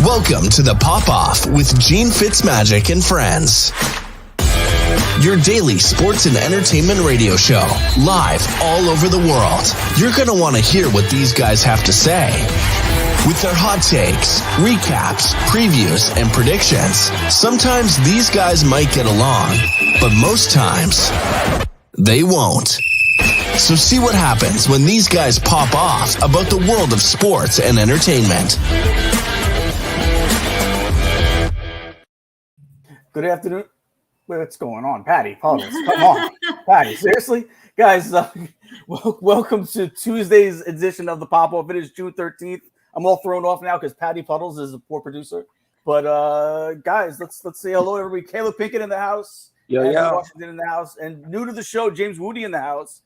Welcome to the Pop-Off with Gene FitzMagic and friends. Your daily sports and entertainment radio show, live all over the world. You're going to want to hear what these guys have to say. With their hot takes, recaps, previews, and predictions, sometimes these guys might get along, but most times, they won't. So see what happens when these guys pop off about the world of sports and entertainment. Good afternoon. What's going on, Patty? Come on, Patty. Seriously, guys. Welcome to Tuesday's edition of the Pop-Off. It is June 13th. I'm all thrown off now because Patty Puddles is a poor producer. But guys, let's say hello, everybody. Caleeb Pinkett in the house. Washington in the house, and new to the show, James Wudi in the house.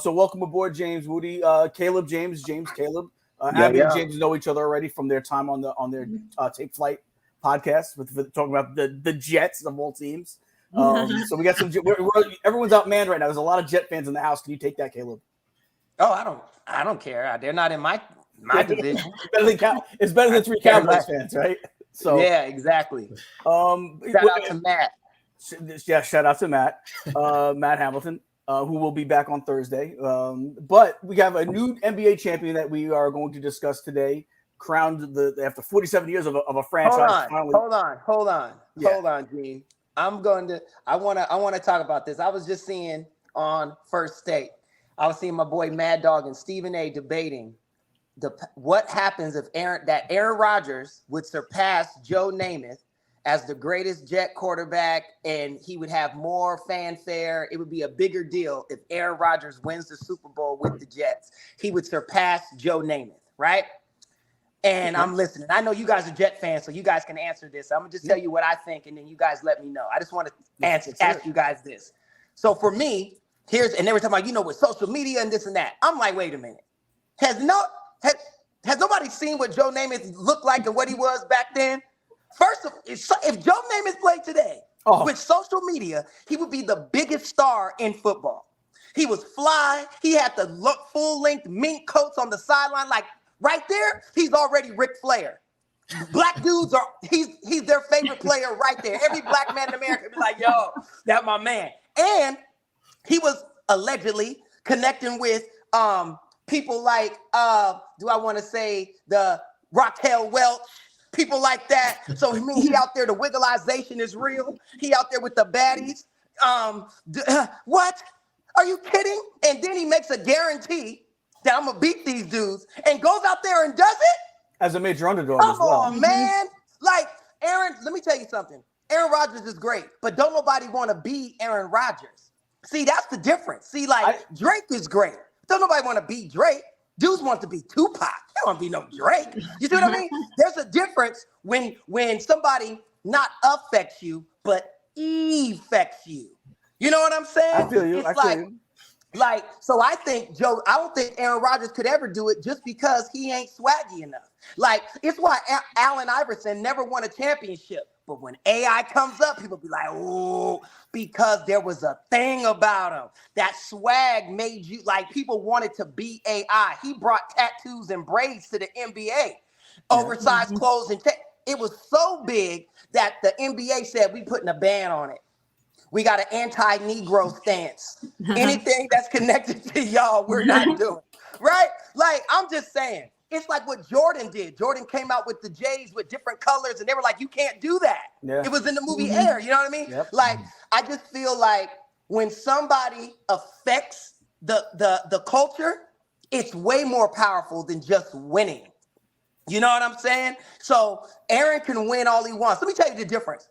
So welcome aboard, James Wudi. Caleeb, James, Caleeb. Abby and James know each other already from their time on their Take Flight podcast with talking about the Jets of all teams. So we got some. Everyone's outmanned right now. There's a lot of Jet fans in the house. Can you take that, Caleeb? Oh, I don't care. They're not in my division. It's better than three Cowboys fans, right? So yeah, exactly. Shout out to Matt. Yeah, shout out to Matt. Matt Hamilton, who will be back on Thursday. But we have a new NBA champion that we are going to discuss today. Crowned after 47 years of a franchise. Hold on, Gene. I want to talk about this. I was just seeing on First Take. I was seeing my boy Mad Dog and Stephen A debating what happens if Aaron Rodgers would surpass Joe Namath as the greatest Jet quarterback, and he would have more fanfare. It would be a bigger deal if Aaron Rodgers wins the Super Bowl with the Jets. He would surpass Joe Namath, right? And I'm listening. I know you guys are Jet fans, so you guys can answer this. I'm going to just tell you what I think, and then you guys let me know. I just want to ask you guys this. So for me, and they were talking about, with social media and this and that. I'm like, wait a minute. Has nobody seen what Joe Namath looked like and what he was back then? First, if Joe Namath played today with social media, he would be the biggest star in football. He was fly. He had the full-length mink coats on the sideline, like, right there, he's already Ric Flair. Black dudes he's their favorite player right there. Every black man in America be like, yo, that's my man. And he was allegedly connecting with people like, do I want to say the Raquel Welch, people like that. So he out there, the wiggleization is real. He out there with the baddies. What? Are you kidding? And then he makes a guarantee that I'm going to beat these dudes, and goes out there and does it? As a major underdog as well. Come on, man. Like, Aaron, let me tell you something. Aaron Rodgers is great, but don't nobody want to be Aaron Rodgers. See, that's the difference. See, Drake is great. Don't nobody want to be Drake. Dudes want to be Tupac. They don't want to be no Drake. You see what I mean? There's a difference when somebody not affects you, but affects you. You know what I'm saying? I feel you. So I don't think Aaron Rodgers could ever do it just because he ain't swaggy enough. It's why Allen Iverson never won a championship. But when AI comes up, people be like, oh, because there was a thing about him. That swag made you, people wanted to be AI. He brought tattoos and braids to the NBA. Oversized clothes it was so big that the NBA said, we putting a ban on it. We got an anti-Negro stance. Anything that's connected to y'all, we're not doing. Right? I'm just saying. It's like what Jordan did. Jordan came out with the J's with different colors, and they were like, you can't do that. Yeah. It was in the movie Air. You know what I mean? Yep. I just feel like when somebody affects the culture, it's way more powerful than just winning. You know what I'm saying? So Aaron can win all he wants. Let me tell you the difference.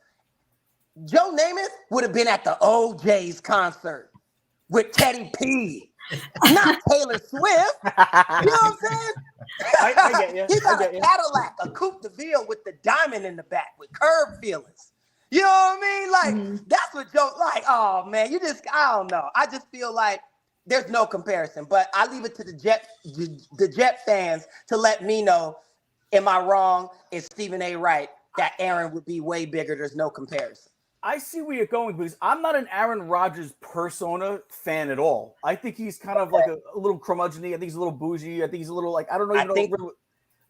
Joe Namath would have been at the OJ's concert with Teddy P, not Taylor Swift. You know what I'm saying? I get you. He got a Cadillac, a Coupe de Ville with the diamond in the back with curb feelings. You know what I mean? That's what Joe, oh man, I don't know. I just feel like there's no comparison, but I leave it to the Jet fans to let me know, am I wrong? Is Stephen A. right that Aaron would be way bigger? There's no comparison. I see where you're going because I'm not an Aaron Rodgers persona fan at all. I think he's kind of like a little curmudgeon-y. I think he's a little bougie. I think he's a little I don't know.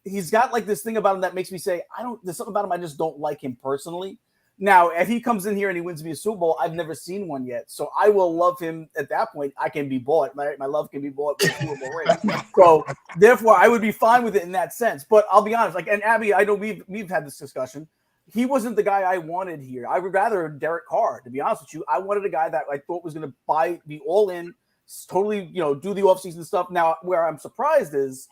he's got like this thing about him that makes me say, there's something about him I just don't like him personally. Now, if he comes in here and he wins me a Super Bowl, I've never seen one yet. So I will love him at that point. I can be bought. My love can be bought with a Super Bowl ring. So therefore, I would be fine with it in that sense. But I'll be honest, and Abby, I know we've had this discussion. He wasn't the guy I wanted here. I would rather Derek Carr, to be honest with you. I wanted a guy that I thought was going to be all in, totally, do the offseason stuff. Now, where I'm surprised is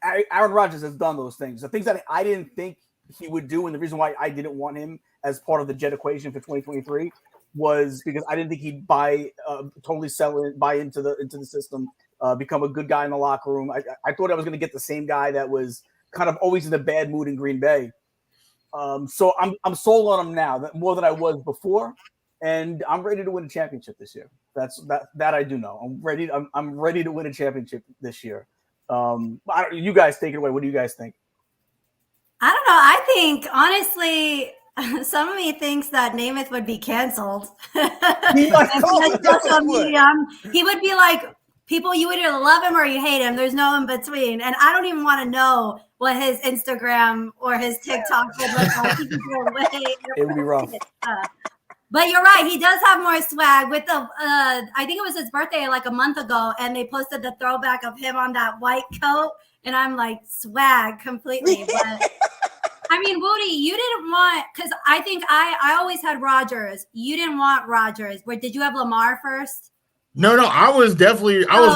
Aaron Rodgers has done those things. The things that I didn't think he would do, and the reason why I didn't want him as part of the Jet equation for 2023 was because I didn't think he'd buy into the system, become a good guy in the locker room. I thought I was going to get the same guy that was kind of always in a bad mood in Green Bay. So I'm sold on him now, more than I was before, and I'm ready to win a championship this year. That I do know. I'm ready to win a championship this year. You guys take it away. What do you guys think? I don't know. I think honestly, some of me thinks that Namath would be canceled. He would be like, people, you either love him or you hate him. There's no in between. And I don't even want to know what his Instagram or his TikTok would look like. It would be rough. But you're right. He does have more swag. With the, I think it was his birthday like a month ago, and they posted the throwback of him on that white coat. And I'm like, swag completely. But I mean, Wudi, you didn't want, because I think I always had Rodgers. You didn't want Rodgers. Did you have Lamar first? No, I was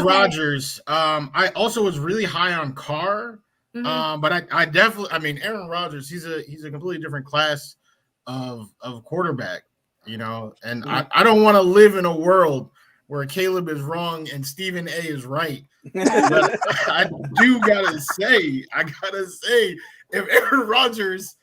Rodgers. I also was really high on Carr. But I definitely, Aaron Rodgers, he's a completely different class of quarterback, and I don't want to live in a world where Caleeb is wrong and Stephen A is right. But I gotta say, if Aaron Rodgers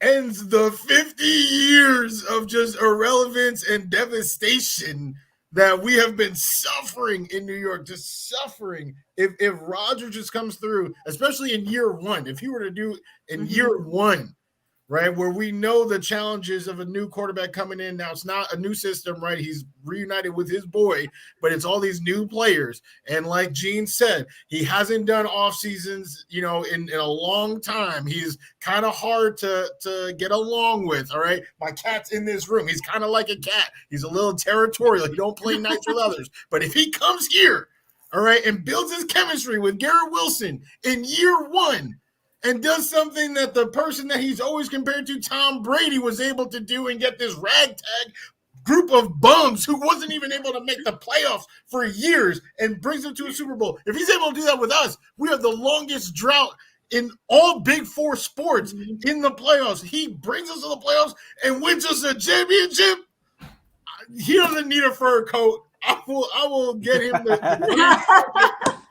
ends the 50 years of just irrelevance and devastation that we have been suffering in New York, just suffering. If Rodgers just comes through, especially in year one, if he were to do in year one, right, where we know the challenges of a new quarterback coming in. Now, it's not a new system, right? He's reunited with his boy, but it's all these new players. And like Gene said, he hasn't done off seasons, in a long time. He's kind of hard to get along with, all right? My cat's in this room. He's kind of like a cat. He's a little territorial. He don't play nice with others. But if he comes here, all right, and builds his chemistry with Garrett Wilson in year one, and does something that the person that he's always compared to, Tom Brady, was able to do and get this ragtag group of bums who wasn't even able to make the playoffs for years and brings them to a Super Bowl. If he's able to do that with us, we have the longest drought in all Big Four sports in the playoffs. He brings us to the playoffs and wins us a championship. He doesn't need a fur coat. I will get him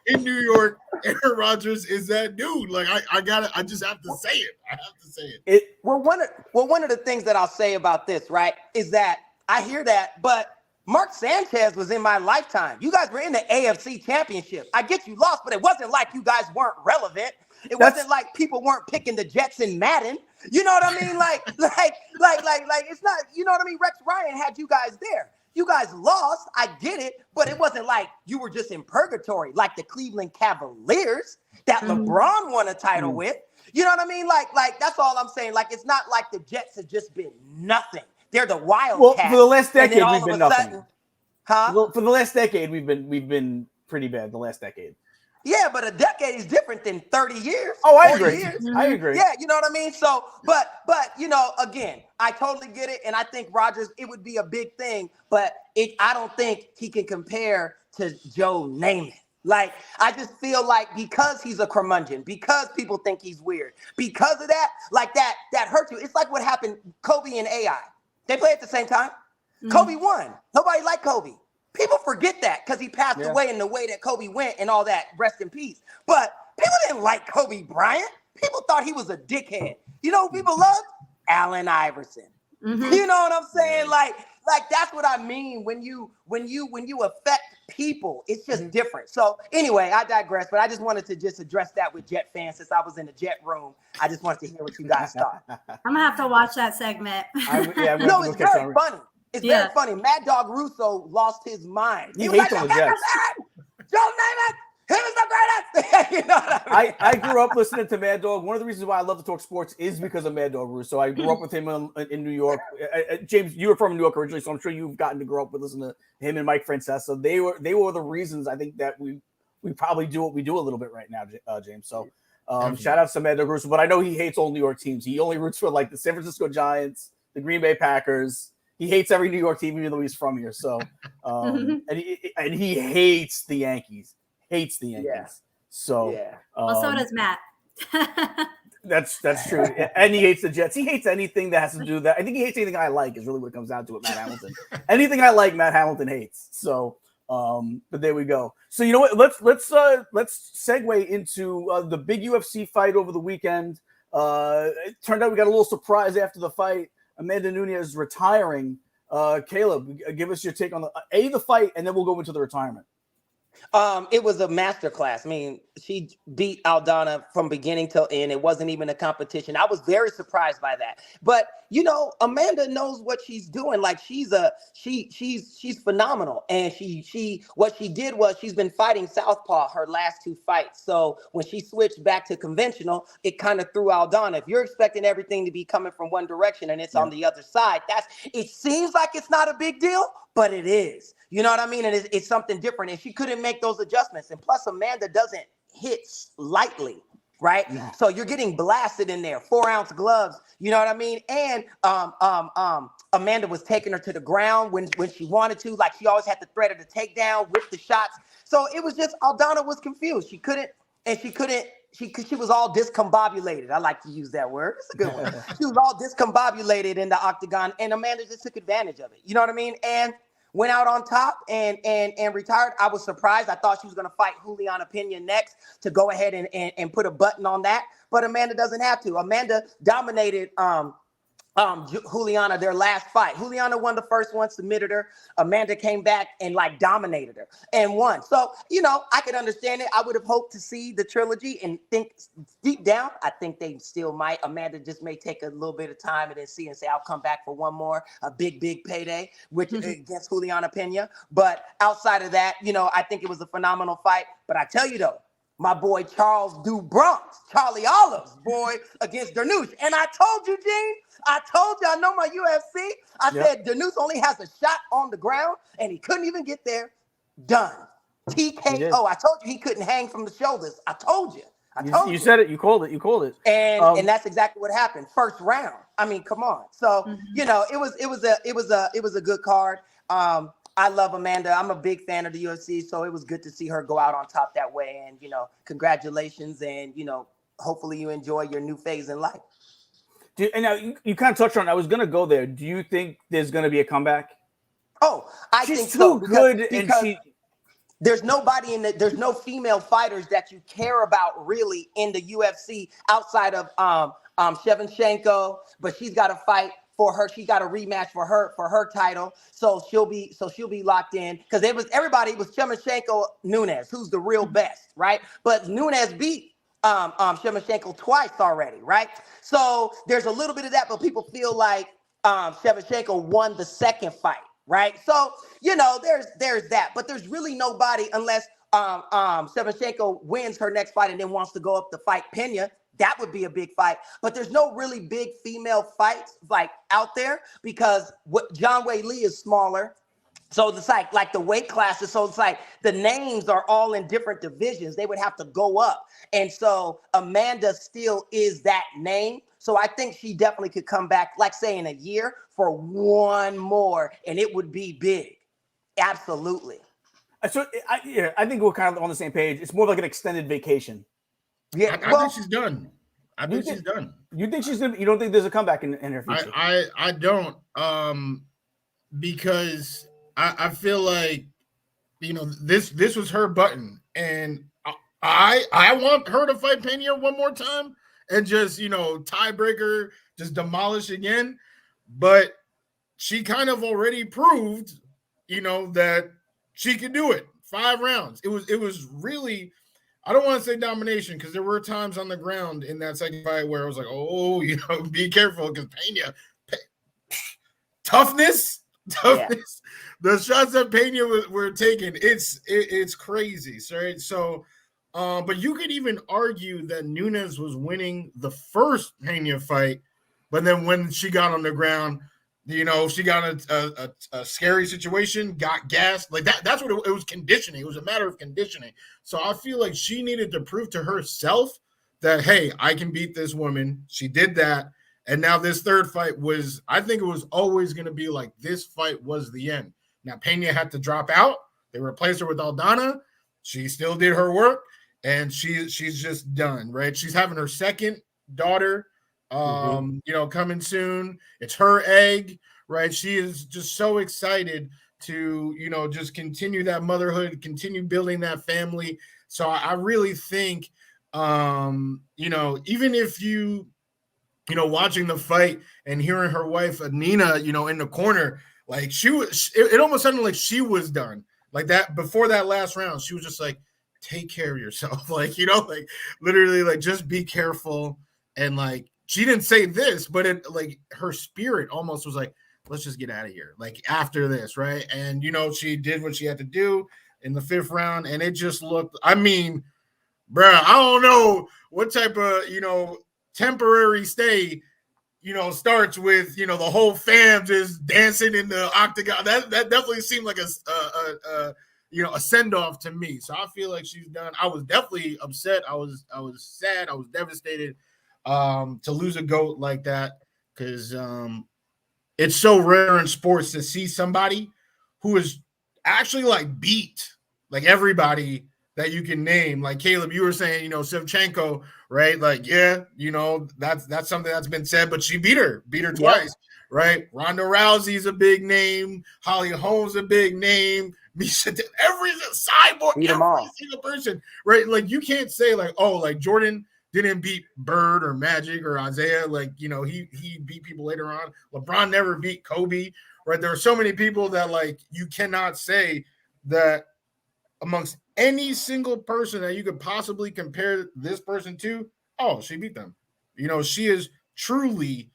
in New York. Aaron Rodgers is that dude. Like I just have to say it. I have to say it. One of the things that I'll say about this, right, is that I hear that, but Mark Sanchez was in my lifetime. You guys were in the AFC Championship. I get you lost, but it wasn't like you guys weren't relevant. It wasn't like people weren't picking the Jets in Madden. You know what I mean? Like it's not. You know what I mean? Rex Ryan had you guys there. You guys lost, I get it, but it wasn't like you were just in purgatory like the Cleveland Cavaliers that LeBron won a title with. You know what I mean? Like that's all I'm saying. Like, it's not like the Jets have just been nothing. They're the Wildcats. Well, for the last decade, we've been nothing. For the last decade, we've been pretty bad. The last decade. Yeah, but a decade is different than 30 years. Oh, I agree. I agree. Yeah, you know what I mean? So, but again, I totally get it. And I think Rodgers, it would be a big thing, but I don't think he can compare to Joe Namath. Like, I just feel like because he's a curmudgeon, because people think he's weird, because of that, like that hurts you. It's like what happened, Kobe and AI. They played at the same time. Kobe won. Nobody liked Kobe. People forget that because he passed away in the way that Kobe went and all that. Rest in peace. But people didn't like Kobe Bryant. People thought he was a dickhead. You know who people loved? Allen Iverson. You know what I'm saying? Like that's what I mean when you affect people. It's just different. So anyway, I digress, but I just wanted to just address that with Jet fans since I was in the Jet room. I just wanted to hear what you guys thought. I'm gonna have to watch that segment. No, it's very funny. It's very funny. Mad Dog Russo lost his mind. He hates on the Jets. Joe Namath, he was the greatest. You know what I mean? I grew up listening to Mad Dog. One of the reasons why I love to talk sports is because of Mad Dog Russo. I grew up with him in New York. James, you were from New York originally, so I'm sure you've gotten to grow up with listening to him and Mike Francesa. They were the reasons I think that we probably do what we do a little bit right now, James. So shout out to Mad Dog Russo. But I know he hates all New York teams. He only roots for like the San Francisco Giants, the Green Bay Packers. He hates every New York team, even though he's from here. So, and he hates the Yankees. Hates the Yankees. Yeah. So, well, so does Matt. that's true. And he hates the Jets. He hates anything that has to do with that. I think he hates anything I like. Is really what it comes down to with Matt Hamilton. Anything I like, Matt Hamilton hates. So, but there we go. So you know what? Let's segue into the big UFC fight over the weekend. It turned out we got a little surprise after the fight. Amanda Nunes retiring. Caleeb, give us your take on the fight, and then we'll go into the retirement. It was a masterclass. I mean, she beat Aldana from beginning till end. It wasn't even a competition. I was very surprised by that. But you know, Amanda knows what she's doing. Like she's phenomenal. And what she did was she's been fighting southpaw her last two fights. So when she switched back to conventional, it kind of threw Aldana. If you're expecting everything to be coming from one direction and it's on the other side, it seems like it's not a big deal, but it is. You know what I mean? And it's something different. And she couldn't make those adjustments. And plus, Amanda doesn't hit lightly, right? Yeah. So you're getting blasted in there. 4-ounce gloves. You know what I mean? And Amanda was taking her to the ground when she wanted to. Like she always had to thread her to takedown, whip the shots. So it was just Aldana was confused. She was all discombobulated. I like to use that word. It's a good one. She was all discombobulated in the octagon, and Amanda just took advantage of it. You know what I mean? And went out on top and retired. I was surprised. I thought she was going to fight Juliana Pena next to go ahead and put a button on that. But Amanda doesn't have to. Amanda dominated Juliana their last fight. Juliana won the first one, submitted her. Amanda came back and like dominated her and won. So, you know, I could understand it. I would have hoped to see the trilogy and think deep down, I think they still might. Amanda just may take a little bit of time and then see and say, I'll come back for one more, a big payday, which against Juliana Pena. But outside of that, you know, I think it was a phenomenal fight. But I tell you though, my boy Charles Charlie Olives, boy, against Nunes. And I told you, Gene, I know my UFC. I said Nunes only has a shot on the ground, and he couldn't even get there. Done. TKO. I told you he couldn't hang from the shoulders. I told you. You said it. You called it. And that's exactly what happened. First round. I mean, come on. So you know, it was a good card. I love Amanda. I'm a big fan of the UFC, so it was good to see her go out on top that way. And, you know, congratulations. And, you know, hopefully you enjoy your new phase in life. And now you kind of touched on it. I was going to go there. Do you think there's going to be a comeback? Oh, I She's think too so. Good. Because there's nobody there's no female fighters that you care about really in the UFC outside of Shevchenko, but she's got to fight for her. She got a rematch for her title. So she'll be locked in because everybody was Shevchenko Nunes, who's the real best, right? But Nunes beat Shevchenko twice already, right? So there's a little bit of that, but people feel like Shevchenko won the second fight, right? So, you know, there's that, but there's really nobody unless Shevchenko wins her next fight and then wants to go up to fight Pena. That would be a big fight, but there's no really big female fights like out there because John Wei Lee is smaller. So it's like the weight classes. So it's like the names are all in different divisions. They would have to go up. And so Amanda still is that name. So I think she definitely could come back, like say in a year for one more, and it would be big. Absolutely. So I think we're kind of on the same page. It's more like an extended vacation. Yeah, I think she's done. I think she's done. You think she's gonna? You don't think there's a comeback in her future? I don't. Because I feel like, you know, this was her button, and I want her to fight Pena one more time and just, you know, tiebreaker, just demolish again. But she kind of already proved, you know, that she could do it. 5 rounds. It was really. I don't want to say domination because there were times on the ground in that second fight where I was like, oh, you know, be careful because Pena, toughness. Yeah. The shots that Pena were taking, it's crazy. Right? So But you could even argue that Nunes was winning the first Pena fight, but then when she got on the ground, she got a scary situation, got gassed. Like that's what it was, conditioning. It was a matter of conditioning. So I feel like she needed to prove to herself that, hey, I can beat this woman. She did that. And now this third fight I think it was always going to be like this fight was the end. Now Pena had to drop out. They replaced her with Aldana. She still did her work, and she's just done, right? She's having her second daughter, coming soon. It's her egg, right? She is just so excited to, just continue that motherhood, continue building that family. So I really think, even if watching the fight and hearing her wife, Nina, in the corner, like it almost sounded like she was done. Like that before that last round, she was just like, take care of yourself. Like, literally like, just be careful. And like, she didn't say this, but it like her spirit almost was like, let's just get out of here. Like after this. Right. And, she did what she had to do in the 5th round. And it just looked, I mean, bruh, I don't know what type of, temporary stay, starts with, the whole fam just dancing in the octagon. That definitely seemed like a send-off to me. So I feel like she's done. I was definitely upset. I was sad. I was devastated to lose a GOAT like that, because it's so rare in sports to see somebody who is actually like beat like everybody that you can name. Like Caleeb, you were saying, Shevchenko, right? Like, yeah, that's something that's been said, but she beat her twice, right? Ronda Rousey's a big name. Holly Holm's a big name. Misha, every cyborg, every single person, right? Like, you can't say like, oh, like Jordan didn't beat Bird or Magic or Isaiah. Like, he beat people later on. LeBron never beat Kobe, right? There are so many people that like you cannot say that amongst any single person that you could possibly compare this person to, oh, she beat them. She is truly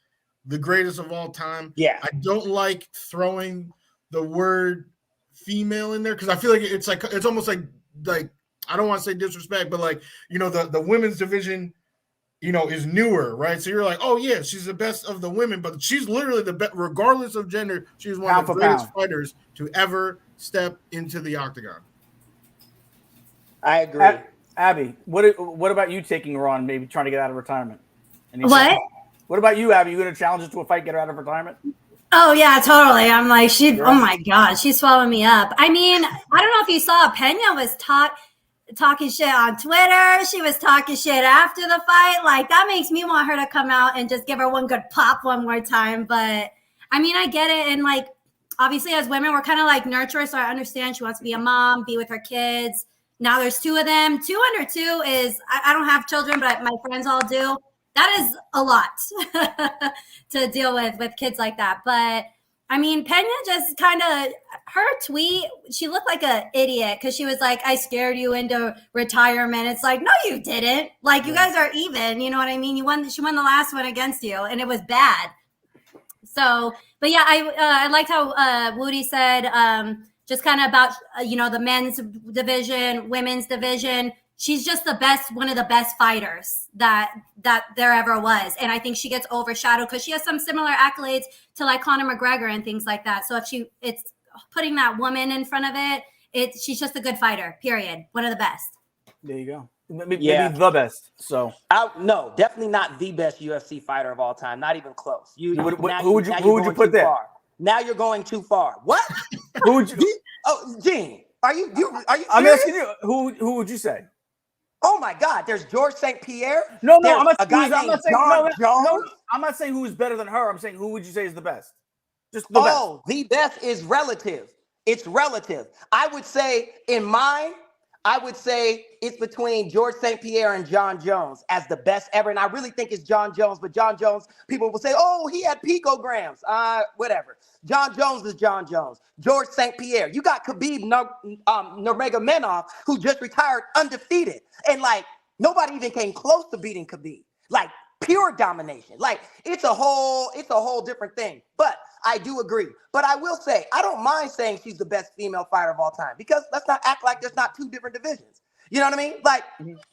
the greatest of all time. Yeah. I don't like throwing the word female in there because I feel like it's almost like I don't want to say disrespect, but like, the women's division, is newer, right? So you're like, oh yeah, she's the best of the women, but she's literally the best, regardless of gender. She's one of the greatest fighters to ever step into the octagon. I agree. Abby, what about you taking her on, maybe trying to get out of retirement? What? What about you, Abby? You going to challenge her to a fight, get her out of retirement? Oh, yeah, totally. I'm like, oh my God, she's swallowing me up. I mean, I don't know if you saw, Pena was talking shit on Twitter. She was talking shit after the fight. Like, that makes me want her to come out and just give her one good pop one more time. But, I mean, I get it. And, like, obviously as women, we're kind of like nurturers, so I understand she wants to be a mom, be with her kids. Now there's 2 of them. 2 under 2 is, I don't have children, but my friends all do. That is a lot to deal with kids like that. But I mean, Pena just kind of, her tweet, she looked like an idiot because she was like, I scared you into retirement. It's like, no, you didn't. Like, you guys are even, you know what I mean? She won the last one against you, and it was bad. So, but yeah, I liked how Wudi said, just kind of about, the men's division, women's division. She's just the best, one of the best fighters that there ever was. And I think she gets overshadowed because she has some similar accolades to like Conor McGregor and things like that. So if it's putting that woman in front of it, she's just a good fighter, period. One of the best. There you go. Maybe the best. So no, definitely not the best UFC fighter of all time. Not even close. Who would you put there? Far. Now you're going too far. What? Who would you? Oh, Gene, are you? I'm asking you. Who would you say? Oh my God! There's George St. Pierre. No, I'm not saying Jones. I'm not saying who is better than her. I'm saying who would you say is the best? Just the best. Oh, the best is relative. It's relative. I would say in mine, it's between George St. Pierre and John Jones as the best ever. And I really think it's John Jones, but John Jones, people will say, oh, he had picograms. Whatever. John Jones is John Jones. George St. Pierre. You got Khabib Nurmagomedov, who just retired undefeated. And like, nobody even came close to beating Khabib. Like, pure domination. Like, it's a whole different thing. But I do agree. But I will say, I don't mind saying she's the best female fighter of all time, because let's not act like there's not 2 different divisions. You know what I mean? Like,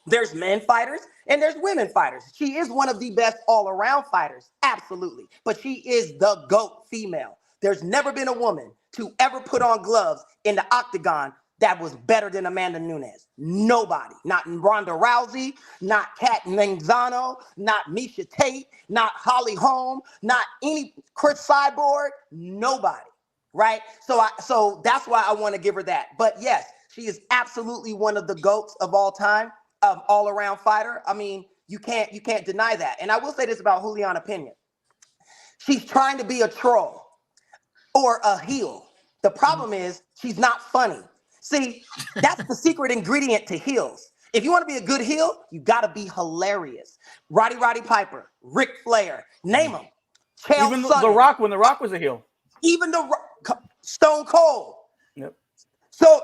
there's men fighters and there's women fighters. She is one of the best all-around fighters, absolutely. But she is the GOAT female. There's never been a woman to ever put on gloves in the octagon that was better than Amanda Nunes. Nobody. Not Ronda Rousey, not Kat Manzano, not Misha Tate, not Holly Holm, not any Chris Cyborg, nobody. Right? So that's why I want to give her that. But yes, she is absolutely one of the GOATs of all time, of all-around fighter. I mean, you can't deny that. And I will say this about Juliana Pena. She's trying to be a troll or a heel. The problem is she's not funny. See, that's the secret ingredient to heels. If you want to be a good heel, you got to be hilarious. Roddy Piper, Ric Flair, name them. Even The Rock, when The Rock was a heel. Even Stone Cold. Yep. So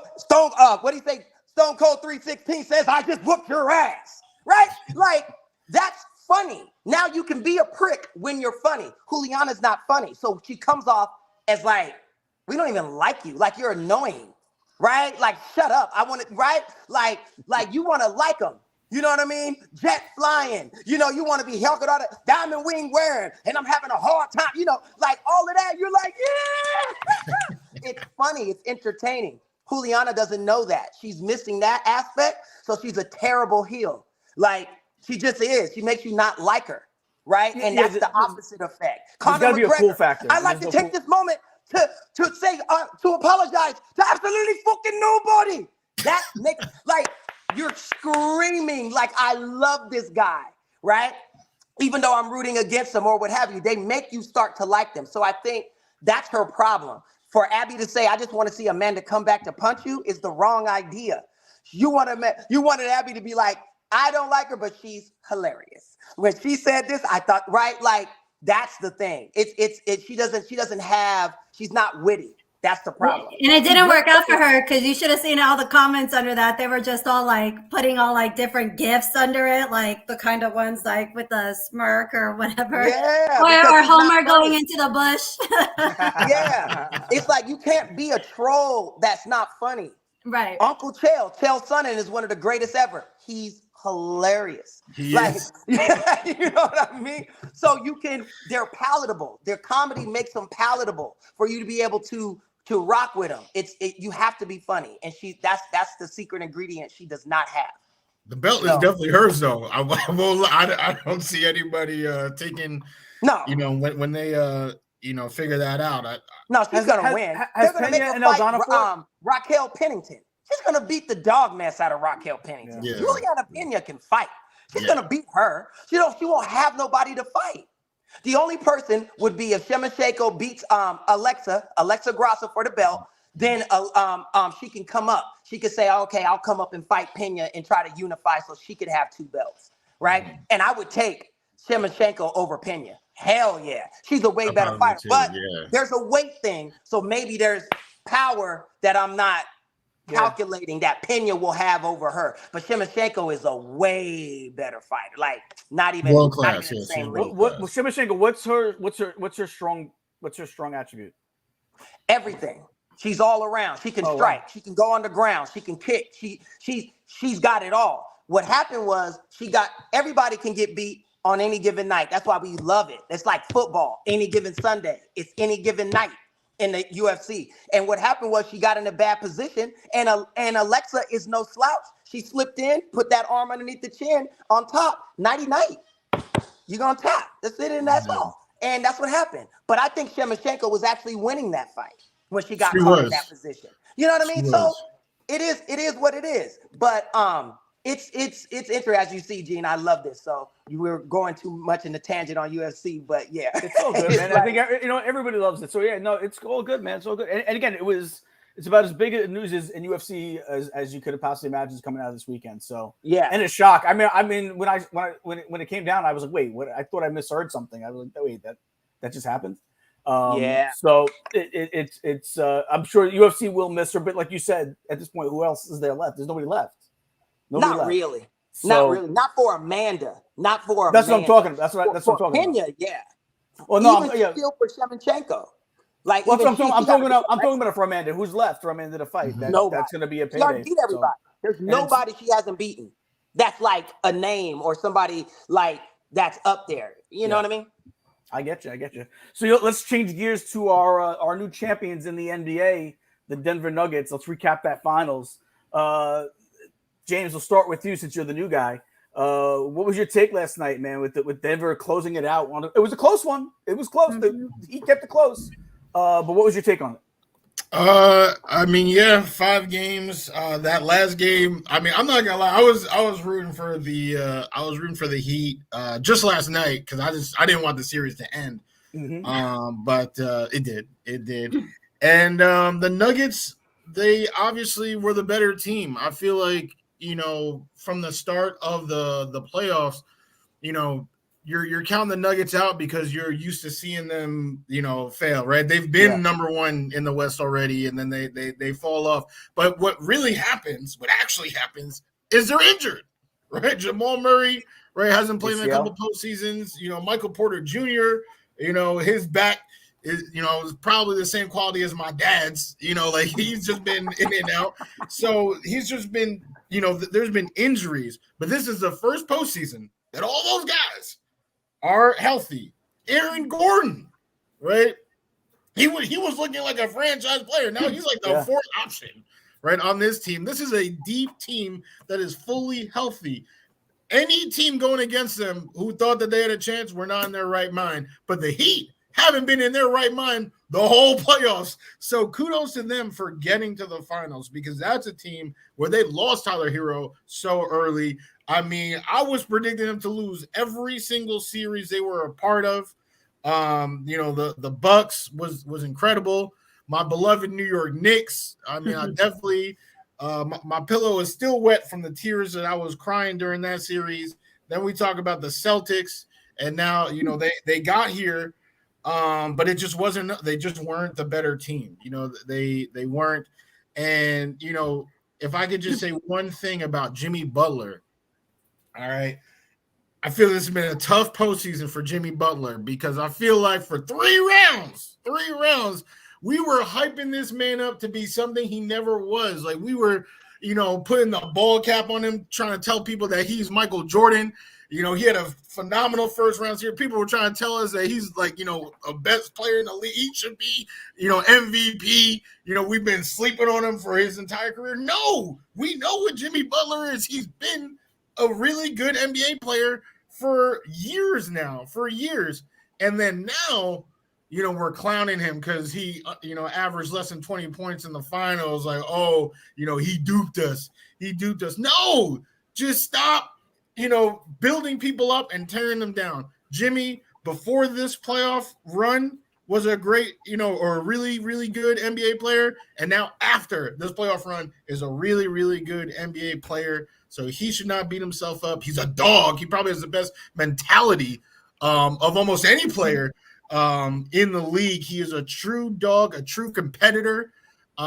what do you say? Stone Cold 316 says, I just whooped your ass. Right? Like, that's funny. Now you can be a prick when you're funny. Juliana's not funny. So she comes off as like, we don't even like you. Like, you're annoying. Right? Like, shut up. I want to, right? Like you want to like them. You know what I mean? Jet flying. You know, you want to be helping all that diamond wing wearing, and I'm having a hard time. You know, like all of that. You're like, yeah. It's funny. It's entertaining. Juliana doesn't know that. She's missing that aspect. So she's a terrible heel. Like, she just is. She makes you not like her. Right? And that's the opposite effect. There's got to be a cool factor. I'd like to take this moment to say, to apologize to absolutely fucking nobody. That makes, like, you're screaming like, I love this guy, right? Even though I'm rooting against them or what have you, they make you start to like them. So I think that's her problem. For Abby to say, I just want to see Amanda come back to punch you is the wrong idea. You wanted Abby to be like, I don't like her, but she's hilarious. When she said this, I thought, right? Like, that's the thing. She's not witty. That's the problem. And it didn't work out for her because you should have seen all the comments under that. They were just all like putting all like different gifs under it, like the kind of ones like with a smirk or whatever. Yeah. Or Homer going into the bush. Yeah. It's like you can't be a troll that's not funny. Right. Uncle Chael Sonnen is one of the greatest ever. He's hilarious. He is. Yeah, you know what I mean? So they're palatable. Their comedy makes them palatable for you to be able to rock with them. You have to be funny, and that's the secret ingredient she does not have. The belt is definitely hers, though. I don't see anybody taking. No, you know when they figure that out. No, she's gonna win. They're gonna make her fight Raquel Pennington. She's gonna beat the dog mess out of Raquel Pennington. Yeah. Juliana Pena can fight. She's gonna beat her. She won't have nobody to fight. The only person would be if Shevchenko beats Alexa Grasso for the belt. Then she can come up. She could say, okay, I'll come up and fight Pena and try to unify so she could have two belts, right? Mm-hmm. And I would take Shevchenko over Pena. Hell yeah, she's a way better fighter. But there's a weight thing, so maybe there's power that I'm not calculating that Pena will have over her. But Shevchenko is a way better fighter. Like not even world class. Shevchenko, what's her strong attribute? Everything. She's all around. She can strike. Wow. She can go on the ground. She can kick. She's got it all. What happened was everybody can get beat on any given night. That's why we love it. It's like football. Any given Sunday. It's any given night in the UFC. And what happened was she got in a bad position, and Alexa is no slouch. She slipped in, put that arm underneath the chin on top. Nighty-night. You're going to tap. That's it, and that's all. And that's what happened. But I think Shevchenko was actually winning that fight when she got caught in that position. You know what I mean? So it is what it is. But it's interesting, as you see, Gene. I love this. So you were going too much in the tangent on UFC, but yeah, it's all good, man. I think everybody loves it. So yeah, no, it's all good, man. It's all good. And again, it's about as big a news as in UFC as you could have possibly imagined coming out of this weekend. So yeah, and a shock. I mean, when it came down, I was like, wait, what? I thought I misheard something. I was like, wait, that just happened. So it's I'm sure UFC will miss her, but like you said, at this point, who else is there left? There's nobody left. Not really. Not for Amanda. Not for That's Amanda. what I'm talking about. That's what I'm talking Pena, about. Yeah. Well, no, still for Shevchenko. Like I'm talking about for Amanda. Who's left for Amanda to fight? That's going to be a payday. She already beat everybody. There's nobody she hasn't beaten. That's like a name or somebody like that's up there. You know what I mean? I get you. So let's change gears to our new champions in the NBA, the Denver Nuggets. Let's recap that finals. James, we'll start with you since you're the new guy. What was your take last night, man, with Denver closing it out? It was a close one. It was close. He kept it close. But what was your take on it? 5 games. That last game, I'm not gonna lie, I was rooting for the Heat just last night because I didn't want the series to end. But it did. And the Nuggets, they obviously were the better team. I feel like, from the start of the playoffs, you're counting the Nuggets out because you're used to seeing them, fail, right? They've been number one in the West already, and then they fall off. But what actually happens is they're injured, right? Jamal Murray, right, hasn't played in a couple postseasons. Michael Porter Jr., his back is probably the same quality as my dad's. He's just been in and out. So he's just been, there's been injuries. But this is the first postseason that all those guys are healthy. Aaron Gordon, right? He was looking like a franchise player. Now he's like the fourth option, right, on this team. This is a deep team that is fully healthy. Any team going against them who thought that they had a chance were not in their right mind. But the Heat haven't been in their right mind the whole playoffs. So kudos to them for getting to the finals, because that's a team where they lost Tyler Hero so early. I was predicting them to lose every single series they were a part of. The Bucks was incredible. My beloved New York Knicks. I definitely my pillow is still wet from the tears that I was crying during that series. Then we talk about the Celtics, and now they got here, but it just wasn't. They just weren't the better team. They weren't. And if I could just say one thing about Jimmy Butler. All right. I feel this has been a tough postseason for Jimmy Butler, because I feel like for 3 rounds, we were hyping this man up to be something he never was. Like, we were, putting the ball cap on him, trying to tell people that he's Michael Jordan. He had a phenomenal first round series. People were trying to tell us that he's like, a best player in the league. He should be, MVP. We've been sleeping on him for his entire career. No, we know what Jimmy Butler is. He's been a really good NBA player for years now, And then now, we're clowning him because he, averaged less than 20 points in the finals. Like, he duped us. No, just stop, building people up and tearing them down. Jimmy, before this playoff run, was a great, or a really, really good NBA player. And now after this playoff run is a really, really good NBA player. So he should not beat himself up. He's a dog. He probably has the best mentality of almost any player in the league. He is a true dog, a true competitor. He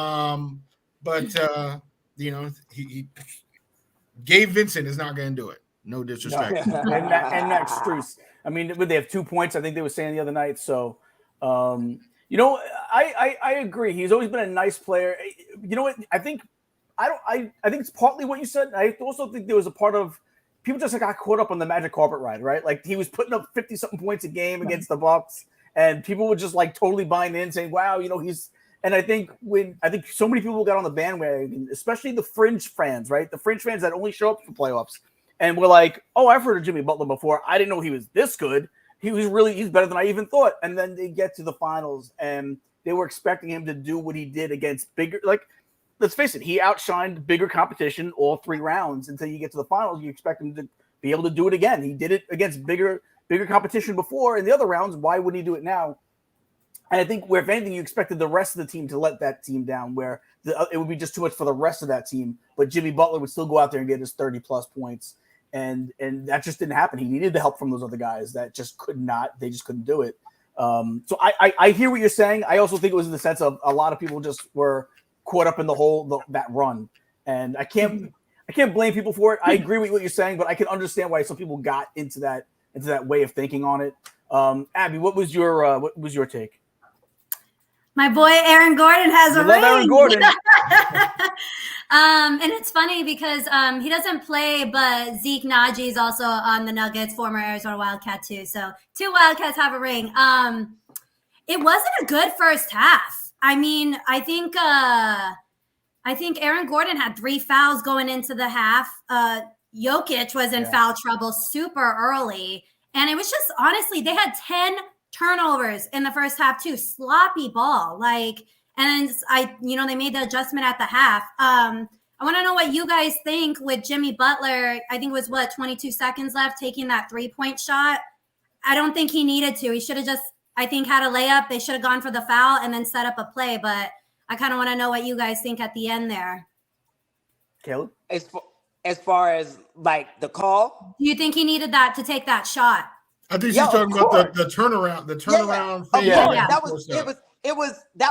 Gabe Vincent is not going to do it. No disrespect. No. and Max Strus. They have 2 points, I think they were saying the other night. So, I agree. He's always been a nice player. You know what? I think it's partly what you said. I also think there was a part of people just got caught up on the magic carpet ride, right? Like, he was putting up 50-something points a game against the Bucks, and people were just like totally buying in, saying, "Wow, he's." And I think so many people got on the bandwagon, especially the fringe fans, right? The fringe fans that only show up for playoffs, and we're like, "Oh, I've heard of Jimmy Butler before. I didn't know he was this good. He's better than I even thought." And then they get to the finals, and they were expecting him to do what he did against bigger, like. Let's face it, he outshined bigger competition all 3 rounds. Until you get to the finals, you expect him to be able to do it again. He did it against bigger competition before in the other rounds. Why wouldn't he do it now? And I think if anything, you expected the rest of the team to let that team down, where it would be just too much for the rest of that team. But Jimmy Butler would still go out there and get his 30-plus points. And that just didn't happen. He needed the help from those other guys that just they just couldn't do it. So I hear what you're saying. I also think it was in the sense of a lot of people just were caught up in that run, and I can't blame people for it. I agree with what you're saying, but I can understand why some people got into that way of thinking on it. Abby, what was your take? My boy Aaron Gordon has a ring. Aaron Gordon. And it's funny because he doesn't play, but Zeke Naji is also on the Nuggets, former Arizona Wildcat too. So 2 Wildcats have a ring. It wasn't a good first half. I mean, I think Aaron Gordon had 3 fouls going into the half. Jokic was in foul trouble super early. And it was just, honestly, they had 10 turnovers in the first half too. Sloppy ball. And they made the adjustment at the half. I want to know what you guys think with Jimmy Butler. I think it was 22 seconds left, taking that 3-point shot. I don't think he needed to. He should have just, I think, had a layup. They should have gone for the foul and then set up a play. But I kind of want to know what you guys think at the end there. Caleeb? As far as the call, do you think he needed that to take that shot? I think she's talking about the turnaround. The turnaround thing. Yeah. That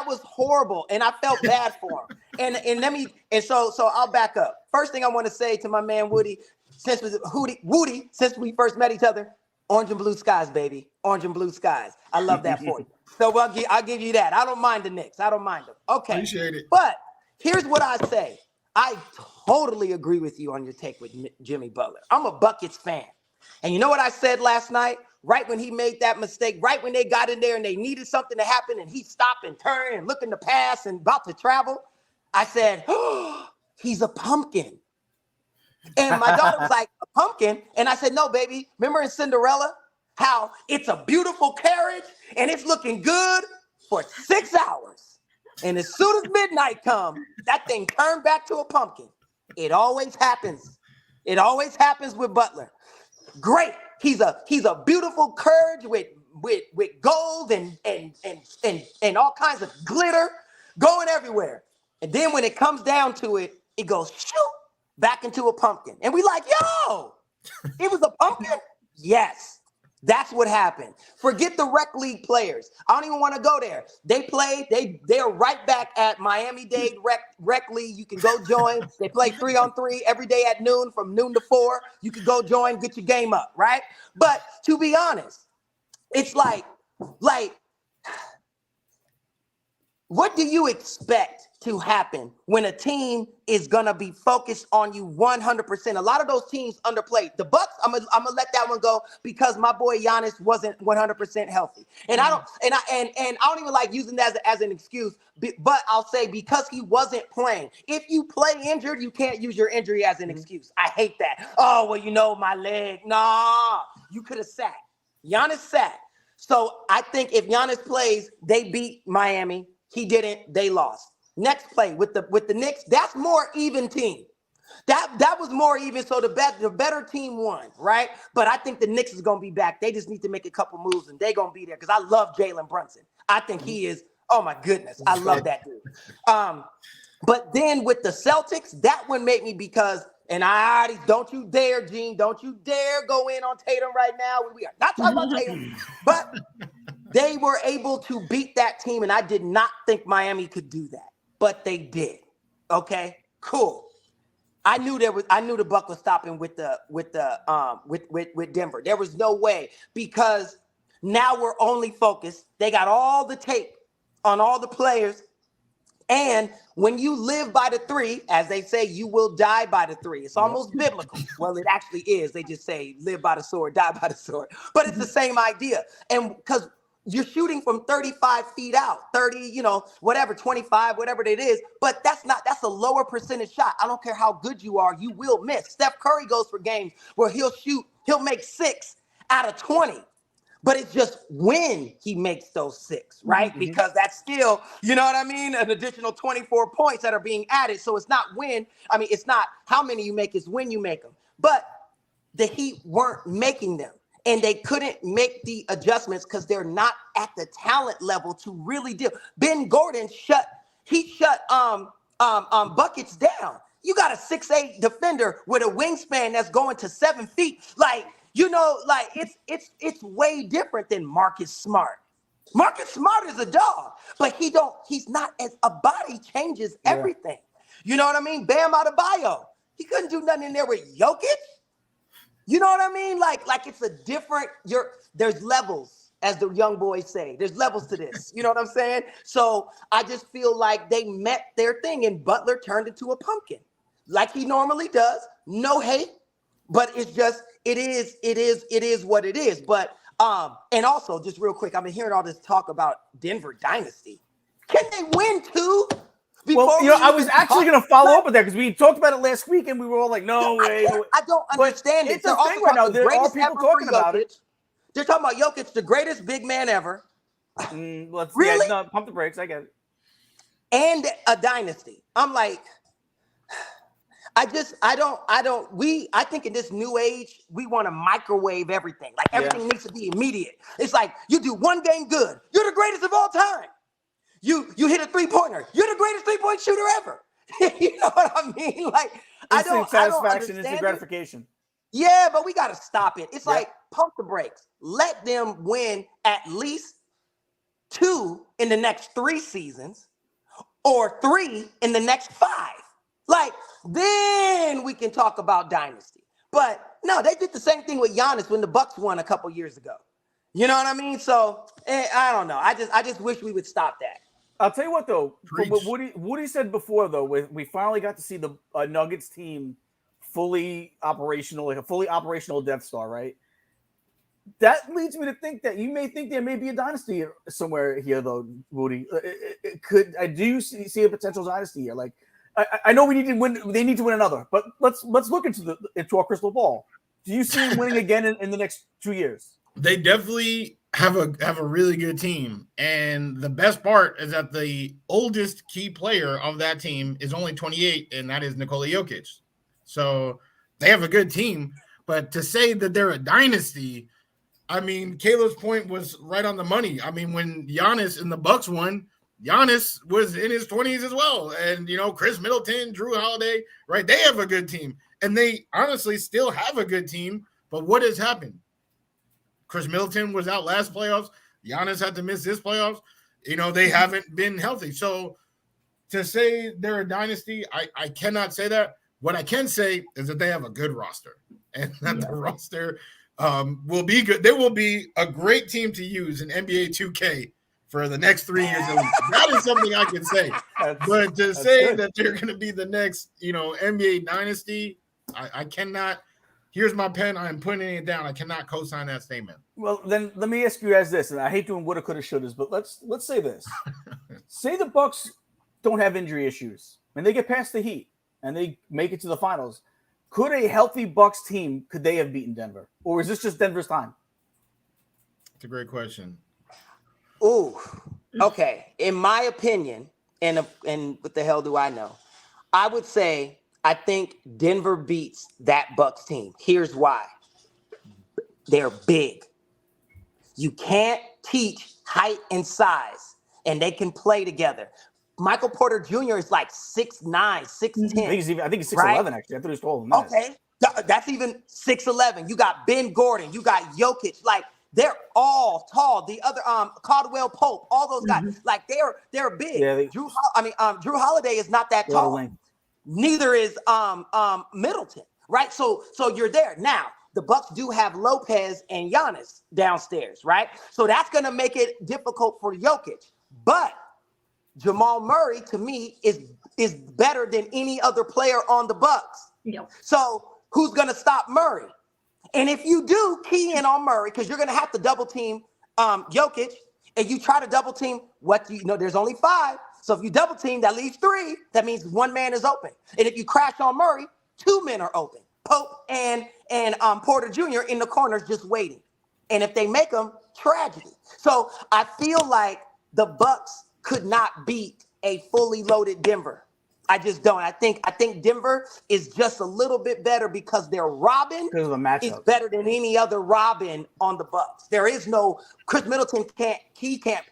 was horrible, and I felt bad for him. So I'll back up. First thing I want to say to my man Wudi, since we first met each other, orange and blue skies, baby, orange and blue skies. I love that for you. So I'll give you that. I don't mind the Knicks. I don't mind them. Okay, appreciate it. But here's what I say. I totally agree with you on your take with Jimmy Butler. I'm a Buckets fan, and you know what I said last night? Right when he made that mistake, right when they got in there and they needed something to happen and he stopped and turned and looking to pass and about to travel, I said, oh, he's a pumpkin. And my daughter was like, a pumpkin? And I said, no, baby. Remember in Cinderella how it's a beautiful carriage and it's looking good for 6 hours. And as soon as midnight comes, that thing turned back to a pumpkin. It always happens. It always happens with Butler. Great. He's a beautiful courage with gold and all kinds of glitter going everywhere. And then when it comes down to it, it goes shoot back into a pumpkin. And we like, yo, it was a pumpkin? Yes. That's what happened. Forget the rec league players. I don't even want to go there. They played. They're right back at Miami-Dade rec league. You can go join. They play 3-on-3 every day at noon, from noon to 4. You can go join, get your game up, right? But to be honest, it's like, what do you expect to happen when a team is gonna be focused on you 100%? A lot of those teams underplayed. The Bucks, I'm gonna let that one go because my boy Giannis wasn't 100% healthy, and I don't even like using that as an excuse. But I'll say because he wasn't playing. If you play injured, you can't use your injury as an excuse. I hate that. Oh well, my leg. Nah, you could have sat. Giannis sat. So I think if Giannis plays, they beat Miami. He didn't. They lost. Next play with the Knicks, that's more even team. That was more even, so the better team won, right? But I think the Knicks is gonna be back. They just need to make a couple moves, and they're gonna be there because I love Jalen Brunson. I think he is. Oh my goodness, I love that dude. But then with the Celtics, that one made me because, and I already don't you dare, Gene, don't you dare go in on Tatum right now. We are not talking about Tatum, but they were able to beat that team, and I did not think Miami could do that. But they did. Okay, cool. I knew the Buck was stopping with Denver. There was no way, because now we're only focused. They got all the tape on all the players. And when you live by the 3, as they say, you will die by the 3. It's almost biblical. Well, it actually is. They just say live by the sword, die by the sword. But it's the same idea. And because you're shooting from 35 feet out, 30, whatever, 25, whatever it is. But that's a lower percentage shot. I don't care how good you are, you will miss. Steph Curry goes for games where he'll make 6 out of 20. But it's just when he makes those 6, right? Mm-hmm. Because that's still, you know what I mean? An additional 24 points that are being added. So it's not it's not how many you make, it's when you make them. But the Heat weren't making them. And they couldn't make the adjustments because they're not at the talent level to really deal. Ben Gordon shut buckets down. You got a 6'8" defender with a wingspan that's going to 7 feet. It's way different than Marcus Smart. Marcus Smart is a dog, but he's not as a body changes everything. You know what I mean? Bam Adebayo. He couldn't do nothing in there with Jokic. You know what I mean? Like it's a different, there's levels, as the young boys say. There's levels to this. You know what I'm saying? So I just feel like they met their thing, and Butler turned into a pumpkin. like he normally does. No hate, but it's just it is what it is. But and also just real quick, I've been hearing all this talk about Denver dynasty. Can they win two? Well, I was actually going to follow up with that because we talked about it last week and we were all like, no way. I don't understand it. It's a thing right now. There are people talking about it. They're talking about Jokic, the greatest big man ever. Let's really? No, pump the brakes. I get it. And a dynasty. I'm like, I think in this new age, we want to microwave everything. Like everything needs to be immediate. It's like you do one game good. You're the greatest of all time. You hit a 3-pointer. You're the greatest 3-point shooter ever. You know what I mean? Like instant satisfaction, instant gratification. Yeah, but we got to stop it. It's like pump the brakes. Let them win at least 2 in the next 3 seasons or 3 in the next 5. Like, then we can talk about dynasty. But no, they did the same thing with Giannis when the Bucks won a couple years ago. You know what I mean? So I don't know. I just wish we would stop that. I'll tell you what, though. What Wudi said before, though, we finally got to see the Nuggets team fully operational, like a fully operational Death Star, right? That leads me to think that you may think there may be a dynasty somewhere here, though, Wudi. I do see a potential dynasty here. Like, I know we need to win. They need to win another, but let's look into our crystal ball. Do you see them winning again in the next 2 years? They definitely have a really good team, and the best part is that the oldest key player of that team is only 28, and that is Nikola Jokic. So they have a good team, but to say that they're a dynasty, I mean, Caleb's point was right on the money. I mean, when Giannis and the Bucks won, Giannis was in his 20s as well, and Chris Middleton, Drew Holiday, right? They have a good team, and they honestly still have a good team. But what has happened? Chris Middleton was out last playoffs. Giannis had to miss this playoffs. They haven't been healthy. So to say they're a dynasty, I cannot say that. What I can say is that they have a good roster, and that the roster will be good. They will be a great team to use in NBA 2K for the next 3 years. That is something I can say. But to say good. That they're going to be the next, NBA dynasty, I cannot. Here's my pen. I am putting it down. I cannot co-sign that statement. Well, then let me ask you guys this, and I hate doing woulda, coulda, shouldas, but let's say this. Say the Bucks don't have injury issues, and they get past the Heat, and they make it to the finals. Could a healthy Bucks team, could they have beaten Denver? Or is this just Denver's time? It's a great question. Ooh, okay. In my opinion, and what the hell do I know? I would say I think Denver beats that Bucks team. Here's why. They're big. You can't teach height and size, and they can play together. Michael Porter Jr. is like 6'9", 6'10". I think he's 6'11", right? Actually. I thought he was taller than that. Okay. That's even 6'11". You got Ben Gordon. You got Jokic. Like, they're all tall. The other Caldwell Pope, all those guys, like they're big. Yeah, Drew Holiday is not that tall. Neither is Middleton, right? So you're there. Now, the Bucks do have Lopez and Giannis downstairs, right? So that's going to make it difficult for Jokic. But Jamal Murray, to me, is better than any other player on the Bucks. Yep. So who's going to stop Murray? And if you do key in on Murray, because you're going to have to double team Jokic, and you try to double team there's only 5. So if you double team, that leaves 3. That means 1 man is open. And if you crash on Murray, 2 men are open. Pope and Porter Jr. in the corners just waiting. And if they make them, tragedy. So I feel like the Bucks could not beat a fully loaded Denver. I just don't. I think Denver is just a little bit better because their Robin is better than any other Robin on the Bucks. There is no Chris Middleton can't.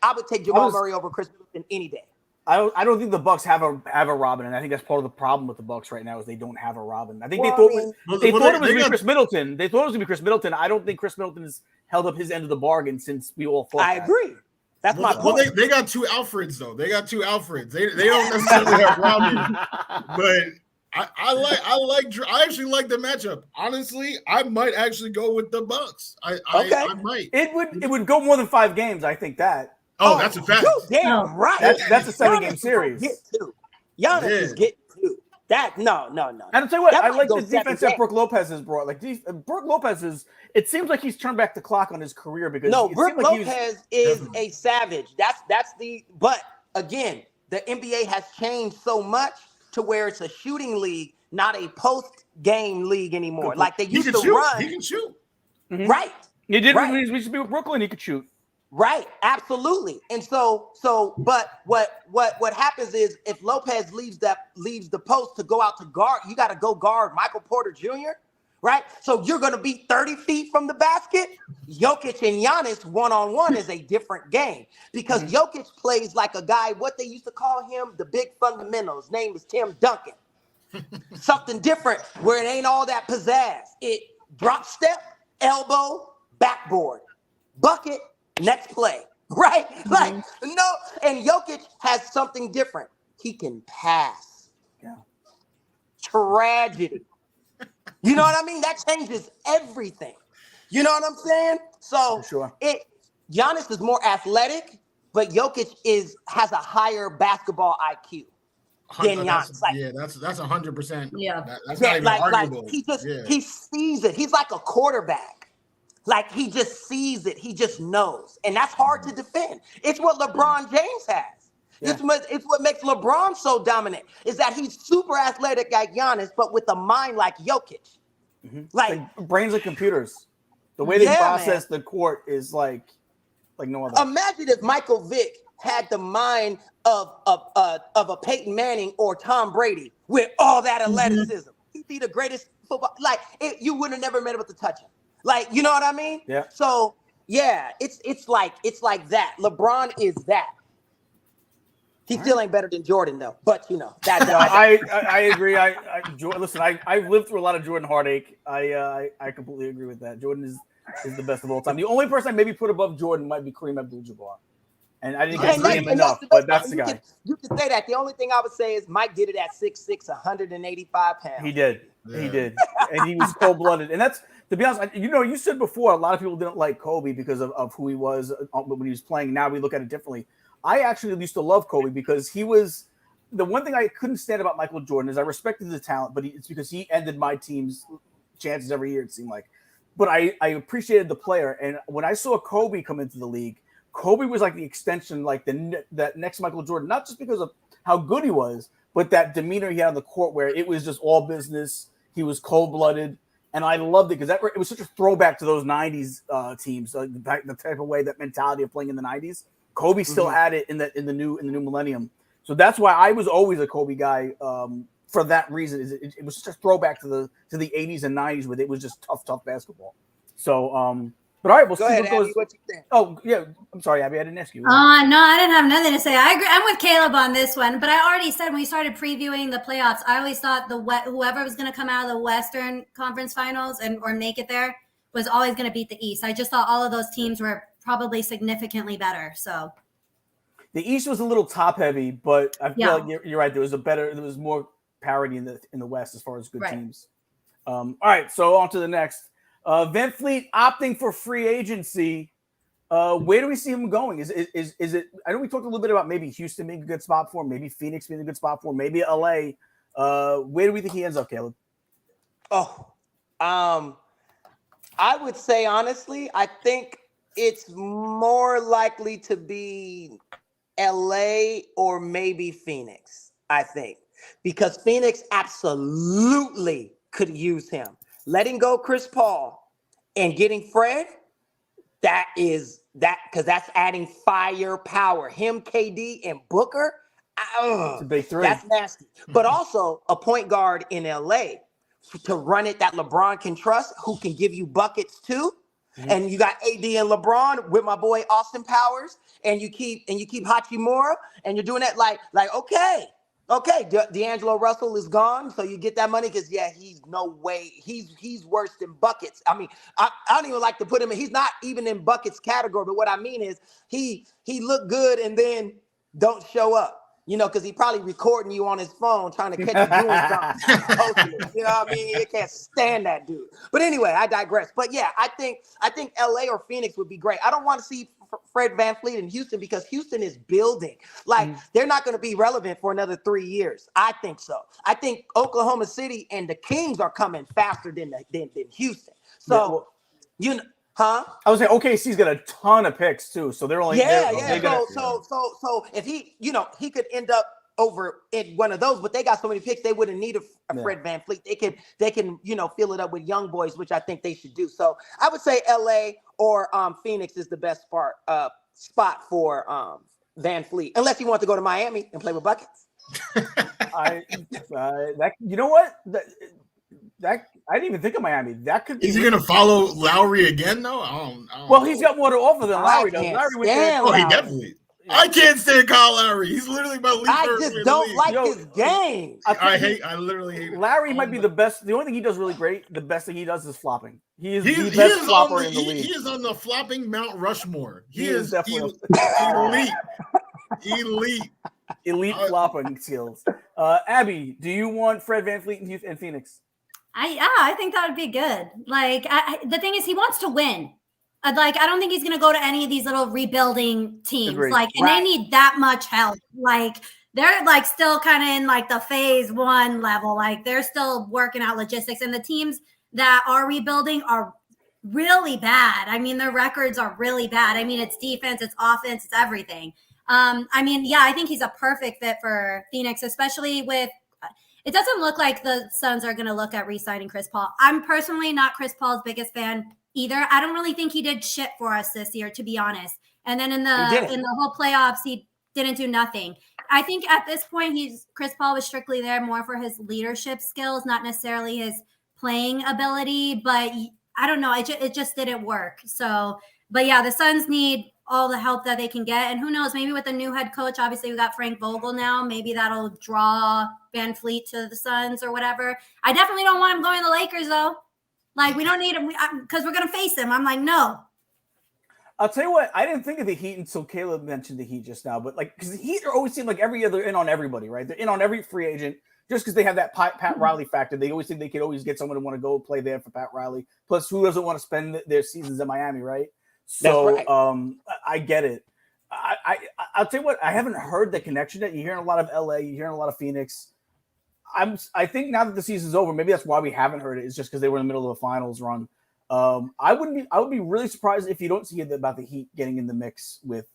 I would take Jamal Murray over Chris Middleton any day. I don't think the Bucks have a Robin, and I think that's part of the problem with the Bucks right now is they don't have a Robin. I think they thought it was going to be Chris Middleton. They thought it was going to be Chris Middleton. I don't think Chris Middleton has held up his end of the bargain since we all thought. I agree. That's my point. Well, they got 2 Alfreds though. They got 2 Alfreds. They don't necessarily have Robin, but I actually like the matchup. Honestly, I might actually go with the Bucks. I might. It would go more than 5 games. I think that. Oh, that's a fact. Damn right. That's a 7-game series. Giannis is getting 2. No. And I'll tell you what, That I might like go the defense 7 that Brooke Lopez has brought. Like Brooke Lopez it seems like he's turned back the clock on his career because Brooke like Lopez is a savage. But again, the NBA has changed so much to where it's a shooting league, not a post-game league anymore. Like they used to run. He can shoot. Mm-hmm. Right. He did. Right. We should be with Brooklyn. He could shoot. Right, absolutely. And but what happens is if Lopez leaves the post to go out to guard, you got to go guard Michael Porter Jr., right? So you're going to be 30 feet from the basket. Jokic and Giannis one-on-one is a different game because Jokic plays like a guy, what they used to call him, the big fundamental. His name is Tim Duncan. Something different where it ain't all that pizzazz. It drop step, elbow, backboard, bucket, next play, right? Like, no, and Jokic has something different. He can pass. Yeah. Tragedy. You know what I mean? That changes everything. You know what I'm saying? So sure. Giannis is more athletic, but Jokic has a higher basketball IQ than Giannis. That's 100%. Yeah. That's not even arguable. He sees it. He's like a quarterback. Like he just sees it. He just knows. And that's hard to defend. It's what LeBron James has. Yeah. It's what makes LeBron so dominant is that he's super athletic like Giannis, but with a mind like Jokic. Mm-hmm. Like brains like computers. The way they process the court is like no other. Imagine if Michael Vick had the mind of a Peyton Manning or Tom Brady with all that athleticism. He'd be the greatest football. Like you would have never been able to touch him. Like, you know what I mean? Yeah. So yeah, it's like that. LeBron is that. He still ain't better than Jordan though. But you know that. I agree. Listen. I've lived through a lot of Jordan heartache. I completely agree with that. Jordan is the best of all time. The only person I maybe put above Jordan might be Kareem Abdul-Jabbar. And I didn't get to see him enough, but that's the guy. You can say that. The only thing I would say is Mike did it at 6'6", 185 pounds. He did. Yeah. He did. And he was cold-blooded. And that's, to be honest, you said before, a lot of people didn't like Kobe because of who he was when he was playing. Now we look at it differently. I actually used to love Kobe because he was – the one thing I couldn't stand about Michael Jordan is I respected the talent, but it's because he ended my team's chances every year, it seemed like. But I appreciated the player. And when I saw Kobe come into the league, Kobe was like the extension, like that next Michael Jordan, not just because of how good he was, but that demeanor he had on the court where it was just all business. He was cold-blooded, and I loved it because it was such a throwback to those 90s teams, the type of way, that mentality of playing in the 90s. Kobe still had it in the new millennium. So that's why I was always a Kobe guy for that reason. It was just a throwback to the 80s and 90s where it was just tough basketball. So but all right, we'll go ahead, Abby, what you think? Oh, yeah. I'm sorry, Abby. I didn't ask you. No, I didn't have nothing to say. I agree. I'm with Caleb on this one, but I already said when we started previewing the playoffs, I always thought whoever was going to come out of the Western Conference Finals or make it there was always going to beat the East. I just thought all of those teams were probably significantly better. So the East was a little top heavy, but I feel like you're right. There was more parity in the West as far as good teams. All right, so on to the next. Van Fleet opting for free agency. Where do we see him going? Is it? I know we talked a little bit about maybe Houston being a good spot for him, maybe Phoenix being a good spot for him, maybe LA. Where do we think he ends up, Caleb? I would say honestly, I think it's more likely to be LA or maybe Phoenix. I think because Phoenix absolutely could use him. Letting go Chris Paul and getting Fred, because that's adding firepower. Him, KD, and Booker, it's a big three. That's nasty. But also a point guard in LA to run it that LeBron can trust, who can give you buckets too. Mm-hmm. And you got AD and LeBron with my boy Austin Powers, and you keep Hachimura, and you're doing that like okay, D'Angelo Russell is gone, so you get that money because he's no way he's worse than buckets. I mean, I don't even like to put him in. He's not even in buckets category, but what I mean is he looked good and then don't show up. Because he probably recording you on his phone trying to catch you doing something. You know what I mean? You can't stand that dude. But anyway, I digress. But yeah, I think LA or Phoenix would be great. I don't want to see Fred VanVleet in Houston because Houston is building. Like, they're not going to be relevant for another 3 years. I think so. I think Oklahoma City and the Kings are coming faster than Houston. So, huh? I was saying OKC's got a ton of picks too, so they're only So if he, he could end up over in one of those, but they got so many picks, they wouldn't need a Fred VanVleet. They can fill it up with young boys, which I think they should do. So I would say LA or Phoenix is the best spot for VanVleet, unless you want to go to Miami and play with buckets. You know what? That I didn't even think of Miami. That could be. Is he going to follow Lowry again, though? I don't well, know. He's got more to offer than Lowry does. Lowry went there. Oh, he definitely. I can't stand Kyle Lowry. He's literally my least. I just don't like his game. I literally hate it. Larry might be the best. The only thing he does really great, the best thing he does is flopping. He is the best flopper in the league. He is on the flopping Mount Rushmore. He is definitely elite flopping skills. Abby, do you want Fred VanVleet in Phoenix? I think that would be good. Like, the thing is, he wants to win. I don't think he's going to go to any of these little rebuilding teams. Agreed. They need that much help. They're still kind of in the phase 1 level. They're still working out logistics, and the teams that are rebuilding are really bad. I mean, their records are really bad. I mean, it's defense, it's offense, it's everything. I think he's a perfect fit for Phoenix, especially with. It doesn't look like the Suns are going to look at re-signing Chris Paul. I'm personally not Chris Paul's biggest fan either. I don't really think he did shit for us this year, to be honest. And then in the whole playoffs, he didn't do nothing. I think at this point, Chris Paul was strictly there more for his leadership skills, not necessarily his playing ability. But I don't know. It just didn't work. So, but yeah, the Suns need all the help that they can get. And who knows, maybe with a new head coach, obviously we got Frank Vogel now, maybe that'll draw VanVleet to the Suns or whatever. I definitely don't want him going to the Lakers though. We don't need him because we're going to face him. I'm like, no. I'll tell you what, I didn't think of the Heat until Caleb mentioned the Heat just now, but because the Heat always seem like every other in on everybody, right? They're in on every free agent just because they have that Pat Riley factor. They always think they could always get someone to want to go play there for Pat Riley. Plus, who doesn't want to spend their seasons in Miami, right? So right. I get it. I'll tell you what, I haven't heard the connection yet. You're hearing a lot of LA, you're hearing a lot of Phoenix. I think now that the season's over, maybe that's why we haven't heard it. It's just because they were in the middle of a finals run. I would be really surprised if you don't see it about the Heat getting in the mix with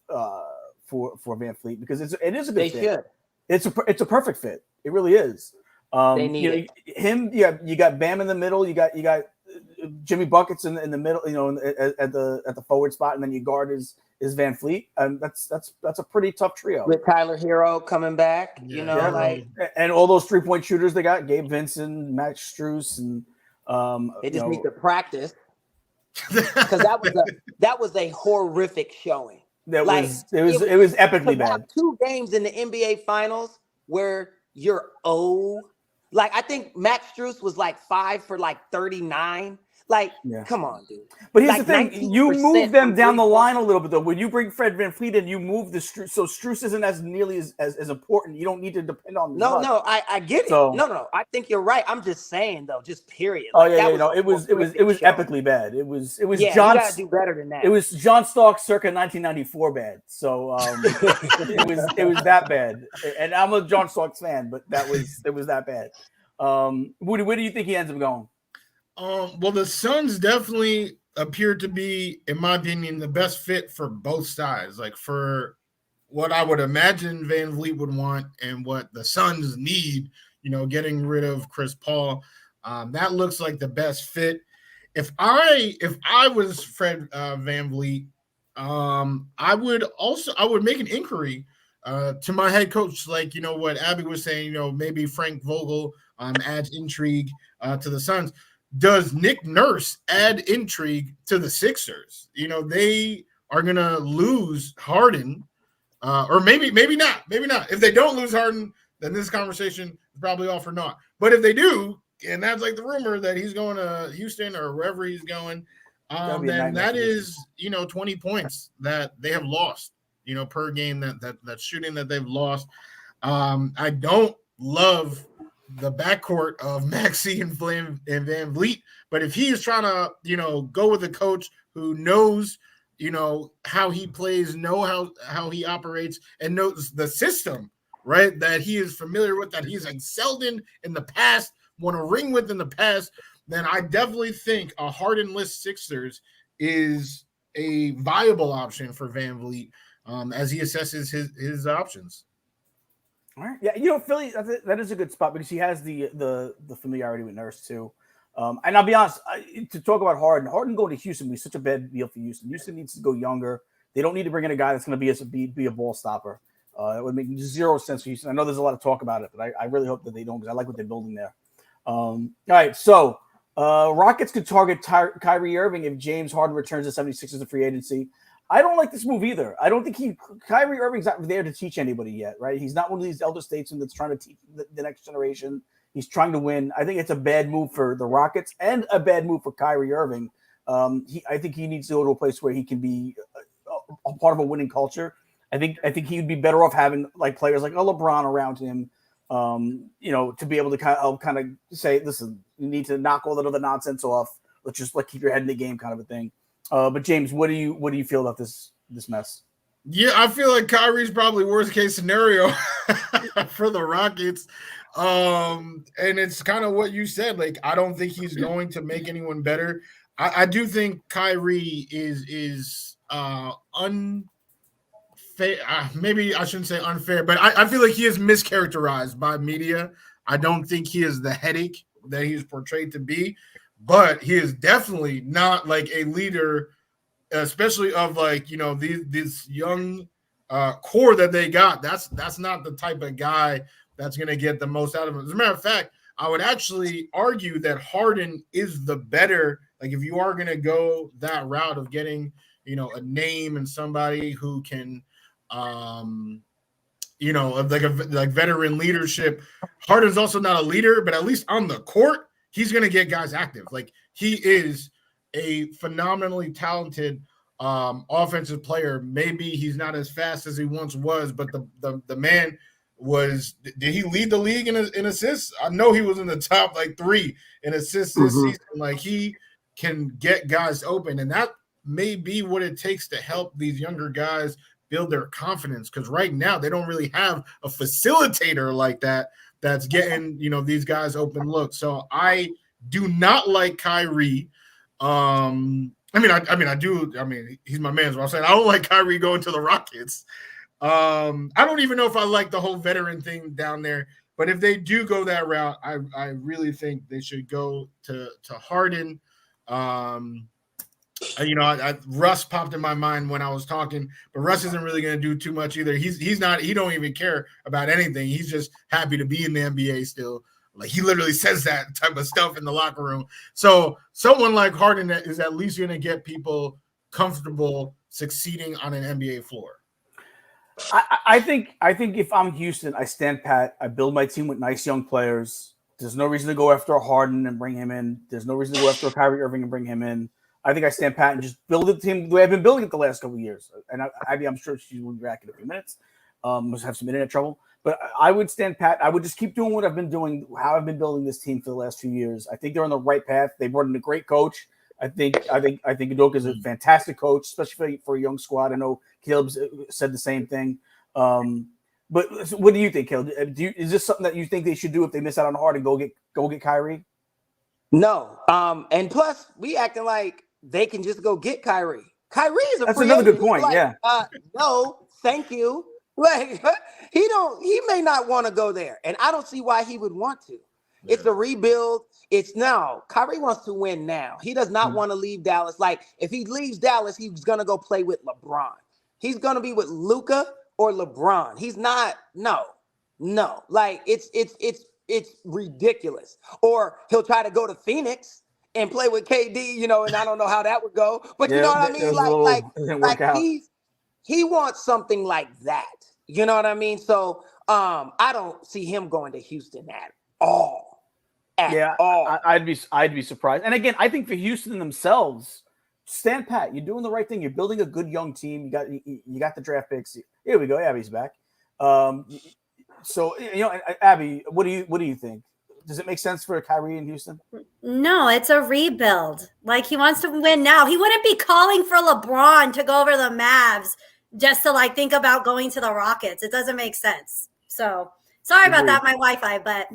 for VanVleet because it is a good fit. It's a perfect fit. It really is. They need him. Yeah, you got Bam in the middle. You got Jimmy Buckets in the middle. At the forward spot, and then your guard is VanVleet. And that's a pretty tough trio. With Tyler Hero coming back, and all those 3-point shooters they got: Gabe Vincent, Max Strus, and they just need to practice because that was a horrific showing. It was epically bad. Have 2 games in the NBA Finals where you're I think Max Strus was 5 for 39. Come on, dude. But here's the thing: you move them down the line a little bit, though. When you bring Fred VanVleet in, you move the Strus, so Strus isn't as nearly as important. You don't need to depend on. No, I get it. So, no, I think you're right. I'm just saying, though, just period. It was epically bad. It was John. You gotta do better than that. It was John Stark circa 1994 bad. So it was that bad. And I'm a John Starks fan, but it was that bad. Wudi, where do you think he ends up going? Well, the Suns definitely appear to be, in my opinion, the best fit for both sides. For what I would imagine VanVleet would want and what the Suns need, getting rid of Chris Paul, that looks like the best fit. If I was Fred VanVleet, I would make an inquiry to my head coach, what Abby was saying, maybe Frank Vogel adds intrigue to the Suns. Does Nick Nurse add intrigue to the Sixers? They are going to lose Harden, or maybe not. Maybe not. If they don't lose Harden, then this conversation is probably all for naught. But if they do, and that's the rumor that he's going to Houston or wherever he's going, then that is 20 points that they have lost, per game that shooting that they've lost. I don't love the backcourt of Maxey and VanVleet, but if he is trying to, go with a coach who knows, how he plays, know how he operates, and knows the system, right? That he is familiar with, that he's excelled in the past, won a ring with in the past, then I definitely think a Harden-less Sixers is a viable option for Van Vliet as he assesses his options. All right. Yeah, Philly, that is a good spot because he has the familiarity with Nurse too. And I'll be honest, to talk about Harden going to Houston would be such a bad deal for Houston. Houston needs to go younger. They don't need to bring in a guy that's going to be a ball stopper. It would make zero sense for Houston. I know there's a lot of talk about it, but I really hope that they don't because I like what they're building there. All right, so Rockets could target Kyrie Irving if James Harden returns to 76ers in free agency. I don't like this move either. I don't think Kyrie Irving's not there to teach anybody yet, right? He's not one of these elder statesmen that's trying to teach the next generation. He's trying to win. I think it's a bad move for the Rockets and a bad move for Kyrie Irving. I think he needs to go to a place where he can be a part of a winning culture. I think he would be better off having like players like a LeBron around him, to be able to kind of say, listen, you need to knock all that other nonsense off. Let's just keep your head in the game, kind of a thing. But James, what do you feel about this mess? Yeah, I feel like Kyrie's probably worst case scenario for the Rockets. And it's kind of what you said. Like, I don't think he's going to make anyone better. I do think Kyrie is unfair. Maybe I shouldn't say unfair, but I feel like he is mischaracterized by media. I don't think he is the headache that he's portrayed to be, but he is definitely not like a leader, especially of this young core that they got. That's not the type of guy that's going to get the most out of him. As a matter of fact, I would actually argue that Harden is the better. Like, if you are going to go that route of getting, a name and somebody who can, like veteran leadership. Harden's also not a leader, but at least on the court, he's going to get guys active. Like, he is a phenomenally talented offensive player. Maybe he's not as fast as he once was, but the man was. Did he lead the league in assists? I know he was in the top 3 in assists this season. Like, he can get guys open, and that may be what it takes to help these younger guys build their confidence, because right now they don't really have a facilitator like that that's getting these guys open looks. So I do not like Kyrie. I do. He's my man. So I'm saying I don't like Kyrie going to the Rockets. I don't even know if I like the whole veteran thing down there. But if they do go that route, I really think they should go to Harden. Russ popped in my mind when I was talking, but Russ isn't really going to do too much either. He's not. He don't even care about anything. He's just happy to be in the NBA still. Like, he literally says that type of stuff in the locker room. So someone like Harden is at least going to get people comfortable succeeding on an NBA floor. I think if I'm Houston, I stand pat. I build my team with nice young players. There's no reason to go after a Harden and bring him in. There's no reason to go after a Kyrie Irving and bring him in. I think I stand pat and just build the team the way I've been building it the last couple of years. And I'm sure she will be back in a few minutes. Must have some internet trouble. But I would stand pat. I would just keep doing what I've been doing, how I've been building this team for the last few years. I think they're on the right path. They brought in a great coach. I think Udoka is a fantastic coach, especially for a young squad. I know Caleb said the same thing. But what do you think, Caleb? Is this something that you think they should do if they miss out on Harden? Go get Kyrie? No. And plus, we acting like they can just go get Kyrie. Kyrie is a That's free another agent. good point. Yeah. No, thank you. Like, he may not want to go there, and I don't see why he would want to. Yeah. It's a rebuild. Kyrie wants to win now. He does not want to leave Dallas. Like, if he leaves Dallas, he's gonna go play with LeBron. He's gonna be with Luka or LeBron. He's not. No. Like, it's ridiculous. Or he'll try to go to Phoenix and play with KD, and I don't know how that would go. But you know what I mean? Like he wants something like that. You know what I mean? So I don't see him going to Houston at all. I'd be surprised. And again, I think for Houston themselves, stand pat. You're doing the right thing. You're building a good young team. You got the draft picks. Here we go. Abby's back. So Abby, what do you think? Does it make sense for Kyrie in Houston? No, it's a rebuild. Like, he wants to win now. He wouldn't be calling for LeBron to go over the Mavs just to like think about going to the Rockets. It doesn't make sense. So sorry about that, my Wi-Fi, but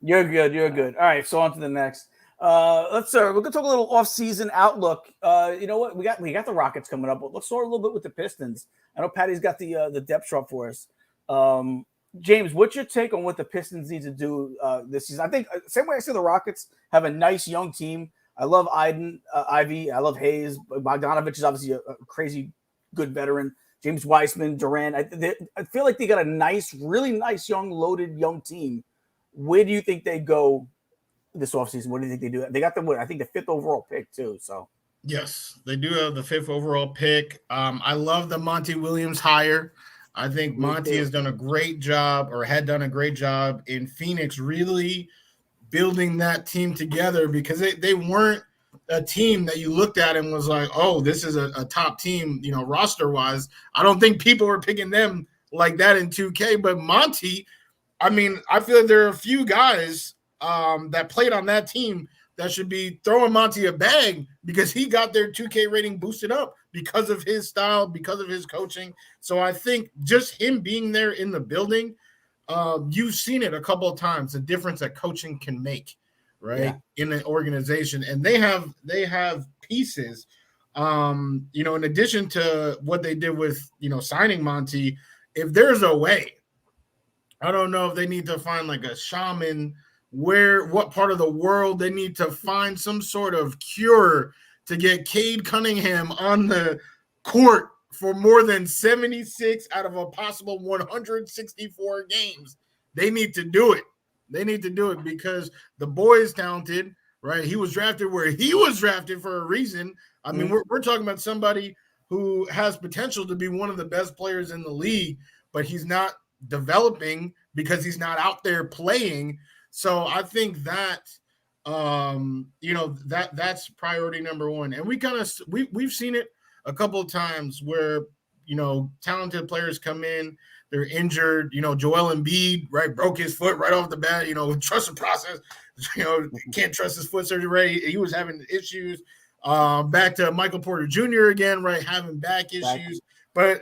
You're good. All right, so on to the next. We're gonna talk a little off-season outlook. You know what? We got the Rockets coming up, but let's start a little bit with the Pistons. I know Patty's got the depth chart for us. James, what's your take on what the Pistons need to do this season? I think same way I see the Rockets have a nice young team. I love Ivy. I love Hayes. Bogdanovich is obviously a crazy good veteran. James Wiseman, Durant. I feel like they got a really nice, loaded young team. Where do you think they go this offseason? What do you think they do? They got I think the 5th overall pick too. So yes, they do have the 5th overall pick. I love the Monty Williams hire. I think Monty has done a great job, or had done a great job in Phoenix, really building that team together, because they weren't a team that you looked at and was like, oh, this is a top team, roster wise. I don't think people were picking them like that in 2K, but Monty, I mean, I feel like there are a few guys that played on that team that should be throwing Monty a bag, because he got their 2K rating boosted up because of his style, because of his coaching. So I think just him being there in the building, you've seen it a couple of times, the difference that coaching can make, right, in an organization. And they have pieces, in addition to what they did with, signing Monty. If there's a way, I don't know if they need to find like a shaman, what part of the world they need to find some sort of cure to get Cade Cunningham on the court for more than 76 out of a possible 164 games. They need to do it. Because the boy is talented, right? He was drafted where he was drafted for a reason. I mean, we're talking about somebody who has potential to be one of the best players in the league, but he's not developing because he's not out there playing. So I think that, that's priority number one. And we've seen it a couple of times where, talented players come in, they're injured. Joel Embiid, right, broke his foot right off the bat. Trust the process. Can't trust his foot surgery. He was having issues. Back to Michael Porter Jr. again, right, having back issues. But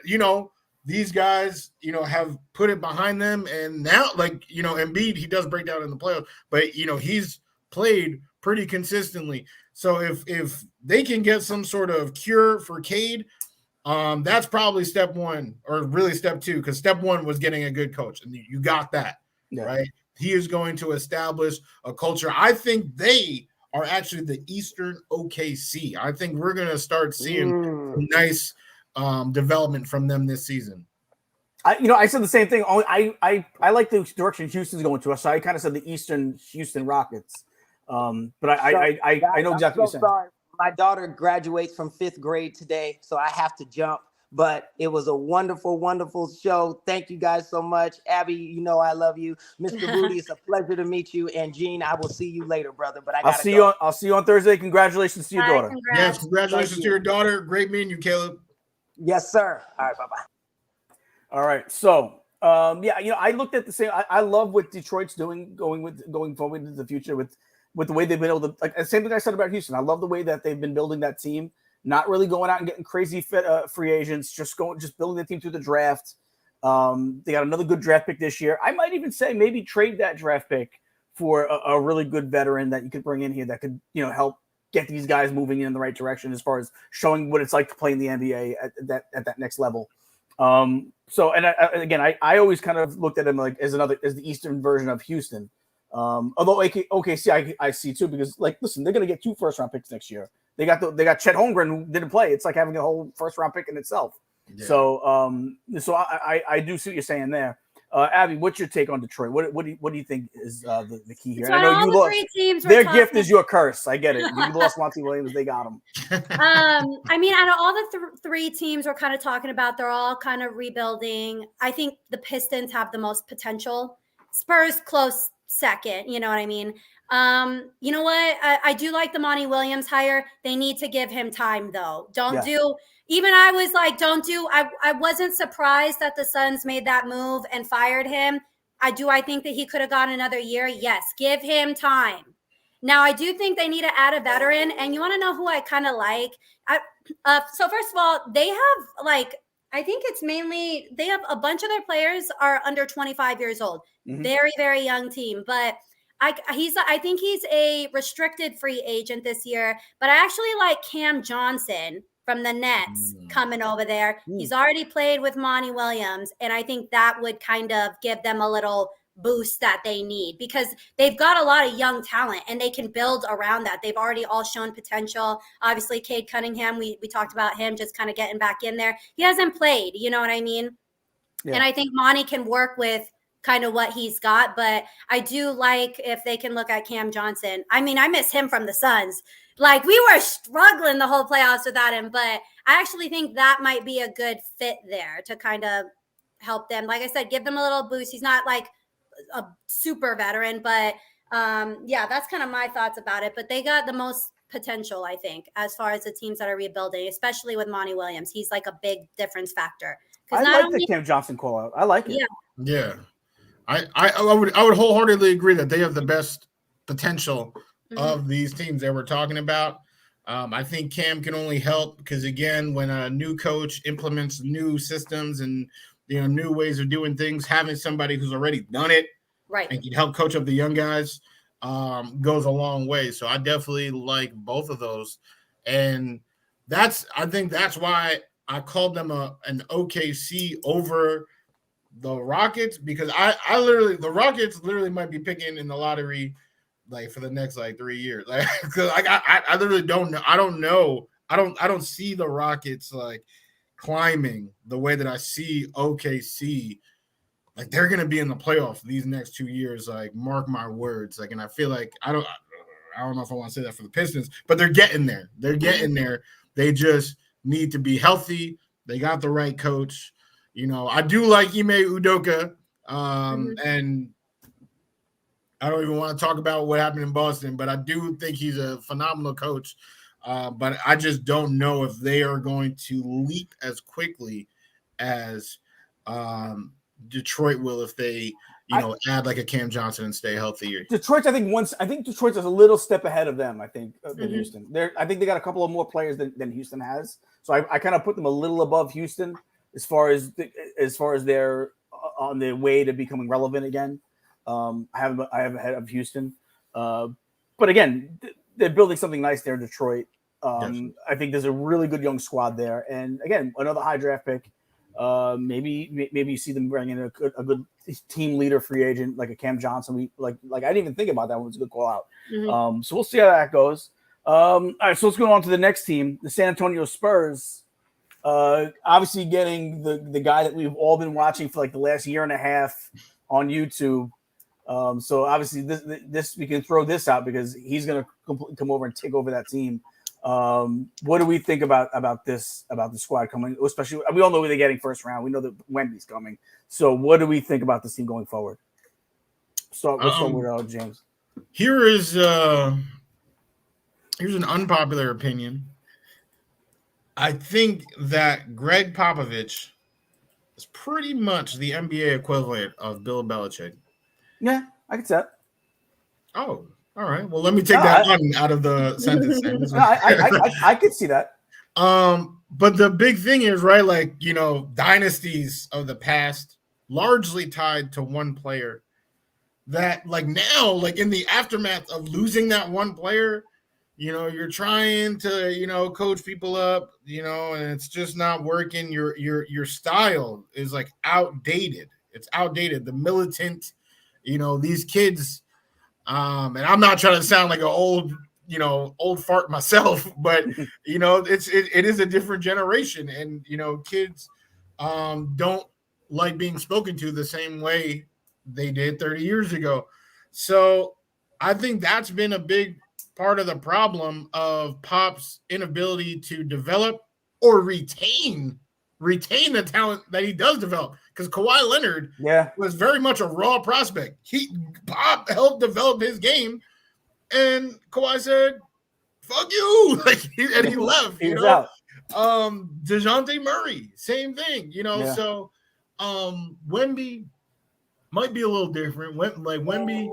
these guys, have put it behind them, and now, Embiid, he does break down in the playoffs, but he's played pretty consistently. So if they can get some sort of cure for Cade, that's probably step one, or really step two, because step one was getting a good coach, and you got that, right? He is going to establish a culture. I think they are actually the Eastern OKC. I think we're going to start seeing nice development from them this season. I said the same thing. I like the direction Houston's going to. So I kind of said the Eastern Houston Rockets. But I know exactly what you're saying. Sorry. My daughter graduates from 5th grade today, so I have to jump. But it was a wonderful, wonderful show. Thank you guys so much. Abby, I love you. Mr. Wudi, it's a pleasure to meet you. And Gene, I will see you later, brother. But I'll see you on Thursday. Congratulations to your daughter. Congrats. Yes, congratulations to your daughter. Great meeting you, Caleb. Yes, sir. All right, bye-bye. All right. So, I looked at the same. I love what Detroit's doing, going forward into the future with the way they've been able to. Like the same thing I said about Houston. I love the way that they've been building that team. Not really going out and getting crazy free agents. Just building the team through the draft. They got another good draft pick this year. I might even say maybe trade that draft pick for a really good veteran that you could bring in here that could help get these guys moving in the right direction as far as showing what it's like to play in the NBA at that next level. I always kind of looked at them like as the Eastern version of Houston. Although OKC I see too, because listen, they're going to get 2 first-round picks next year. They got Chet Holmgren, who didn't play. It's like having a whole first-round pick in itself. Yeah. So I do see what you're saying there. Abby, what's your take on Detroit? What do you think is the key here? So I know you lost. Their gift is your curse. I get it. You lost Monty Williams. They got him. I mean, out of all the 3 teams we're kind of talking about, they're all kind of rebuilding. I think the Pistons have the most potential. Spurs close second. You know what I mean? You know what? I do like the Monty Williams hire. They need to give him time, though. I was like, I wasn't surprised that the Suns made that move and fired him. I think that he could have gone another year? Yes. Give him time. Now, I do think they need to add a veteran, and you want to know who I kind of like? So first of all, they have I think it's mainly they have a bunch of their players are under 25 years old. Mm-hmm. Very, very young team, but I think he's a restricted free agent this year, but I actually like Cam Johnson from the Nets coming over there. He's already played with Monty Williams, and I think that would kind of give them a little boost that they need because they've got a lot of young talent and they can build around that. They've already all shown potential. Obviously, Cade Cunningham, we talked about him just kind of getting back in there. He hasn't played, you know what I mean? Yeah. And I think Monty can work with kind of what he's got, but I do like if they can look at Cam Johnson. I mean, I miss him from the Suns. Like, we were struggling the whole playoffs without him, but I actually think that might be a good fit there to kind of help them. Like I said, give them a little boost. He's not like a super veteran, but yeah, that's kind of my thoughts about it. But they got the most potential, I think, as far as the teams that are rebuilding, especially with Monty Williams. He's like a big difference factor. I like the Cam Johnson call out. I like it. Yeah. I would wholeheartedly agree that they have the best potential of these teams that we're talking about. I think Cam can only help because, again, when a new coach implements new systems and new ways of doing things, having somebody who's already done it and can help coach up the young guys goes a long way. So I definitely like both of those. And I think that's why I called them an OKC over the Rockets, because the Rockets literally might be picking in the lottery like for the next 3 years. Like, because I literally don't know. I don't know. I don't see the Rockets like climbing the way that I see OKC. Like, they're gonna be in the playoffs these next 2 years. Like, mark my words. Like, and I feel like I don't know if I want to say that for the Pistons, but they're getting there. They're getting there. They just need to be healthy. They got the right coach. I do like Ime Udoka, and I don't even want to talk about what happened in Boston, but I do think he's a phenomenal coach. But I just don't know if they are going to leap as quickly as Detroit will if they, add like a Cam Johnson and stay healthy. Detroit, I think Detroit's a little step ahead of them. I think than Houston. I think they got a couple of more players than Houston has. So I kind of put them a little above Houston as far as they're on their way to becoming relevant again. I have ahead of Houston, but again, they're building something nice there in Detroit. I think there's a really good young squad there, and again, another high draft pick. Maybe you see them bring in a good team leader, free agent like a Cam Johnson. I didn't even think about that one. It's a good call out. So we'll see how that goes. All right, so let's go on to the next team, the San Antonio Spurs. Obviously getting the guy that we've all been watching for like the last year and a half on YouTube. So obviously this we can throw this out because he's going to come over and take over that team. What do we think about the squad coming? Especially, we all know who they're getting first round. We know that Wemby's coming. So what do we think about this team going forward? Let's start with James. Here's an unpopular opinion. I think that Greg Popovich is pretty much the NBA equivalent of Bill Belichick. Yeah, I can say that. Oh, all right. Well, let me take that one out of the sentence. I could see that. But the big thing is, right, like, dynasties of the past largely tied to one player that, like, now, like, in the aftermath of losing that one player, you're trying to, coach people up, and it's just not working. Your style is like outdated. It's outdated. The militant, these kids, and I'm not trying to sound like an old fart myself, but it is a different generation, and kids don't like being spoken to the same way they did 30 years ago. So I think that's been a big part of the problem of Pop's inability to develop or retain the talent that he does develop. Because Kawhi Leonard was very much a raw prospect. Pop helped develop his game, and Kawhi said, "Fuck you!" and he left. He was out. DeJounte Murray, same thing. So Wemby, might be a little different. Wemby,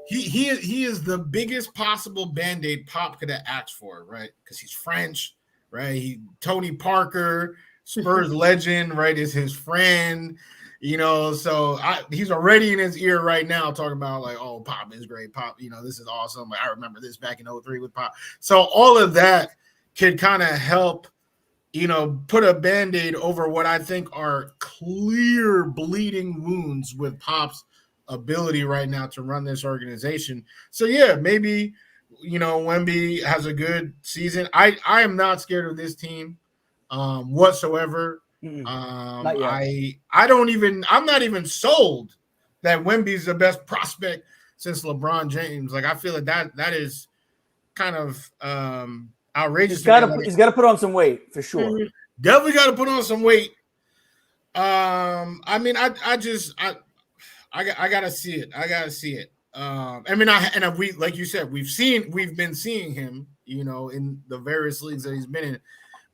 he is the biggest possible Band-Aid Pop could have asked for, right? Because he's French, right? Tony Parker, Spurs legend, right? Is his friend, So he's already in his ear right now talking about like, oh, Pop is great, Pop. This is awesome. Like I remember this back in 03 with Pop. So all of that could kind of help. Put a Band-Aid over what I think are clear bleeding wounds with Pop's ability right now to run this organization. So, yeah, maybe, Wemby has a good season. I am not scared of this team whatsoever. Not yet. I'm not even sold that Wemby's the best prospect since LeBron James. Like, I feel like that is kind of outrageous. He's got to put on some weight for sure. Definitely got to put on some weight. I gotta see it. We like you said, we've been seeing him, in the various leagues that he's been in.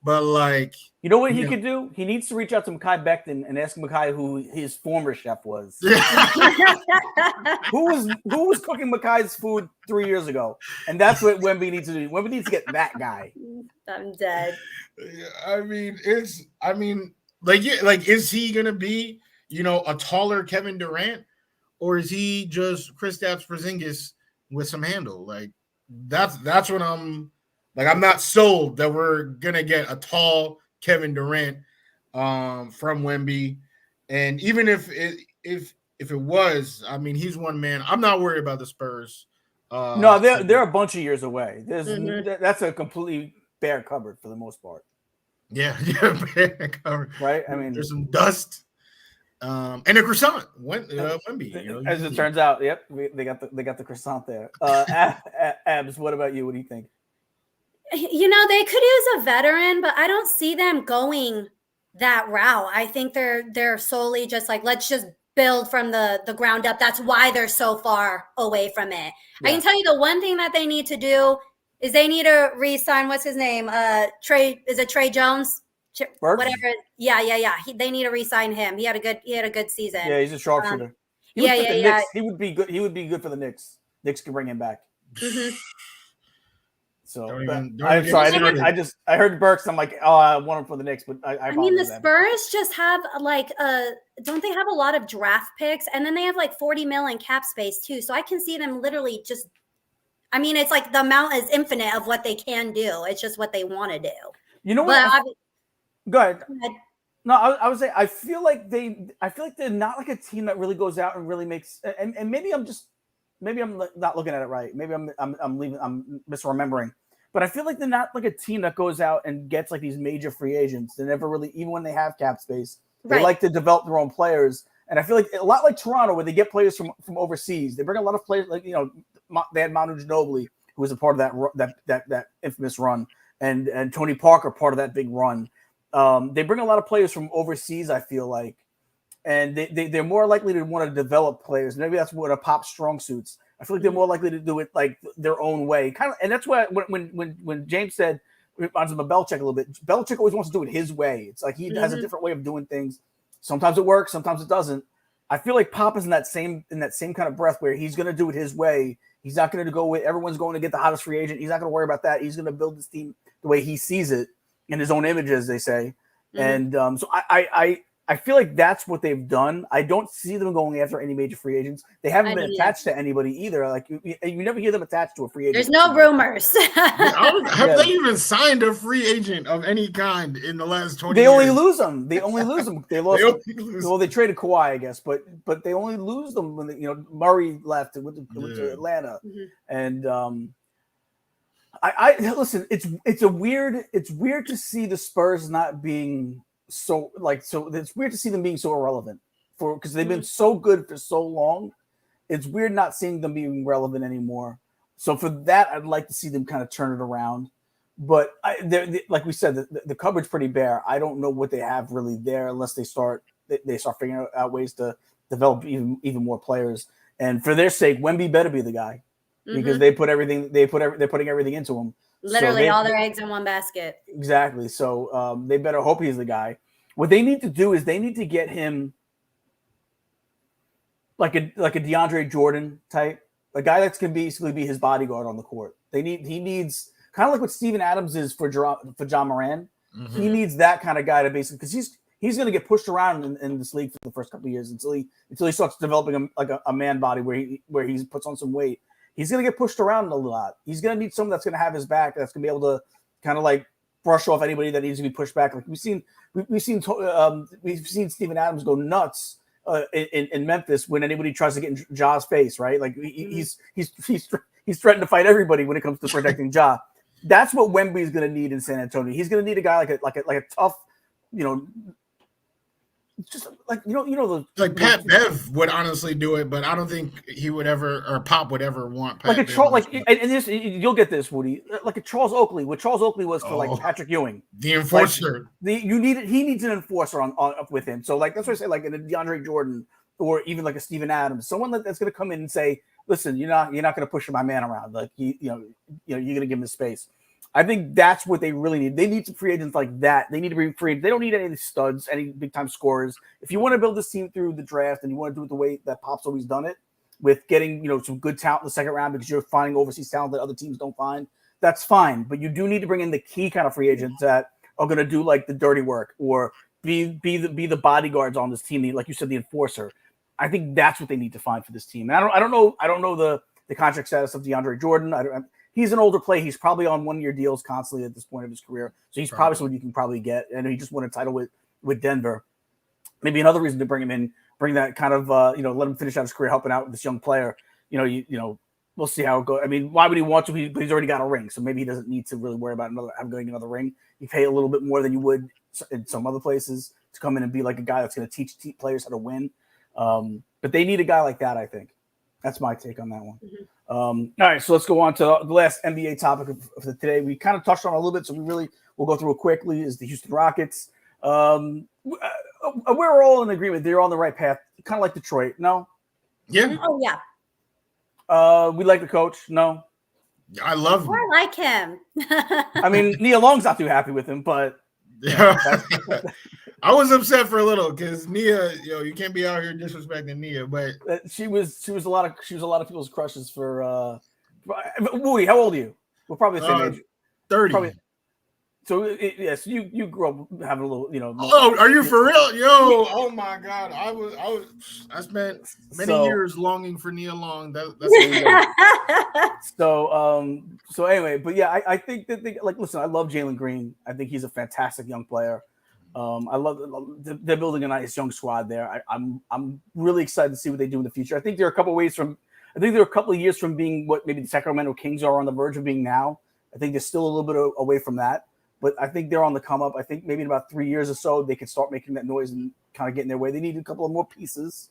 But like, you know what he could do? He needs to reach out to Mekhi Becton and ask Mekhi who his former chef was. Who was cooking Mekhi's food 3 years ago? And that's what Wemby needs to do. Wemby needs to get that guy. I'm dead. Is he gonna be, a taller Kevin Durant, or is he just Kristaps Porzingis with some handle? Like that's what I'm not sold that we're gonna get a tall Kevin Durant from Wemby. And even if it was, he's one man. I'm not worried about the Spurs. No, they're a bunch of years away. That's a completely bare cupboard for the most part. Yeah, bare cupboard. Right? There's some dust. And a croissant. Wemby, as it turns out, yep, they got the croissant there. Abs, what about you? What do you think? They could use a veteran, but I don't see them going that route. I think they're solely just like, let's just build from the ground up. That's why they're so far away from it. Yeah. I can tell you the one thing that they need to do is they need to re-sign, what's his name? Trey Jones? Whatever. Yeah. They need to re-sign him. He had a good season. Yeah, he's a sharpshooter. Knicks. He would be good. He would be good for the Knicks. Knicks can bring him back. Mm-hmm. So I'm sorry. I heard Burks. I'm like, oh, I want him for the Knicks, but I mean, the Spurs just have don't they have a lot of draft picks, and then they have like $40 million cap space too. So I can see them literally just. It's like the amount is infinite of what they can do. It's just what they want to do. You know what? Go ahead. No, I would say I feel like they're not like a team that really goes out and really makes. And maybe I'm not looking at it right. Maybe I'm misremembering. But I feel like they're not like a team that goes out and gets like these major free agents. They never really, even when they have cap space, they like to develop their own players. And I feel like a lot like Toronto, where they get players from overseas. They bring a lot of players, like they had Manu Ginobili, who was a part of that infamous run, and Tony Parker, part of that big run. They bring a lot of players from overseas, I feel like, and they're more likely to want to develop players. Maybe that's what a Pop strong suits. I feel like they're more likely to do it like their own way, kind of. And that's why when James said, it reminds him of Belichick a little bit. Belichick always wants to do it his way. It's like he has a different way of doing things. Sometimes it works, sometimes it doesn't. I feel like Pop is in that same kind of breath where he's going to do it his way. He's not going to go with everyone's going to get the hottest free agent. He's not going to worry about that. He's going to build this team the way he sees it in his own image, as they say. And so I feel like that's what they've done. I don't see them going after any major free agents. They haven't been attached to anybody either. Like you never hear them attached to a free agent. There's no rumors. Have they even signed a free agent of any kind in the last 20 They years? only lose them. They lost. Well, they traded Kawhi, I guess, but they only lose them when Murray left and went to Atlanta. And I listen. It's weird to see the Spurs not being. So it's weird to see them being so irrelevant because they've been so good for so long. It's weird not seeing them being relevant anymore. So for that, I'd like to see them kind of turn it around. But like we said, the cupboard's pretty bare. I don't know what they have really there unless they start figuring out ways to develop even more players. And for their sake, Wemby better be the guy because they're putting everything into him. Literally all their eggs in one basket. Exactly. So they better hope he's the guy. What they need to do is they need to get him. like a DeAndre Jordan type, a guy that's going to basically be his bodyguard on the court. He needs kind of like what Steven Adams is for John Moran. Mm-hmm. He needs that kind of guy to basically, because he's going to get pushed around in this league for the first couple of years until he starts developing a man body where he puts on some weight. He's going to get pushed around a lot. He's going to need someone that's going to have his back, that's going to be able to kind of like brush off anybody that needs to be pushed back. Like we've seen Steven Adams go nuts in Memphis when anybody tries to get in Ja's face, right? Like he's threatened to fight everybody when it comes to protecting Ja. That's what Wemby's going to need in San Antonio. He's going to need a guy like a tough, just like Pat Bev would honestly do it, but I don't think he would ever, or Pop would ever want Pat Bev. And this, you'll get this, Wudi, like a Charles Oakley. What Charles Oakley was for like Patrick Ewing, the enforcer. He needs an enforcer on with him. So like that's what I say, like in a DeAndre Jordan or even like a Steven Adams, someone that's going to come in and say, listen, you're not going to push my man around. Like you're going to give him his space. I think that's what they really need. They need some free agents like that. They need to be free. They don't need any studs, any big time scorers. If you want to build this team through the draft and you want to do it the way that Pop's always done it, with getting some good talent in the second round because you're finding overseas talent that other teams don't find, that's fine. But you do need to bring in the key kind of free agents that are going to do like the dirty work or be the bodyguards on this team. Like you said, the enforcer. I think that's what they need to find for this team. And I don't know the contract status of DeAndre Jordan. He's an older player. He's probably on 1-year deals constantly at this point of his career. So he's probably someone you can probably get. And he just won a title with Denver. Maybe another reason to bring him in, bring that kind of, let him finish out his career helping out with this young player. We'll see how it goes. I mean, why would he want to? But he's already got a ring. So maybe he doesn't need to really worry about getting another ring. You pay a little bit more than you would in some other places to come in and be like a guy that's going to teach players how to win. But they need a guy like that, I think. That's my take on that one. Mm-hmm. All right, so let's go on to the last NBA topic of today. We kind of touched on it a little bit, so we'll go through it quickly. Is the Houston Rockets? We're all in agreement they're on the right path, kind of like Detroit. No? Yeah. Oh yeah. We like the coach. No. I love him. I like him. I mean, Nia Long's not too happy with him, but I was upset for a little because Nia, you can't be out here disrespecting Nia, but she was a lot of people's crushes for Wudi. How old are you? We're probably the same age. 30. Probably. So yes, you grew up having a little, Oh, are you for real? Yo, oh my God, I spent many years longing for Nia Long. That's so anyway, but yeah, I think that listen, I love Jalen Green. I think he's a fantastic young player. I love they're building a nice young squad there. I'm really excited to see what they do in the future. I think they're a couple of years from being what maybe the Sacramento Kings are on the verge of being now. I think they're still a little bit away from that. But I think they're on the come up. I think maybe in about 3 years or so, they can start making that noise and kind of get in their way. They need a couple of more pieces,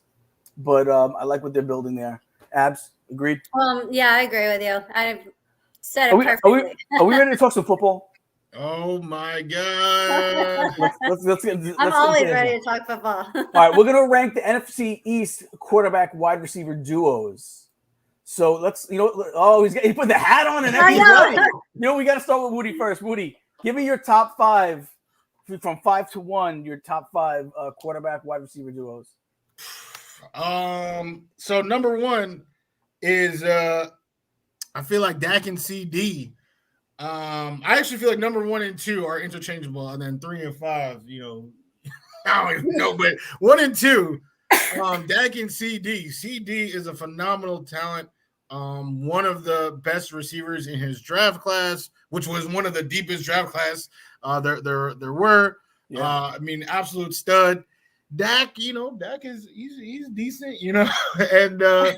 but I like what they're building there. Abs, agreed? Yeah, I agree with you. I said it perfectly. Are we ready to talk some football? Oh my God! I'm always ready to talk football. All right, we're gonna rank the NFC East quarterback wide receiver duos. So let's, he put the hat on and everything. We got to start with Wudi first. Wudi, give me your top 5 from 5 to 1. Your top 5 quarterback wide receiver duos. So number 1 is I feel like Dak and CD. I actually feel like number 1 and 2 are interchangeable, and then 3 and 5, I don't even know, but 1 and 2, Dak and CD. CD is a phenomenal talent. One of the best receivers in his draft class, which was one of the deepest draft class there were. Yeah. Absolute stud. Dak, Dak he's decent, and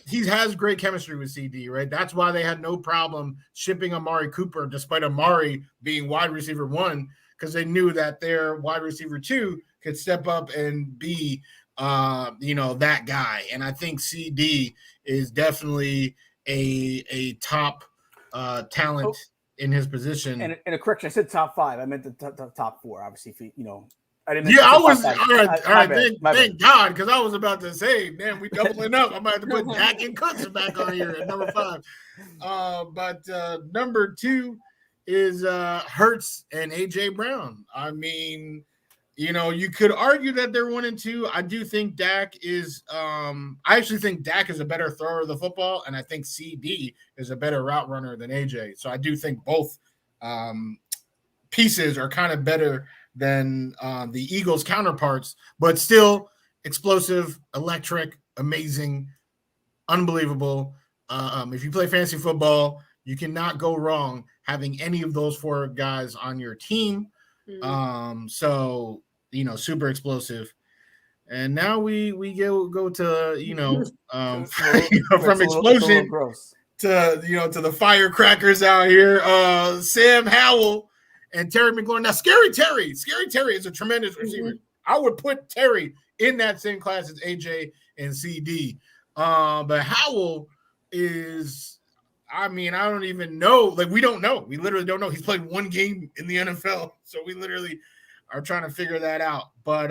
he has great chemistry with CD, right? That's why they had no problem shipping Amari Cooper, despite Amari being wide receiver 1, because they knew that their wide receiver 2 could step up and be that guy. And I think CD is definitely a top talent in his position. And a correction, I said top 5. I meant the top 4, obviously. I didn't. Yeah, I was. All right. Thank God, because I was about to say, man, we doubling up. I might have to put Dak and Cooks back on here at number 5. But number 2 is Hurts and AJ Brown. You could argue that they're 1-2. I do think Dak is. I actually think Dak is a better thrower of the football, and I think CD is a better route runner than AJ. So I do think both pieces are kind of better than the Eagles' counterparts, but still explosive, electric, amazing, unbelievable. If you play fantasy football, you cannot go wrong having any of those 4 guys on your team. So super explosive. And now we go to from explosion to to the firecrackers out here. Sam Howell and Terry McLaurin. Now, Scary Terry is a tremendous receiver. I would put Terry in that same class as AJ and CD. But Howell is, I don't even know. Like, we don't know. We literally don't know. He's played 1 game in the NFL, so we literally are trying to figure that out. But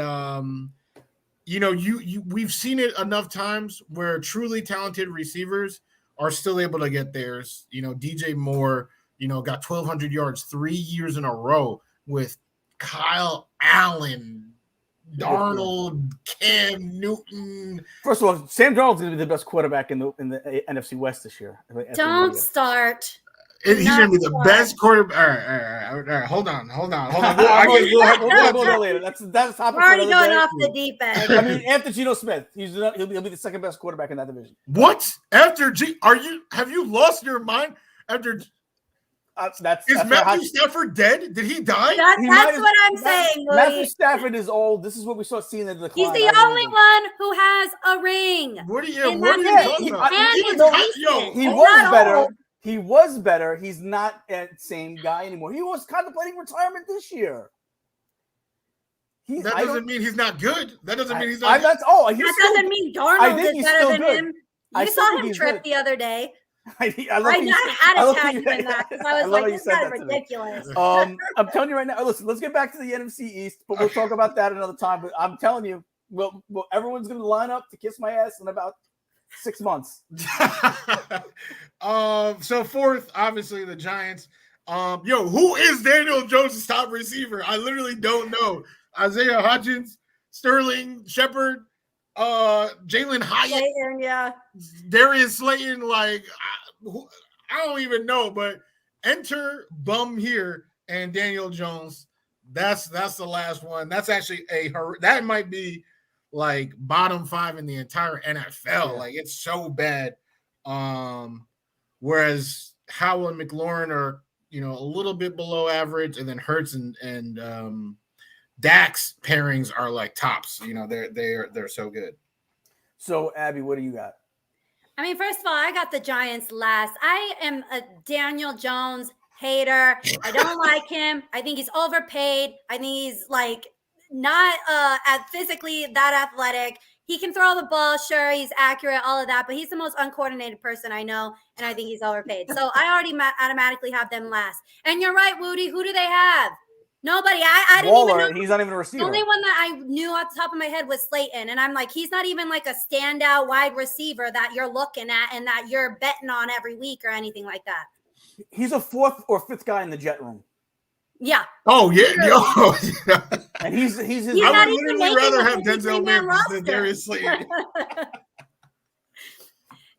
we've seen it enough times where truly talented receivers are still able to get theirs. DJ Moore, got 1,200 yards 3 years in a row with Kyle Allen, Darnold, Cam Newton. First of all, Sam Darnold's going to be the best quarterback in the NFC West this year. Don't start. He's going to be the best quarterback. All right. Hold on. We'll go there later. That's topic. We're already going off the deep end. After Geno Smith, he'll be the second best quarterback in that division. What? After have you lost your mind? After is Matthew Stafford dead? Did he die? That's what I'm saying. Matthew Stafford is old. This is what we start seeing in the decline. He's the only one who has a ring. What are you talking about? He was better. He was better. He's not that same guy anymore. He was contemplating retirement this year. That doesn't mean he's not good. That doesn't mean he's not good. That doesn't mean Darnold is better than him. You saw him trip the other day. I had a tag him in that because I was like, this guy's ridiculous. I'm telling you right now. Listen, let's get back to the NFC East, but we'll talk about that another time. But I'm telling you, well, everyone's going to line up to kiss my ass in about 6 months. So fourth, obviously the Giants. Who is Daniel Jones' top receiver? I literally don't know. Isaiah Hodgins, Sterling Shepard, Jalen Hyatt, Darius Slayton. Like, I don't even know. But enter Bum here and Daniel Jones. That's the last one. That's actually that might be like bottom 5 in the entire NFL. Yeah. Like, it's so bad. Whereas Howell and McLaurin are, a little bit below average, and then Hurts and Dak's pairings are like tops. They're so good. So, Abby, what do you got? First of all, I got the Giants last. I am a Daniel Jones hater. I don't like him. I think he's overpaid. I think he's like not physically that athletic. He can throw the ball, sure, he's accurate, all of that, but he's the most uncoordinated person I know, and I think he's overpaid. So I already automatically have them last. And you're right, Wudi. Who do they have? Nobody. I didn't Waller, even know. He's not even a receiver. The only one that I knew off the top of my head was Slayton, and I'm like, he's not even like a standout wide receiver that you're looking at and that you're betting on every week or anything like that. He's a 4th or 5th guy in the jet room. Yeah. Oh yeah. And he's I would literally rather have Denzel Mims than Darius Slayton.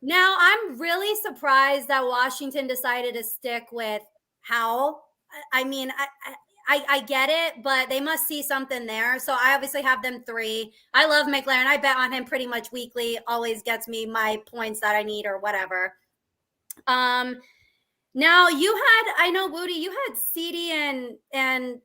Now, I'm really surprised that Washington decided to stick with Howell. I get it, but they must see something there. So I obviously have them 3. I love McLaurin. I bet on him pretty much weekly. Always gets me my points that I need or whatever. Now I know, Wudi, you had CD and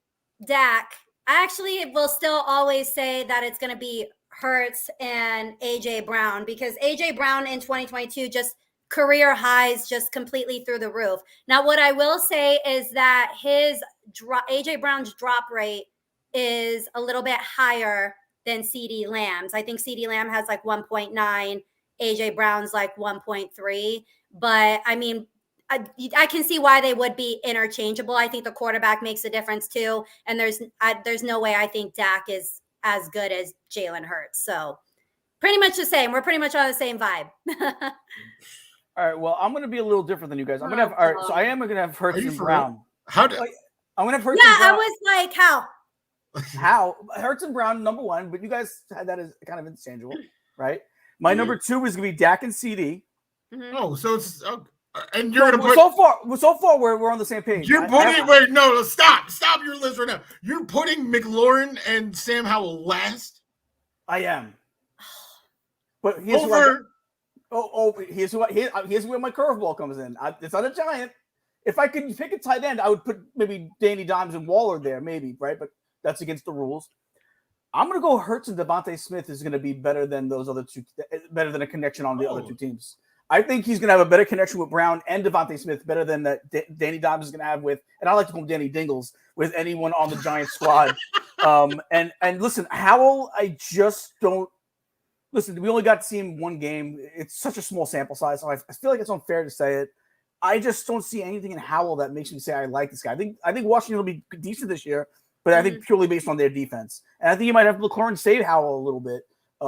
Dak. I actually will still always say that it's going to be Hurts and AJ Brown, because AJ Brown in 2022 just career highs just completely through the roof. Now, what I will say is that AJ Brown's drop rate is a little bit higher than CD Lamb's. I think CD Lamb has like 1.9, AJ Brown's like 1.3, but I can see why they would be interchangeable. I think the quarterback makes a difference too. And there's no way I think Dak is as good as Jalen Hurts. So pretty much the same. We're pretty much on the same vibe. All right. Well, I'm going to be a little different than you guys. I'm going to have, all right. So I am going to have Hurts and Brown. I'm going to have Hurts and Brown. I was like, how? How Hurts and Brown number one, but you guys had that as kind of interchangeable, right? My number two is gonna be Dak and CD. Mhm. Oh, so it's and you're gonna put so far we're on the same page. You're putting wait, no, stop your list right now. You're putting McLaurin and Sam Howell last. I am, but here's here's where my curveball comes in. It's not a Giant. If I could pick a tight end, I would put maybe Danny Dimes and Waller there, maybe, right? But that's against the rules. I'm going to go Hurts and Devontae Smith is going to be better than those other two, better than a connection on the other two teams. I think he's going to have a better connection with Brown and Devontae Smith, better than that Danny Dimes is going to have with, and I like to call him Danny Dingles, with anyone on the Giants squad. And listen, Howell, I just don't – listen, we only got to see him one game. It's such a small sample size, so I feel like it's unfair to say it. I just don't see anything in Howell that makes me say I like this guy. I think Washington will be decent this year, but I think purely based on their defense. And I think you might have McLaurin save Howell a little bit.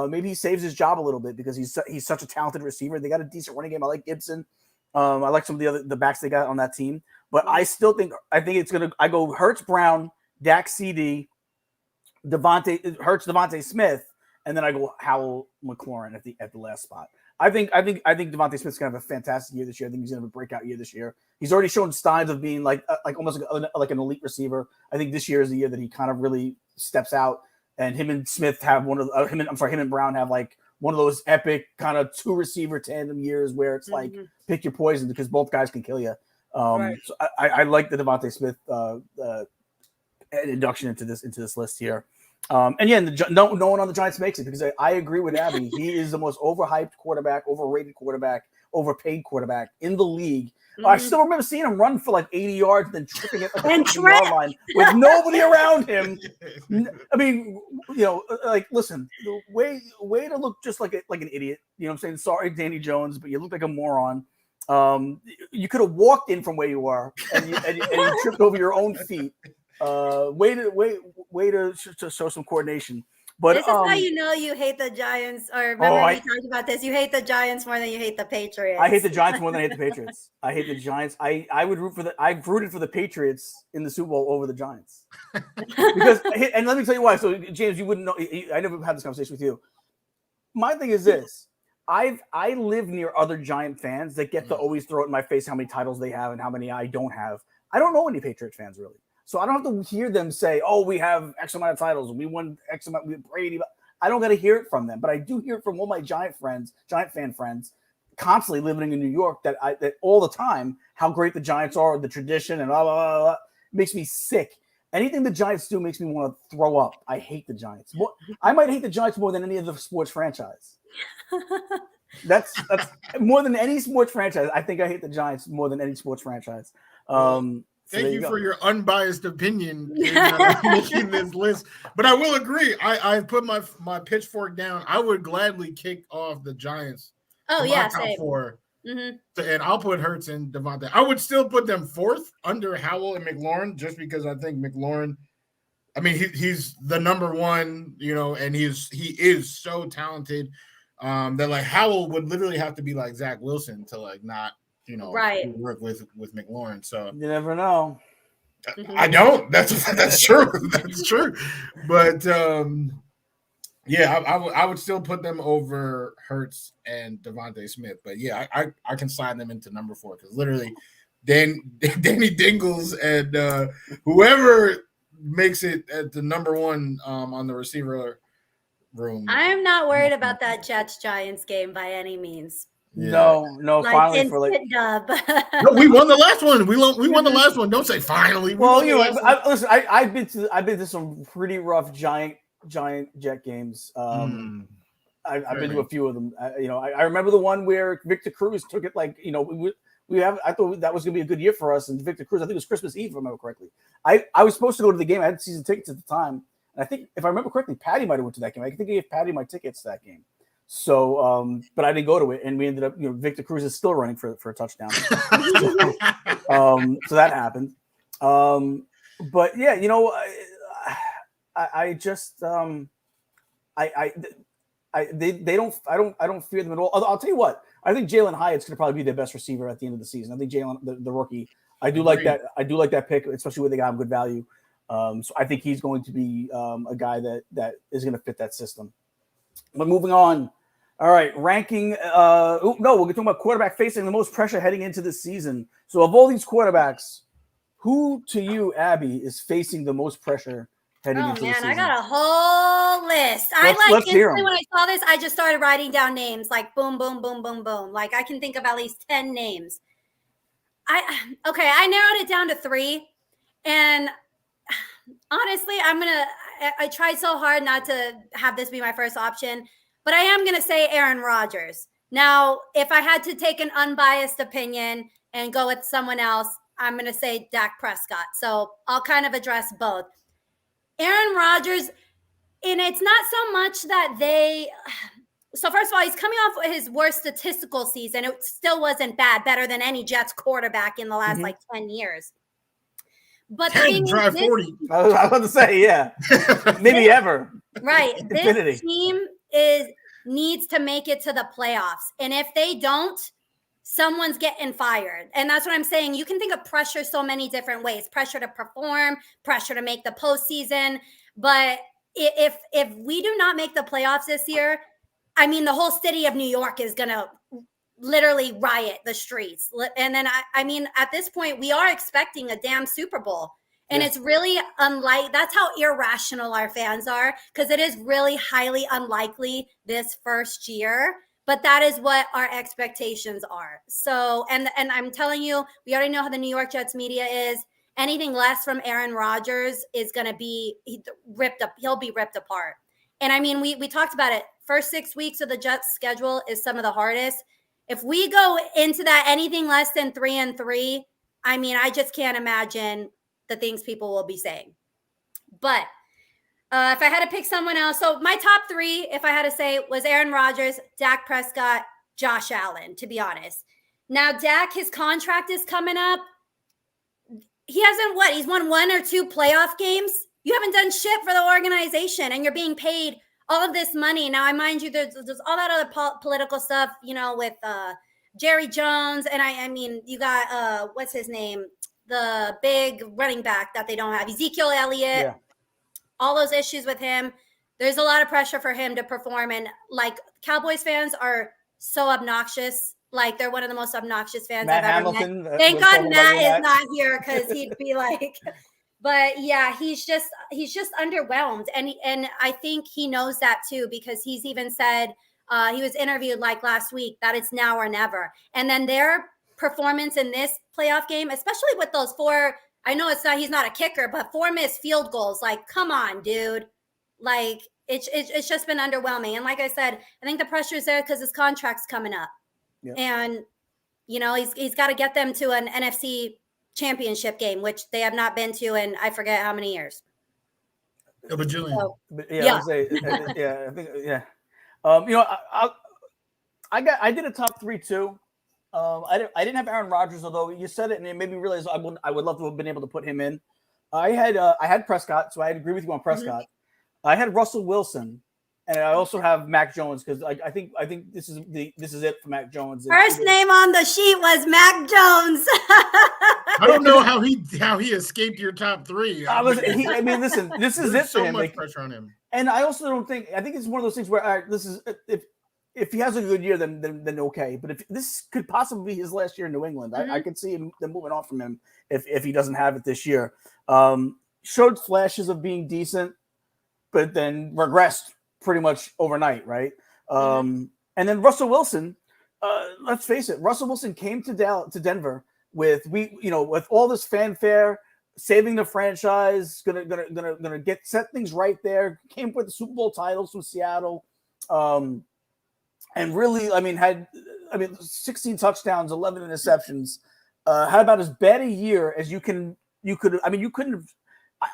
Maybe he saves his job a little bit because he's such a talented receiver. They got a decent running game. I like Gibson. I like some of the backs they got on that team. But I still think it's gonna. I go Hurts, Brown, Dak, CD, Devontae Smith, and then I go Howell, McLaurin at the last spot. I think Devontae Smith's gonna have a fantastic year this year. I think he's gonna have a breakout year this year. He's already shown signs of being like almost like an elite receiver. I think this year is the year that he kind of really steps out. And him and Smith have him and Brown have like one of those epic kind of two receiver tandem years where it's like pick your poison because both guys can kill you. Right. So I like the Devontae Smith induction into this list here. And yeah, no one on the Giants makes it because I agree with Abby. He is the most overhyped quarterback, overrated quarterback, overpaid quarterback in the league. I still remember seeing him run for like 80 yards and then tripping at the yard line with nobody around him. I mean, like, listen, the way to look just like an idiot. You know what I'm saying? Sorry, Danny Jones, but you look like a moron. You could have walked in from where you are and you tripped over your own feet. Way to show some coordination. But this is how you know you hate the Giants. Or remember we talked about this. You hate the Giants more than you hate the Patriots. I hate the Giants more than I hate the Patriots. I hate the Giants. I've rooted for the Patriots in the Super Bowl over the Giants. Because and let me tell you why. So James, you wouldn't know. I never had this conversation with you. My thing is this. I live near other Giant fans that get to always throw it in my face how many titles they have and how many I don't have. I don't know any Patriots fans really. So I don't have to hear them say, "Oh, we have X amount of titles. We won X amount. We Brady." I don't got to hear it from them, but I do hear it from all my Giant fan friends, constantly living in New York. That all the time how great the Giants are, the tradition, and blah blah blah. Blah. It makes me sick. Anything the Giants do makes me want to throw up. I hate the Giants. I might hate the Giants more than any other sports franchise. That's more than any sports franchise. I think I hate the Giants more than any sports franchise. Thank you for your unbiased opinion in making this list. But I will agree. I put my pitchfork down. I would gladly kick off the Giants. Oh, yeah, same. And I'll put Hurts and Devontae. I would still put them fourth under Howell and McLaurin just because I think McLaurin, I mean, he's the number one, and he is so talented that like Howell would literally have to be like Zach Wilson to like not work with McLaurin. So you never know. I don't. That's true. That's true. But yeah, I would still put them over Hurts and Devontae Smith. But yeah, I can sign them into number 4 because literally Danny Dingles and whoever makes it at the number 1 on the receiver room. I'm not worried about that Jets-Giants game by any means. Yeah. No. Like finally, for like, dub. No, we won the last one. We won the last one. Don't say finally. Well, listen. I've been to some pretty rough Giant Jet games. I've been to a few of them. I remember the one where Victor Cruz took it like I thought that was going to be a good year for us. And Victor Cruz, I think it was Christmas Eve, if I remember correctly. I was supposed to go to the game. I had season tickets at the time. And I think, if I remember correctly, Patty might have went to that game. I think I gave Patty my tickets to that game. So, but I didn't go to it. And we ended up, Victor Cruz is still running for a touchdown. So that happened. But yeah, I just, I don't fear them at all. Although I'll tell you what, I think Jalen Hyatt's going to probably be their best receiver at the end of the season. I think Jalen, the rookie, I do like that. I do like that pick, especially when they got him good value. So I think he's going to be a guy that is going to fit that system. But moving on. All right, ranking. We're talking about quarterback facing the most pressure heading into this season. So of all these quarterbacks, who to you, Abby, is facing the most pressure heading into the season? I got a whole list. Let's hear 'em. When I saw this, I just started writing down names like boom, boom, boom, boom, boom. Like I can think of at least 10 names. I narrowed it down to 3. And honestly, I tried so hard not to have this be my first option, but I am going to say Aaron Rodgers. Now, if I had to take an unbiased opinion and go with someone else, I'm going to say Dak Prescott. So I'll kind of address both. Aaron Rodgers, and it's not so much that so first of all, he's coming off his worst statistical season. It still wasn't bad, better than any Jets quarterback in the last 10 years. But the thing is, 40. I was about to say, yeah, maybe ever. Right. This team needs to make it to the playoffs. And if they don't, someone's getting fired. And that's what I'm saying. You can think of pressure so many different ways. Pressure to perform, pressure to make the postseason. But if we do not make the playoffs this year, I mean, the whole city of New York is going to literally riot the streets. And then, I mean, at this point, we are expecting a damn Super Bowl. And it's really that's how irrational our fans are, because it is really highly unlikely this first year. But that is what our expectations are. So, and I'm telling you, we already know how the New York Jets media is. Anything less from Aaron Rodgers is going to be ripped up. He'll be ripped apart. And I mean, we talked about it. First 6 weeks of the Jets schedule is some of the hardest. If we go into that anything less than 3-3, I mean, I just can't imagine the things people will be saying. But if I had to pick someone else, so my top 3, if I had to say, was Aaron Rodgers, Dak Prescott, Josh Allen, to be honest. Now, Dak, his contract is coming up. He hasn't, he's won 1 or 2 playoff games. You haven't done shit for the organization, and you're being paid all of this money. Now, I mind you, there's all that other political stuff, with Jerry Jones. And I mean, you got, what's his name? The big running back that they don't have, Ezekiel Elliott. Yeah. All those issues with him. There's a lot of pressure for him to perform. And like, Cowboys fans are so obnoxious. Like, they're one of the most obnoxious fans I've ever met. Thank God Matt is not here, because he'd be like, but yeah, he's just underwhelmed. And I think he knows that too, because he's even said, he was interviewed like last week, that it's now or never. And then their performance in this playoff game, especially with those 4, I know he's not a kicker, but 4 missed field goals. Like, come on, dude. Like, it's just been underwhelming. And like I said, I think the pressure is there because his contract's coming up. Yep. And, he's got to get them to an NFC championship game, which they have not been to in I forget how many years. A bajillion. So, I think, I did a top 3 too. I didn't have Aaron Rodgers, although you said it and it made me realize I would love to have been able to put him in. I had Prescott, so I agree with you on Prescott. Mm-hmm. I had Russell Wilson, and I also have Mac Jones, because I think this is it for Mac Jones. First name on the sheet was Mac Jones. I don't know how he escaped your top 3. Listen, this is it for so him. Much pressure on him. And I also don't think. I think it's one of those things where this is if he has a good year, then okay. But if this could possibly be his last year in New England, I could see them moving on from him if he doesn't have it this year. Showed flashes of being decent, but then regressed pretty much overnight, right? And then Russell Wilson, let's face it, Russell Wilson came to Denver with all this fanfare, saving the franchise, gonna set things right there. Came with the Super Bowl titles from Seattle. And really, had 16 touchdowns, 11 interceptions. Had about as bad a year as you could. You couldn't have.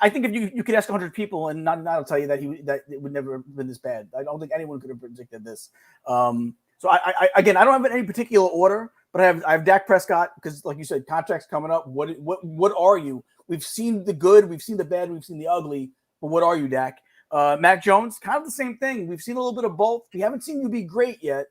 I think if you could ask 100 people, and not will tell you that it would never have been this bad. I don't think anyone could have predicted this. So I don't have it in any particular order, but I have Dak Prescott, because, like you said, contract's coming up. What are you? We've seen the good, we've seen the bad, we've seen the ugly. But what are you, Dak? Mac Jones, kind of the same thing. We've seen a little bit of both. We haven't seen you be great yet,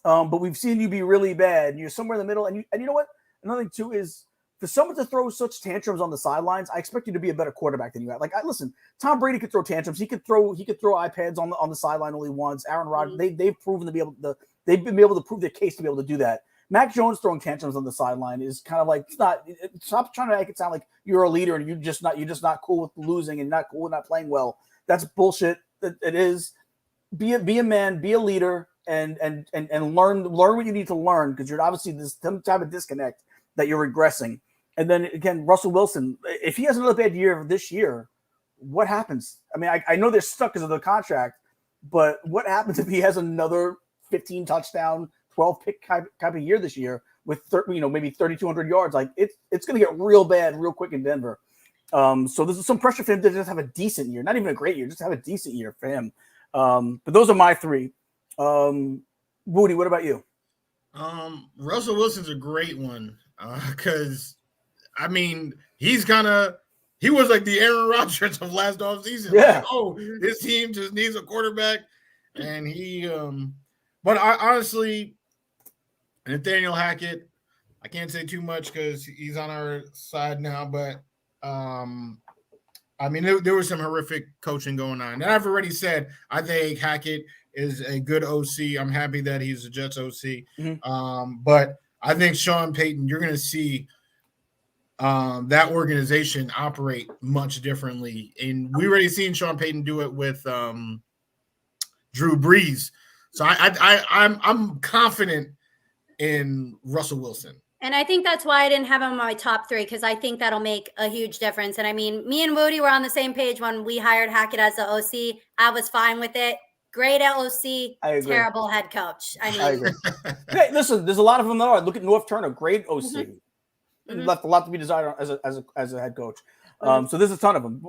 but we've seen you be really bad. You're somewhere in the middle. And you know what? Another thing too is for someone to throw such tantrums on the sidelines, I expect you to be a better quarterback than you are. Like, listen, Tom Brady could throw tantrums. He could throw iPads on the sideline only once. Aaron Rodgers, they've proven to be able to. They've been able to prove their case to be able to do that. Mac Jones throwing tantrums on the sideline is kind of like stop trying to make it sound like you're a leader and you're just not cool with losing and not cool with not playing well. That's bullshit. It is. Be a man, be a leader, and learn what you need to learn, because you're obviously this type of disconnect that you're regressing. And then again, Russell Wilson, if he has another bad year this year, what happens? I mean, I know they're stuck because of the contract, but what happens if he has another 15 touchdown, 12 pick type of year this year with maybe 3,200 yards? Like it's going to get real bad real quick in Denver. So there's some pressure for him to just have a decent year, not even a great year, just have a decent year for him. But those are my three. Wudi, what about you? Russell Wilson's a great one because, I mean, he was like the Aaron Rodgers of last offseason. Yeah. Like, this team just needs a quarterback. And but I honestly, Nathaniel Hackett, I can't say too much because he's on our side now, but I mean, there was some horrific coaching going on. And I've already said I think Hackett is a good OC. I'm happy that he's a Jets OC. Mm-hmm. But I think Sean Payton, you're going to see that organization operate much differently. And we already seen Sean Payton do it with Drew Brees. So I'm confident in Russell Wilson. And I think that's why I didn't have him on my top three, because I think that'll make a huge difference. And I mean, me and Wudi were on the same page when we hired Hackett as the OC. I was fine with it. Great OC, terrible head coach. I agree. Hey, listen, there's a lot of them that are. Look at North Turner, great OC. Mm-hmm. Left a lot to be desired as a head coach. So there's a ton of them.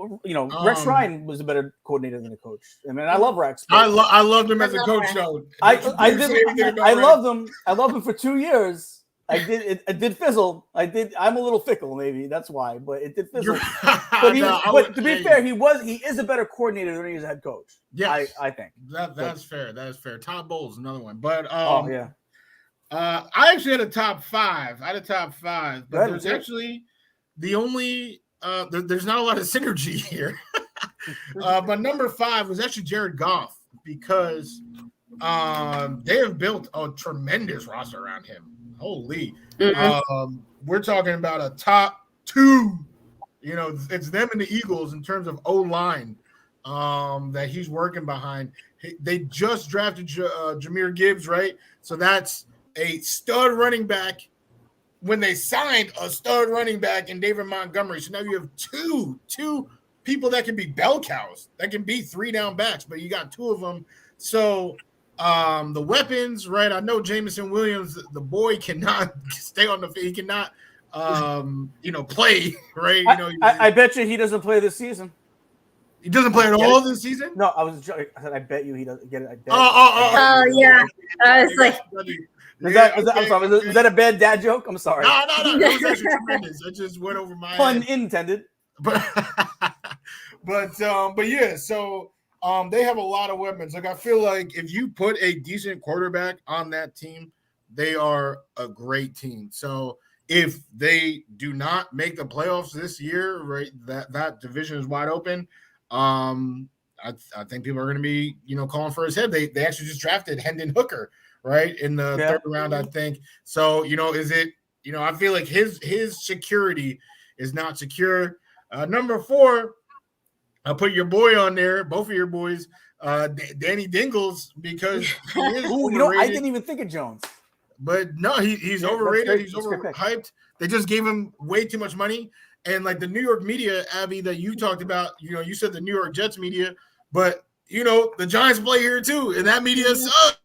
Rex Ryan was a better coordinator than a coach. I mean, I love Rex. I loved him as a coach, though. I loved him. I loved him for 2 years. It did fizzle. I'm a little fickle, maybe that's why, but it did fizzle. But to be fair, he is a better coordinator than he is a head coach. Yeah, I think that's fair. That is fair. Todd Bowles, another one. But I actually had a top five. But there's actually the only there's not a lot of synergy here. But number 5 was actually Jared Goff, because they have built a tremendous roster around him. Holy. We're talking about a top 2. It's them and the Eagles in terms of O-line that he's working behind. They just drafted Jahmyr Gibbs, right? So that's a stud running back when they signed a stud running back in David Montgomery. So now you have two people that can be bell cows, that can be 3 down backs, but you got 2 of them. So the weapons, right? I know Jameson Williams, the boy, cannot stay on the field. He cannot, play, right? I bet you he doesn't play this season. He doesn't play at all this season? No, I said I bet you he doesn't get it. I bet. Yeah. I was like, was that a bad dad joke? I'm sorry. No. That was actually tremendous. It just went over my pun head. intended. But yeah. So they have a lot of weapons. Like, I feel like if you put a decent quarterback on that team, they are a great team. So if they do not make the playoffs this year, right, that division is wide open. I think people are going to be, calling for his head. They actually just drafted Hendon Hooker, right, in the 3rd round, I think. So, is it, I feel like his security is not secure. Number 4, I'll put your boy on there, both of your boys, Danny Dingles, because he is overrated. I didn't even think of Jones. But no, he's overrated. He's overhyped. They just gave him way too much money. And like the New York media, Abby, that you talked about, you said the New York Jets media, but the Giants play here too, and that media sucks.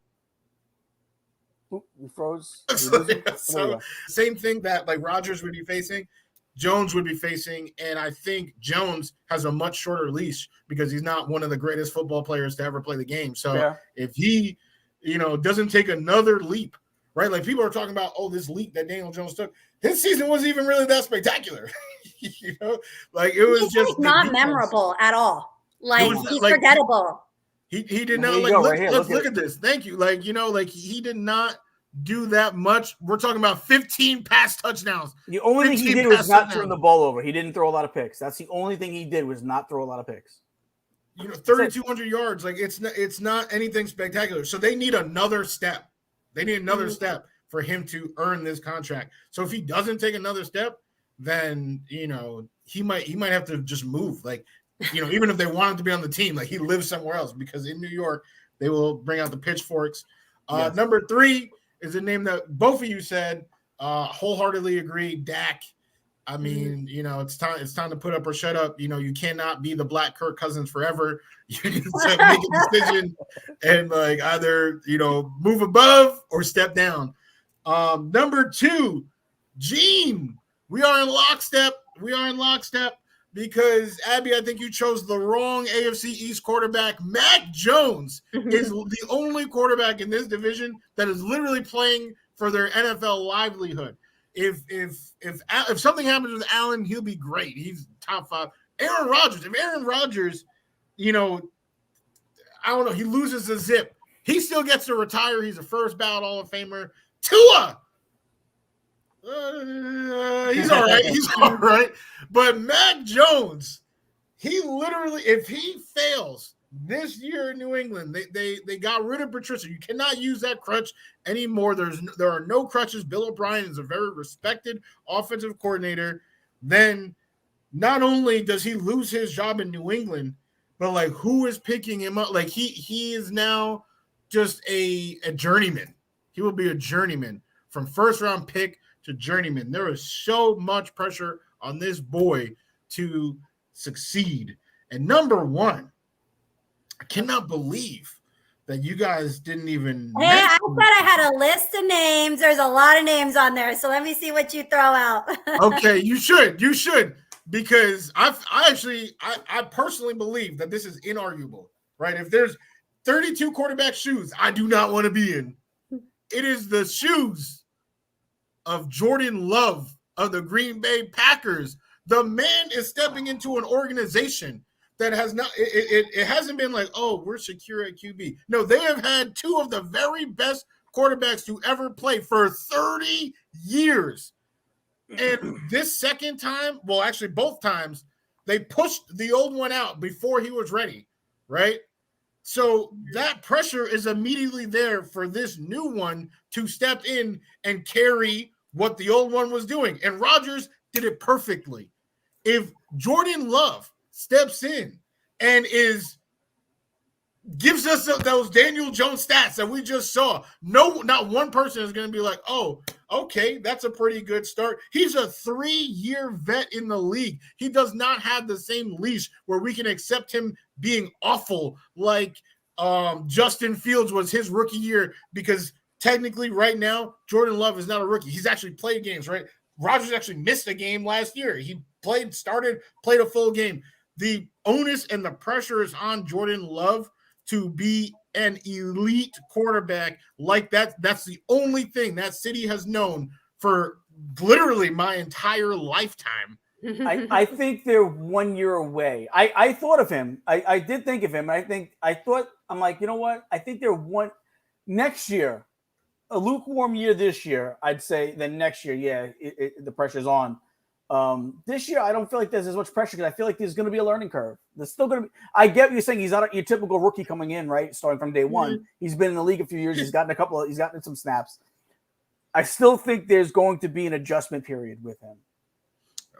You froze. So same thing that like Rodgers would be facing, Jones would be facing, and I think Jones has a much shorter leash because he's not one of the greatest football players to ever play the game. So if he, doesn't take another leap, right? Like people are talking about, this leap that Daniel Jones took. His season wasn't even really that spectacular. Like it was just not memorable at all. Like he's forgettable. He did not look at this. Thank you. Like, he did not do that much. We're talking about 15 pass touchdowns. The only thing he did was not turn the ball over. He didn't throw a lot of picks. That's the only thing he did was not throw a lot of picks. 3,200 yards. Like it's not anything spectacular. So they need another step. They need another step for him to earn this contract. So if he doesn't take another step, then he might have to just move. Like even if they want him to be on the team, like he lives somewhere else, because in New York they will bring out the pitchforks. Yes. Number 3 is a name that both of you said. Wholeheartely agree. Dak. I mean, it's time to put up or shut up. You cannot be the black Kirk Cousins forever. You need to make a decision and like either move above or step down. Number 2, Gene. We are in lockstep. Because Abby, I think you chose the wrong AFC East quarterback. Mac Jones is the only quarterback in this division that is literally playing for their NFL livelihood. If something happens with Allen, he'll be great. He's top 5. Aaron Rodgers. If Aaron Rodgers, I don't know, he loses the zip, he still gets to retire. He's a first ballot Hall of Famer. Tua. He's all right. But Mac Jones, he literally, if he fails this year in New England, they got rid of Patricia. You cannot use that crutch anymore. There are no crutches. Bill O'Brien is a very respected offensive coordinator. Then not only does he lose his job in New England, but like who is picking him up? Like he is now just a journeyman. He will be a journeyman from first round pick to journeyman. There is so much pressure on this boy to succeed. And number 1, I cannot believe that you guys didn't even. Hey, I said I had a list of names. There's a lot of names on there. So let me see what you throw out. Okay, you should. Because I personally believe that this is inarguable, right? If there's 32 quarterback shoes I do not want to be in, it is the shoes of Jordan Love of the Green Bay Packers. The man is stepping into an organization that has not, it hasn't been like, oh, we're secure at QB. No, they have had 2 of the very best quarterbacks to ever play for 30 years. And this second time, well, actually both times, they pushed the old one out before he was ready, right? So that pressure is immediately there for this new one to step in and carry what the old one was doing. And Rodgers did it perfectly. If Jordan Love steps in and gives us those Daniel Jones stats that we just saw, not one person is going to be like, oh, okay, that's a pretty good start. He's a 3-year vet in the league. He does not have the same leash where we can accept him being awful like Justin Fields was his rookie year, because technically right now, Jordan Love is not a rookie. He's actually played games, right? Rodgers actually missed a game last year. He played a full game. The onus and the pressure is on Jordan Love to be an elite quarterback like that. That's the only thing that city has known for literally my entire lifetime. I think they're 1 year away. I thought of him. I did think of him. I'm like, you know what? I think they're next year, a lukewarm year this year, I'd say. Then next year, yeah, the pressure's on. This year, I don't feel like there's as much pressure because I feel like there's going to be a learning curve. There's still going to be. I get what you're saying. He's not your typical rookie coming in, right? Starting from day one. Mm-hmm. He's been in the league a few years. He's gotten some snaps. I still think there's going to be an adjustment period with him.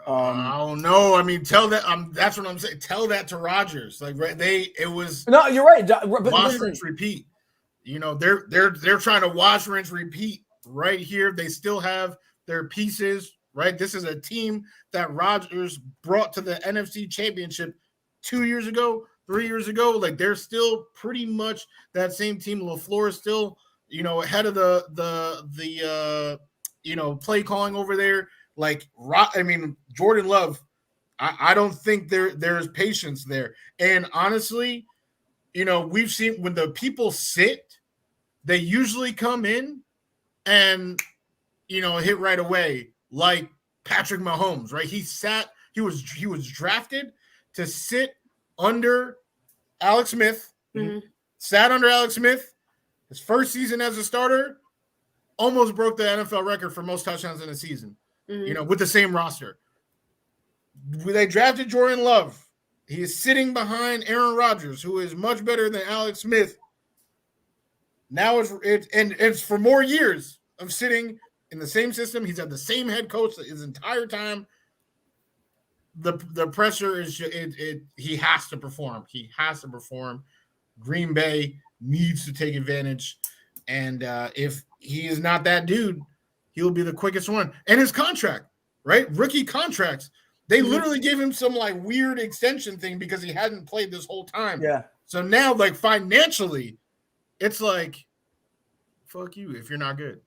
I don't know. I mean, tell that. That's what I'm saying. Tell that to Rodgers. Like, right? It was. No, you're right. Wash, rinse, repeat. They're trying to wash, rinse, repeat right here. They still have their pieces. Right, this is a team that Rodgers brought to the NFC Championship 2 years ago, 3 years ago. Like, they're still pretty much that same team. LaFleur is still, ahead of the play calling over there. Like, Jordan Love, I don't think there's patience there. And honestly, we've seen when the people sit, they usually come in and hit right away. Like Patrick Mahomes, right? He was drafted to sit under Alex Smith. Mm-hmm. Sat under Alex Smith. His first season as a starter, almost broke the NFL record for most touchdowns in a season, with the same roster. They drafted Jordan Love. He is sitting behind Aaron Rodgers, who is much better than Alex Smith. Now it's for more years of sitting in the same system. He's had the same head coach his entire time. The pressure is he has to perform. He has to perform. Green Bay needs to take advantage, and if he is not that dude, he'll be the quickest one. And his contract, right? Rookie contracts. They literally gave him some like weird extension thing because he hadn't played this whole time. Yeah. So now, like financially, it's like, fuck you if you're not good.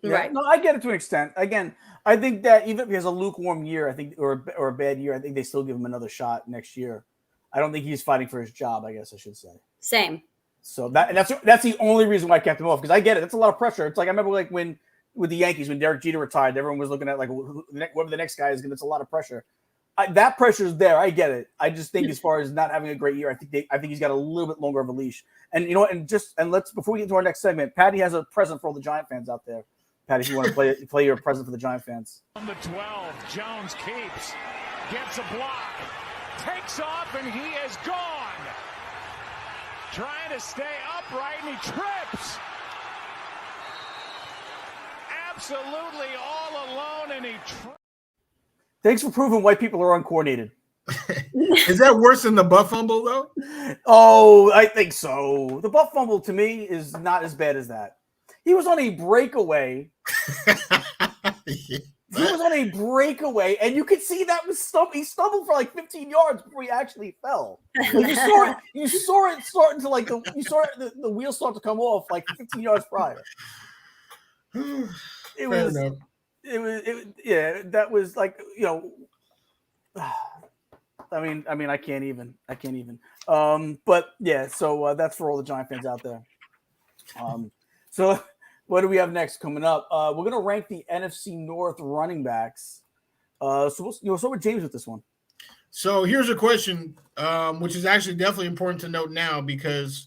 Yeah. Right. No, I get it to an extent. Again, I think that even if he has a lukewarm year, I think, or a bad year, I think they still give him another shot next year. I don't think he's fighting for his job, I guess I should say. Same. So that's the only reason why I kept him off, because I get it. That's a lot of pressure. It's like I remember like when with the Yankees when Derek Jeter retired, everyone was looking at like whoever the next guy is. It's a lot of pressure. That pressure is there. I get it. I just think as far as not having a great year, I think he's got a little bit longer of a leash. And you know what? And let's before we get to our next segment, Patty has a present for all the Giant fans out there. Patty, if you want to play your present for the Giant fans. On the 12, Jones keeps, gets a block, takes off, and he is gone. Trying to stay upright, and he trips. Absolutely all alone, and he trips. Thanks for proving white people are uncoordinated. Is that worse than the butt fumble, though? Oh, I think so. The butt fumble to me is not as bad as that. He was on a breakaway. He was on a breakaway, and you could see that he stumbled for like 15 yards before he actually fell. Like you saw it starting to like the wheels start to come off like 15 yards prior. That was like, you know, I mean, I can't even. But yeah, so that's for all the Giant fans out there. So what do we have next coming up? We're gonna rank the NFC North running backs. So we'll start with James with this one. So here's a question, which is actually definitely important to note now because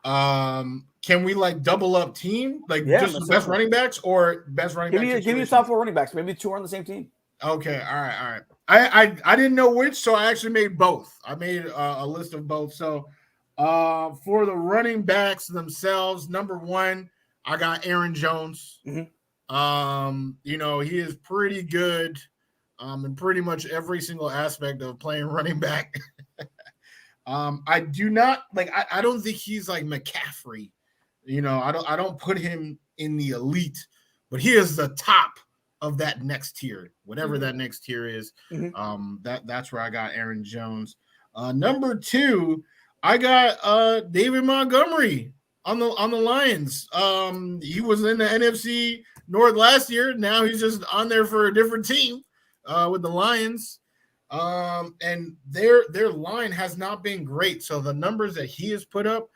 can we like double up team, like just the best running backs or best running backs? Give me the top 4 running backs. Maybe 2 are on the same team. Okay, all right. I didn't know which, so I actually made both. I made a list of both. So for the running backs themselves, number 1, I got Aaron Jones. Mm-hmm. You know, he is pretty good in pretty much every single aspect of playing running back. I do not like. I don't think he's like McCaffrey. You know, I don't put him in the elite, but he is the top of that next tier, whatever that next tier is. Mm-hmm. That's where I got Aaron Jones. Number 2, I got David Montgomery on the Lions. He was in the NFC North last year. Now he's just on there for a different team with the Lions. And their line has not been great. So the numbers that he has put up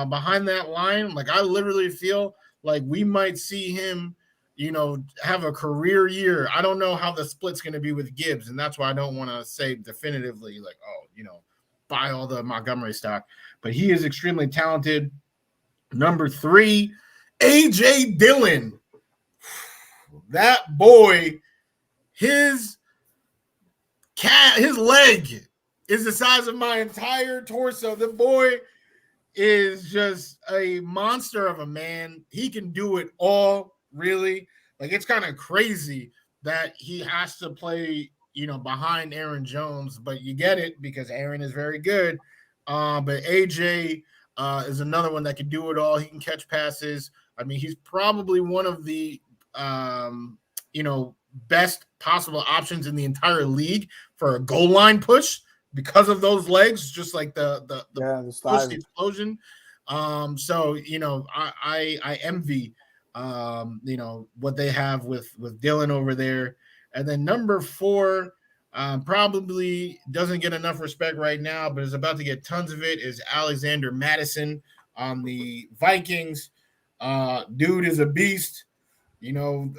behind that line, like I literally feel like we might see him, you know, have a career year. I don't know how the split's going to be with Gibbs, and that's why I don't want to say definitively like, oh, you know, buy all the Montgomery stock. But he is extremely talented. Number 3, A.J. Dillon. That boy, his leg is the size of my entire torso. The boy is just a monster of a man. He can do it all, really. Like, it's kind of crazy that he has to play, you know, behind Aaron Jones, but you get it because Aaron is very good. But AJ is another one that can do it all. He can catch passes. I mean, he's probably one of the, you know, best possible options in the entire league for a goal line push because of those legs, just like the push, the explosion. So, you know, I envy, you know, what they have with Dillon over there. And then number 4, probably doesn't get enough respect right now, but is about to get tons of it, is Alexander Madison on the Vikings. Dude is a beast. You know,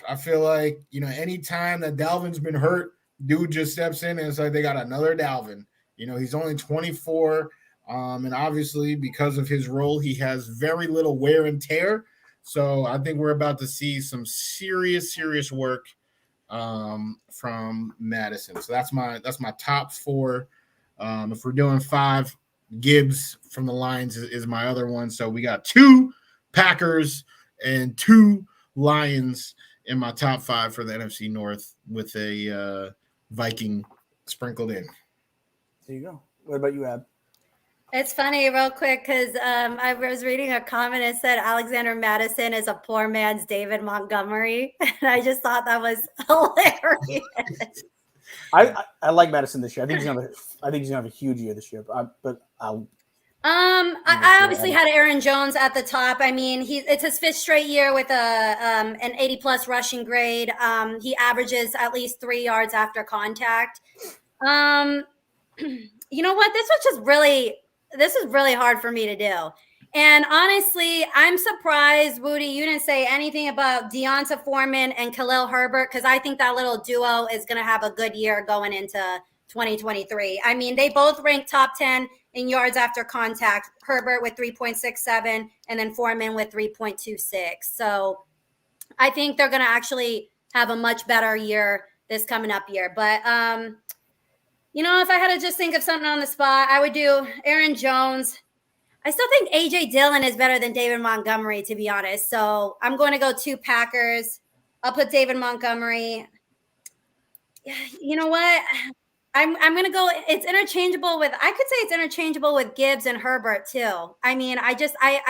I feel like, you know, anytime that Dalvin's been hurt, dude just steps in and it's like they got another Dalvin. You know, he's only 24. And obviously because of his role, he has very little wear and tear. So I think we're about to see some serious work from Madison. So that's my top 4. If we're doing 5, Gibbs from the Lions is my other one. So we got 2 Packers and 2 Lions in my top 5 for the NFC North with a Viking sprinkled in. There you go. What about you, Ab? It's funny, real quick, because I was reading a comment and said Alexander Madison is a poor man's David Montgomery, and I just thought that was hilarious. I like Madison this year. I think he's gonna have a huge year this year. I obviously had Aaron Jones at the top. I mean, it's his 5th straight year with an 80+ rushing grade. He averages at least 3 yards after contact. You know what? This is really hard for me to do. And honestly, I'm surprised, Wudi, you didn't say anything about Deonta Foreman and Khalil Herbert, because I think that little duo is going to have a good year going into 2023. I mean, they both rank top 10 in yards after contact, Herbert with 3.67 and then Foreman with 3.26. So I think they're going to actually have a much better year this coming up year. But, you know, if I had to just think of something on the spot, I would do Aaron Jones. I still think A.J. Dillon is better than David Montgomery, to be honest. So I'm going to go 2 Packers. I'll put David Montgomery. You know what? I'm going to go. It's interchangeable with. I could say it's interchangeable with Gibbs and Herbert too. I mean, I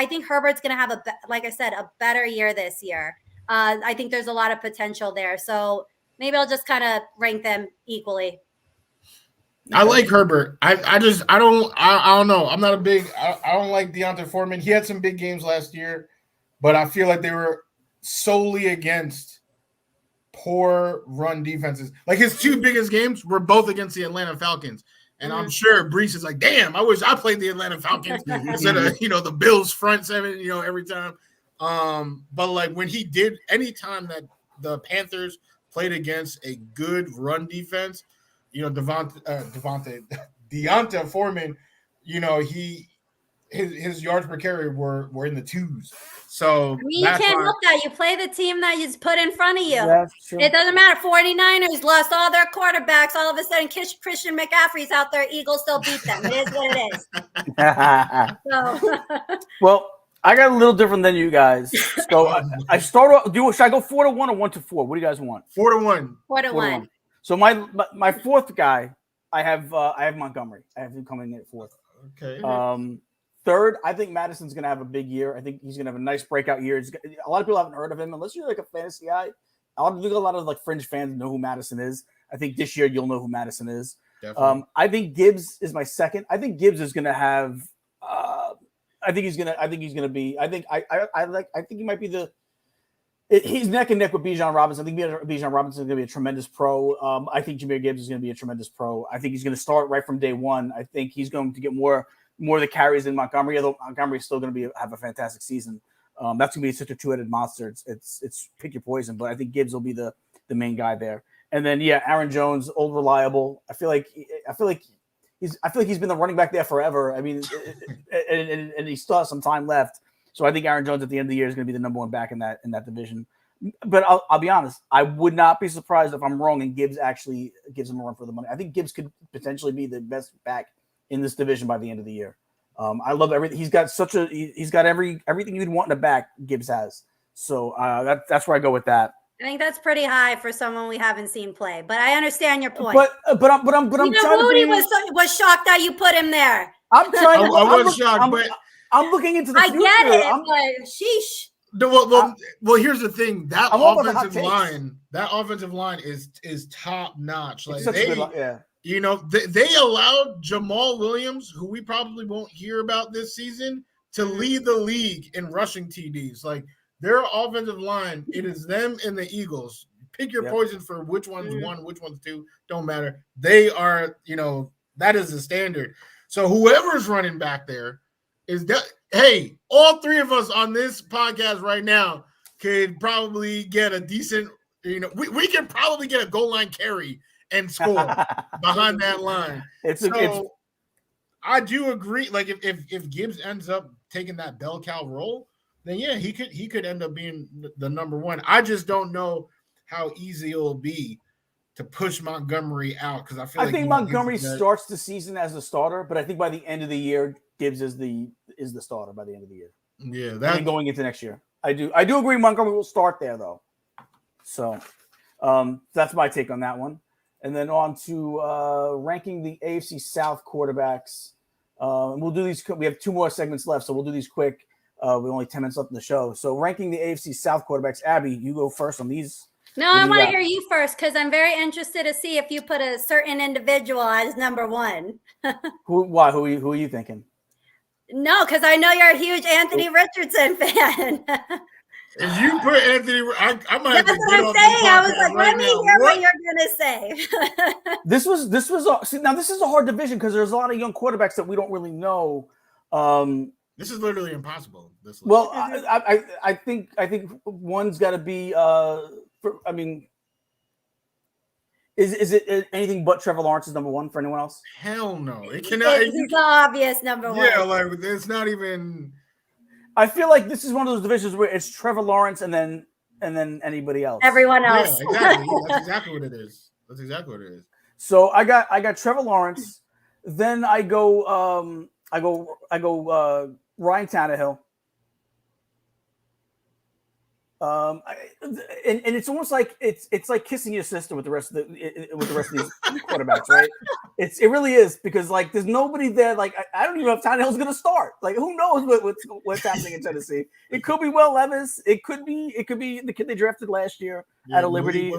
think Herbert's going to have like I said, a better year this year. I think there's a lot of potential there. So maybe I'll just kind of rank them equally. I like Herbert. I don't know. I'm not a big. I don't like Deonta Foreman. He had some big games last year, but I feel like they were solely against poor run defenses. Like his 2 biggest games were both against the Atlanta Falcons, and I'm sure Brees is like, "Damn, I wish I played the Atlanta Falcons instead of the Bills front 7, every time." But like when he did, anytime that the Panthers played against a good run defense. Deonta Foreman, his yards per carry were in the 2s. So you can't help that. You play the team that is put in front of you. That's true. It doesn't matter. 49ers lost all their quarterbacks. All of a sudden, Christian McCaffrey's out there. Eagles still beat them. It is what it is. So. Well, I got a little different than you guys. So I start off. Should I go 4-1 or 1-4? What do you guys want? 4-1. 4-1. So my 4th guy, I have Montgomery. I have him coming in at 4th. Okay. 3rd, I think Madison's going to have a big year. I think he's going to have a nice breakout year. A lot of people haven't heard of him unless you're like a fantasy guy. A lot of like fringe fans know who Madison is. I think this year you'll know who Madison is. I think Gibbs is my 2nd. I think Gibbs is going to have. I think he might be he's neck and neck with Bijan Robinson. I think Bijan Robinson is going to be a tremendous pro. I think Jahmyr Gibbs is going to be a tremendous pro. I think he's going to start right from day one. I think he's going to get more of the carries than Montgomery, although Montgomery is still going to have a fantastic season. That's going to be such a 2-headed monster. It's pick your poison, but I think Gibbs will be the main guy there. And then Aaron Jones, old reliable. I feel like he's been the running back there forever. I mean, and he still has some time left. So I think Aaron Jones at the end of the year is going to be the number 1 back in that division. But I'll be honest, I would not be surprised if I'm wrong and Gibbs actually gives him a run for the money. I think Gibbs could potentially be the best back in this division by the end of the year. I love everything. He's got everything you'd want in a back. Gibbs has. So that's where I go with that. I think that's pretty high for someone we haven't seen play, but I understand your point. But I'm trying Wudi was shocked that you put him there. I'm trying. I was shocked, but I'm looking into the future. I get it, but sheesh. Well, here's the thing. That offensive line is top notch. Like they allowed Jamal Williams, who we probably won't hear about this season, to lead the league in rushing TDs. Like their offensive line, it is them and the Eagles. Pick your poison for which one's 1, which one's 2. Don't matter. They are, that is the standard. So whoever's running back there is that. Hey, all 3 of us on this podcast right now could probably get a decent, we can probably get a goal line carry and score behind that line. I do agree. Like if Gibbs ends up taking that bell cow role, then yeah, he could end up being the number one. I just don't know how easy it'll be to push Montgomery out because I think Montgomery starts the season as a starter, but I think by the end of the year, Gibbs is the starter by the end of the year. Yeah, that's going into next year. I do agree Montgomery will start there though. So that's my take on that one. And then on to ranking the AFC South quarterbacks. We'll do these. We have 2 more segments left, so we'll do these quick. With only 10 minutes left in the show. So ranking the AFC South quarterbacks. Abby, you go first on these. No, I want to hear you first because I'm very interested to see if you put a certain individual as number one. Why? Who are you thinking? No, because I know you're a huge Anthony Richardson fan. If you put Anthony, I might have to That's what I'm saying. I was like, let me hear what you're gonna say. This is a hard division because there's a lot of young quarterbacks that we don't really know. This is literally impossible. Well, I think one's got to be. Is it anything but Trevor Lawrence is number one for anyone else? Hell no, it cannot. It's the obvious number one. Yeah, like it's not even. I feel like this is one of those divisions where it's Trevor Lawrence and then anybody else. Everyone else. Yeah, exactly. That's exactly what it is. So I got Trevor Lawrence. Then I go Ryan Tannehill. And it's almost like it's like kissing your sister with the rest of these quarterbacks, right? It really is because like there's nobody there. Like I don't even know if Tannehill's going to start. Like who knows what's happening in Tennessee? It could be Will Levis. It could be the kid they drafted last year out of Liberty.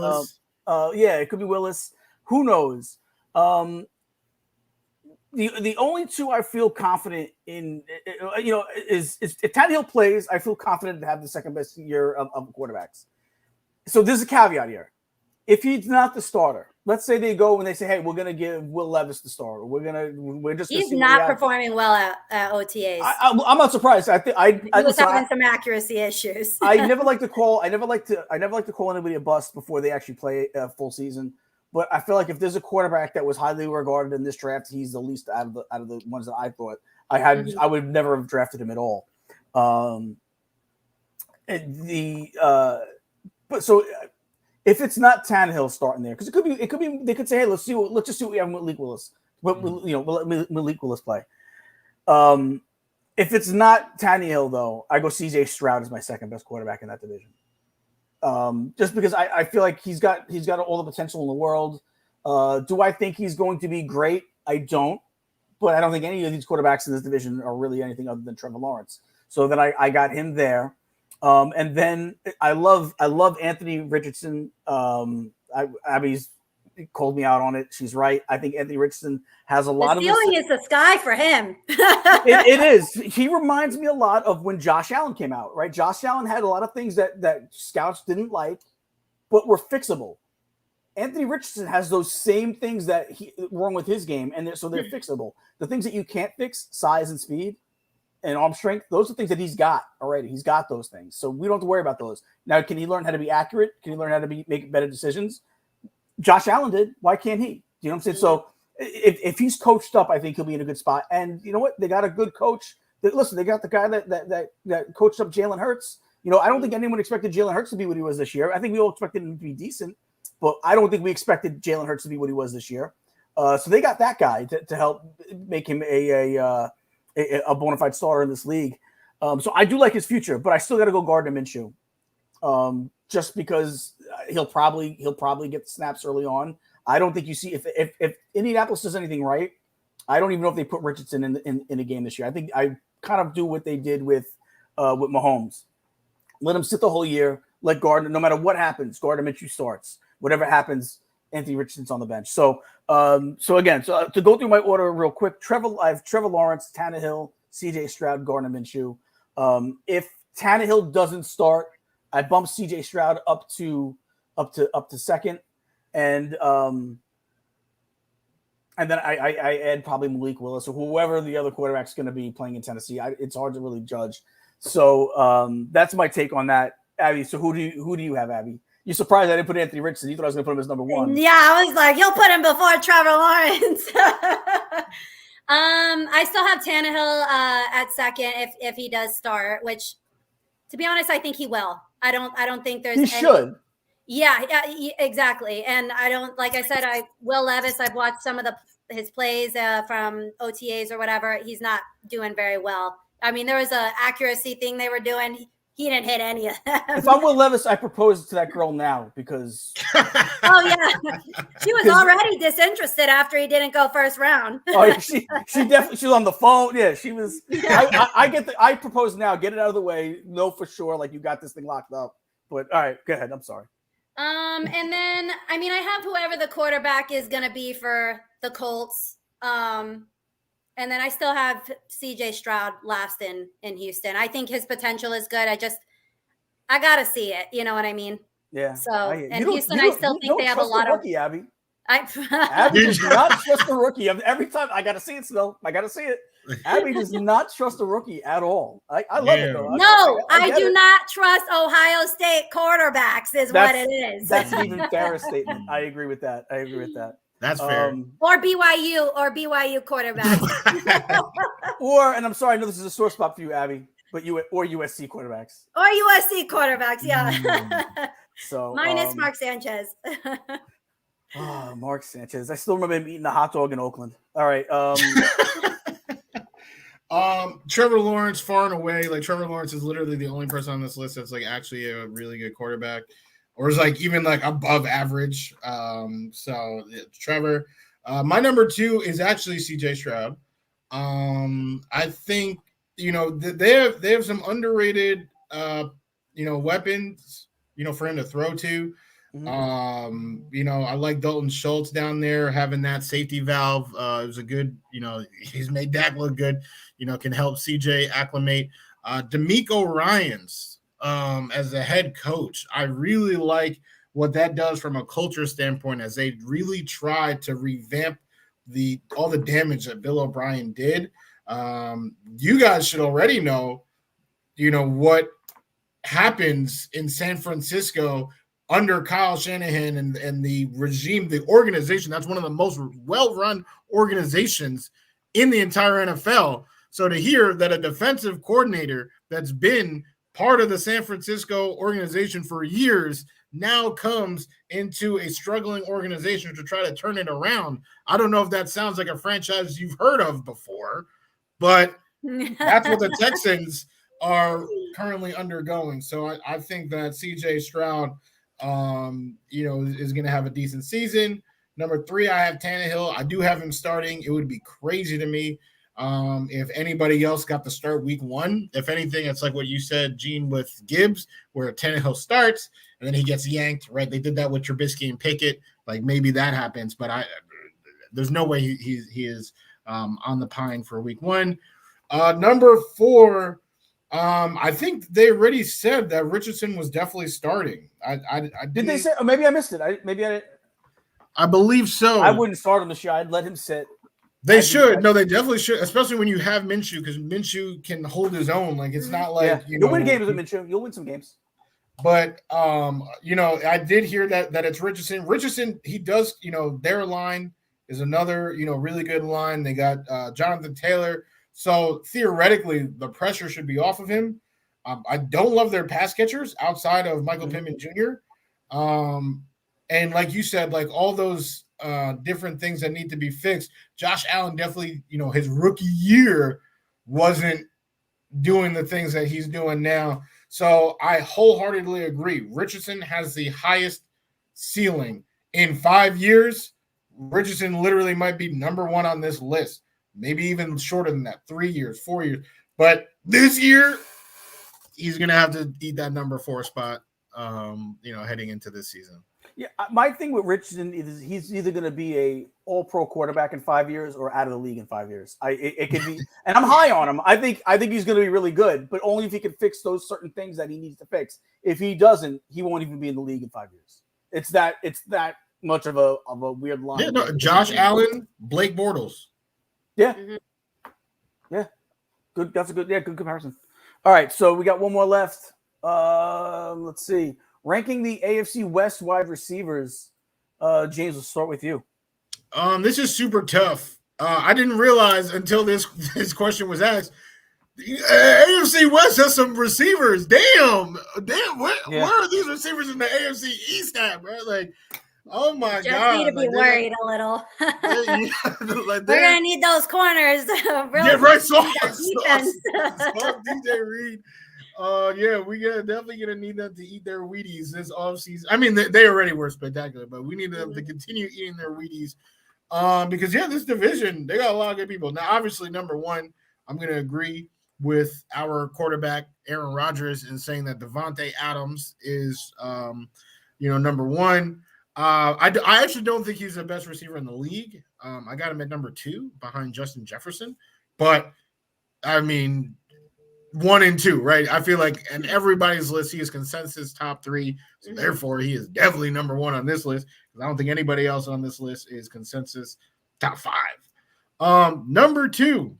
It could be Willis. Who knows? The only 2 I feel confident in, is if Tannehill plays, I feel confident to have the second best year of quarterbacks. So there's a caveat here. If he's not the starter, let's say they go and they say, "Hey, we're going to give Will Levis the starter. He's not performing well at OTAs. I'm not surprised. I was having some accuracy issues. I never like to call anybody a bust before they actually play a full season. But I feel like if there's a quarterback that was highly regarded in this draft, he's the least out of the ones that I thought I would never have drafted him at all. But so if it's not Tannehill starting there, because it could be they could say, hey, let's just see what we have with Malik Willis. We'll let Malik Willis play. If it's not Tannehill though, I go CJ Stroud as my second best quarterback in that division. Just because I feel like he's got all the potential in the world. Do I think he's going to be great? I don't, but I don't think any of these quarterbacks in this division are really anything other than Trevor Lawrence. So then I got him there. And then I love Anthony Richardson. Abby's called me out on it. She's right. I think Anthony Richardson has a lot of. The ceiling is the sky for him. It is. He reminds me a lot of when Josh Allen came out, right? Josh Allen had a lot of things that scouts didn't like, but were fixable. Anthony Richardson has those same things that wrong with his game, and so they're fixable. The things that you can't fix, size and speed and arm strength, those are things that he's got already. He's got those things. So we don't have to worry about those. Now, can he learn how to be accurate? Can he learn how to make better decisions? Josh Allen did. Why can't he? You know what I'm saying? So if he's coached up, I think he'll be in a good spot. And you know what? They got a good coach. Listen, they got the guy that coached up Jalen Hurts. I don't think anyone expected Jalen Hurts to be what he was this year. I think we all expected him to be decent, but I don't think we expected Jalen Hurts to be what he was this year. So they got that guy to help make him a bona fide starter in this league. So I do like his future, but I still got to go Gardner Minshew. Just because he'll probably get the snaps early on. I don't think you see if Indianapolis does anything right. I don't even know if they put Richardson in a game this year. I think I kind of do what they did with Mahomes. Let him sit the whole year. Let Gardner, no matter what happens, Gardner Minshew starts. Whatever happens, Anthony Richardson's on the bench. So to go through my order real quick, I have Trevor Lawrence, Tannehill, CJ Stroud, Gardner Minshew. If Tannehill doesn't start, I bump CJ Stroud up to second, and then I add probably Malik Willis or whoever the other quarterback's going to be playing in Tennessee. It's hard to really judge. So that's my take on that, Abby. So who do you have, Abby? You're surprised I didn't put Anthony Richardson. You thought I was going to put him as number one. Yeah, I was like, you'll put him before Trevor Lawrence. I still have Tannehill at second if he does start, which To be honest, I think he will. I don't think there's. He should. Yeah, exactly. And I don't, like I said, Will Levis. I've watched some of his plays from OTAs or whatever. He's not doing very well. I mean, there was a accuracy thing they were doing. He didn't hit any of them. If I'm Will Levis, I propose to that girl now because. Oh yeah, she was already disinterested after he didn't go first round. Oh yeah, she definitely, she was on the phone. Yeah, she was. I propose now. Get it out of the way. Know for sure, like you got this thing locked up. But all right, go ahead. I'm sorry. And then I mean, I have whoever the quarterback is going to be for the Colts. And then I still have CJ Stroud last in Houston. I think his potential is good. I got to see it. You know what I mean? Yeah. So, and Houston, I still think they have a lot of rookie, Abby. Abby does not trust the rookie. Every time I got to see it still. I got to see it. Abby does not trust the rookie at all. I love it though. I do not trust Ohio State quarterbacks is what it is. That's an even fairer statement. I agree with that. That's fair. Or BYU quarterbacks. And I'm sorry, I know this is a sore spot for you, Abby, but USC quarterbacks. Or USC quarterbacks, yeah. So minus Mark Sanchez. Mark Sanchez. I still remember him eating a hot dog in Oakland. All right. Trevor Lawrence, far and away, like Trevor Lawrence is literally the only person on this list that's like actually a really good quarterback. Or is like even like above average. So yeah, Trevor. My number 2 is actually CJ Stroud. I think they have some underrated weapons for him to throw to. Mm-hmm. I like Dalton Schultz down there having that safety valve. It was a good, he's made Dak look good. Can help CJ acclimate. DeMeco Ryans. As a head coach, I really like what that does from a culture standpoint as they really try to revamp all the damage that Bill O'Brien did. You guys should already know, what happens in San Francisco under Kyle Shanahan and the regime, the organization. That's one of the most well-run organizations in the entire NFL. So to hear that a defensive coordinator that's been part of the San Francisco organization for years now comes into a struggling organization to try to turn it around. I don't know if that sounds like a franchise you've heard of before, but that's what the Texans are currently undergoing. So I think that CJ Stroud, is going to have a decent season. Number 3, I have Tannehill. I do have him starting. It would be crazy to me if anybody else got to start week 1. If anything, it's like what you said, Gene, with Gibbs, where Tannehill starts and then he gets yanked, right? They did that with Trubisky and Pickett. Like maybe that happens, but there's no way he is on the pine for week 1. Number 4, I think they already said that Richardson was definitely starting. Did they say? Or maybe I missed it. I believe so. I wouldn't start him this year. I'd let him sit. They should. No, they definitely should, especially when you have Minshew, because Minshew can hold his own. Like, it's not like, you'll win games with Minshew. You'll win some games. But, I did hear that it's Richardson. Richardson, he does, their line is another, really good line. They got Jonathan Taylor. So, theoretically, the pressure should be off of him. I don't love their pass catchers outside of Michael Pittman Jr. And like you said, like all those different things that need to be fixed. Josh Allen definitely, his rookie year wasn't doing the things that he's doing now. So I wholeheartedly agree. Richardson has the highest ceiling. In 5 years, Richardson literally might be number 1 on this list. Maybe even shorter than that, 3 years, 4 years. But this year, he's going to have to eat that number 4 spot, heading into this season. Yeah, my thing with Richardson is he's either going to be a all-pro quarterback in 5 years or out of the league in 5 years. It could be, and I'm high on him. I think he's going to be really good, but only if he can fix those certain things that he needs to fix. If he doesn't, he won't even be in the league in 5 years. It's that much of a weird line. Yeah, no, Josh Allen, Blake Bortles. Yeah, yeah, good. That's a good comparison. All right, so we got one more left. Let's see. Ranking the AFC West wide receivers, James, we'll start with you. This is super tough. I didn't realize until this question was asked, AFC West has some receivers. Damn. Where are these receivers in the AFC East at, bro? Like, oh my Just God. need to be worried a little. Like, we're gonna need those corners. Yeah, right. So defense. DJ Reed. We definitely gonna need them to eat their Wheaties this offseason. I mean, they already were spectacular, but we need them to continue eating their Wheaties. Because this division, they got a lot of good people. Now, obviously, number one, I'm gonna agree with our quarterback Aaron Rodgers in saying that Devontae Adams is number one. I actually don't think he's the best receiver in the league. I got him at number 2 behind Justin Jefferson, but I mean 1 and 2, right? I feel like in everybody's list, he is consensus top 3. So therefore, he is definitely number 1 on this list. I don't think anybody else on this list is consensus top 5. Number 2,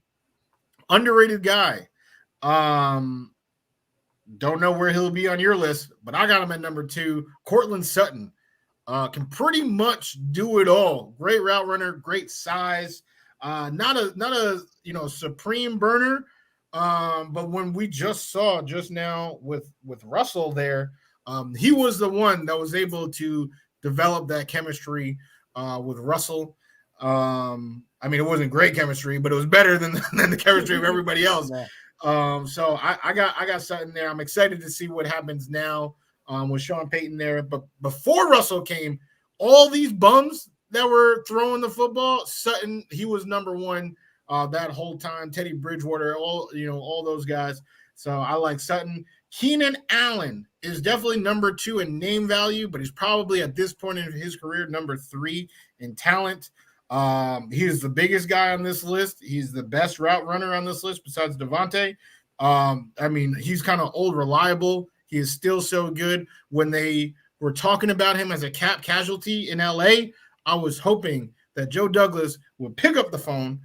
underrated guy. Don't know where he'll be on your list, but I got him at number 2. Cortland Sutton can pretty much do it all. Great route runner, great size. Not a supreme burner. But when we just saw just now with Russell there, he was the one that was able to develop that chemistry with Russell. I mean, it wasn't great chemistry, but it was better than the chemistry of everybody else. So I got Sutton there. I'm excited to see what happens now with Sean Payton there. But before Russell came, all these bums that were throwing the football, Sutton, he was number 1 that whole time. Teddy Bridgewater, all those guys. So I like Sutton. Keenan Allen is definitely number 2 in name value, but he's probably at this point in his career number 3 in talent. He is the biggest guy on this list. He's the best route runner on this list besides Devontae. I mean, he's kind of old, reliable. He is still so good. When they were talking about him as a cap casualty in LA, I was hoping that Joe Douglas would pick up the phone.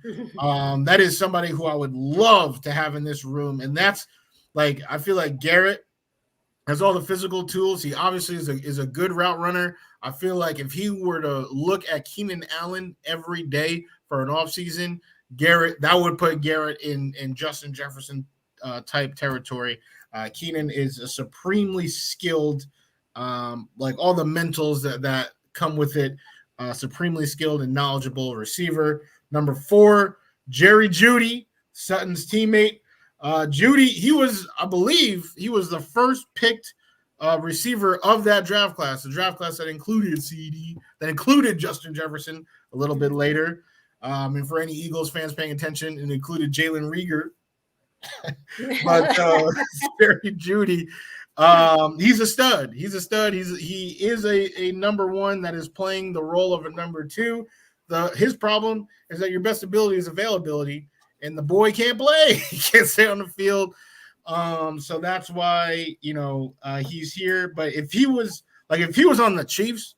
That is somebody who I would love to have in this room. And that's like, I feel like Garrett has all the physical tools. He obviously is a good route runner. I feel like if he were to look at Keenan Allen every day for an offseason, that would put Garrett in Justin Jefferson type territory. Keenan is a supremely skilled, like all the mentals that come with it, supremely skilled and knowledgeable receiver. Number 4, Jerry Jeudy, Sutton's teammate. Jeudy, I believe he was the first picked receiver of that draft class, the draft class that included CD, that included Justin Jefferson a little bit later. And for any Eagles fans paying attention, it included Jalen Reagor. But Jerry Jeudy, he's a stud. He is a number 1 that is playing the role of a number 2. His problem is that your best ability is availability, and the boy can't play. He can't stay on the field. So that's why he's here. But if he was on the Chiefs,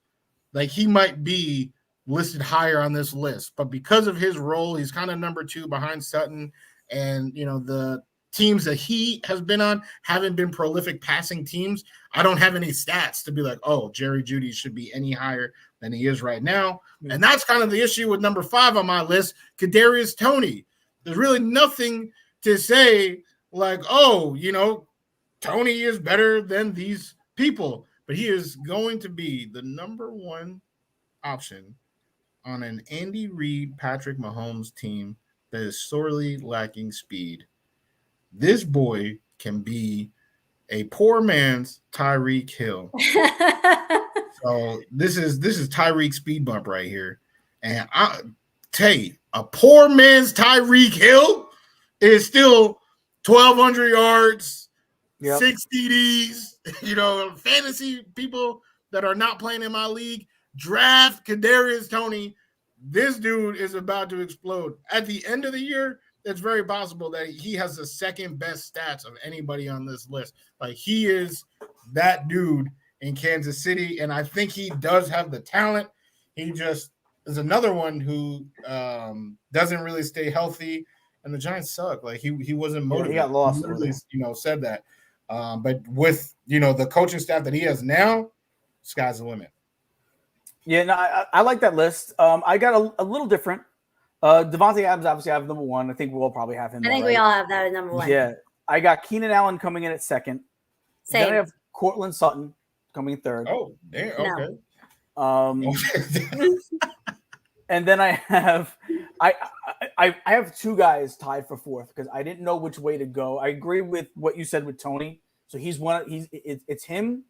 like he might be listed higher on this list. But because of his role, he's kind of number 2 behind Sutton. And, the teams that he has been on haven't been prolific passing teams. I don't have any stats to be like, oh, Jerry Jeudy should be any higher than he is right now. And that's kind of the issue with number 5 on my list, Kadarius Toney. There's really nothing to say like, oh, Toney is better than these people. But he is going to be the number 1 option on an Andy Reid, Patrick Mahomes team that is sorely lacking speed. This boy can be a poor man's Tyreek Hill. So this is Tyreek speed bump right here. And I tell you, a poor man's Tyreek Hill is still 1,200 yards, 6 TDs. Fantasy people that are not playing in my league, draft Kadarius Toney. This dude is about to explode. At the end of the year, it's very possible that he has the second best stats of anybody on this list. Like, he is that dude in Kansas City, and I think he does have the talent. He just is another one who doesn't really stay healthy, and the Giants suck. Like, he wasn't motivated. He got lost. He literally, said that. But with, the coaching staff that he has now, sky's the limit. Yeah, no, I like that list. I got a little different. Devontae Adams, obviously, I have number 1. I think we'll probably have him. I think we all have that at number 1. Yeah. I got Keenan Allen coming in at 2nd. Same. Then I have Cortland Sutton coming in 3rd. Oh, damn. Okay. And then I have I have 2 guys tied for 4th because I didn't know which way to go. I agree with what you said with Tony. So it's him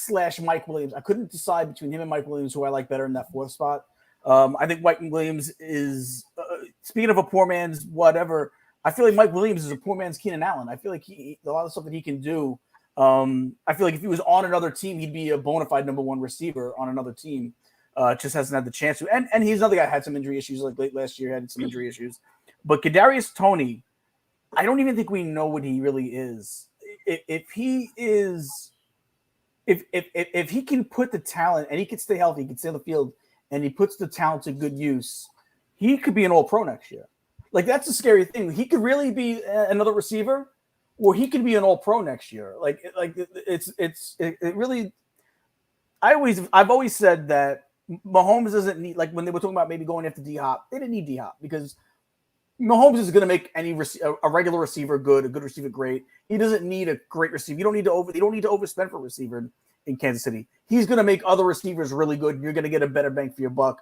/ Mike Williams. I couldn't decide between him and Mike Williams who I like better in that 4th spot. I think Mike Williams is speaking of a poor man's whatever. I feel like Mike Williams is a poor man's Keenan Allen. I feel like a lot of stuff that he can do. I feel like if he was on another team, he'd be a bona fide number 1 receiver on another team. Just hasn't had the chance to. And he's another guy had some injury issues, like late last year had some injury issues. But Kadarius Toney, I don't even think we know what he really is. If he can put the talent and he can stay healthy, he can stay on the field, and he puts the talent to good use, he could be an All-Pro next year. Like, that's a scary thing. He could really be another receiver, or he could be an All-Pro next year. It really. I've always said that Mahomes doesn't need, like when they were talking about maybe going after D-Hop, they didn't need D-Hop because Mahomes is going to make a regular receiver good, a good receiver great. He doesn't need a great receiver. You don't need to overspend for a receiver in Kansas City. He's going to make other receivers really good. You're going to get a better bang for your buck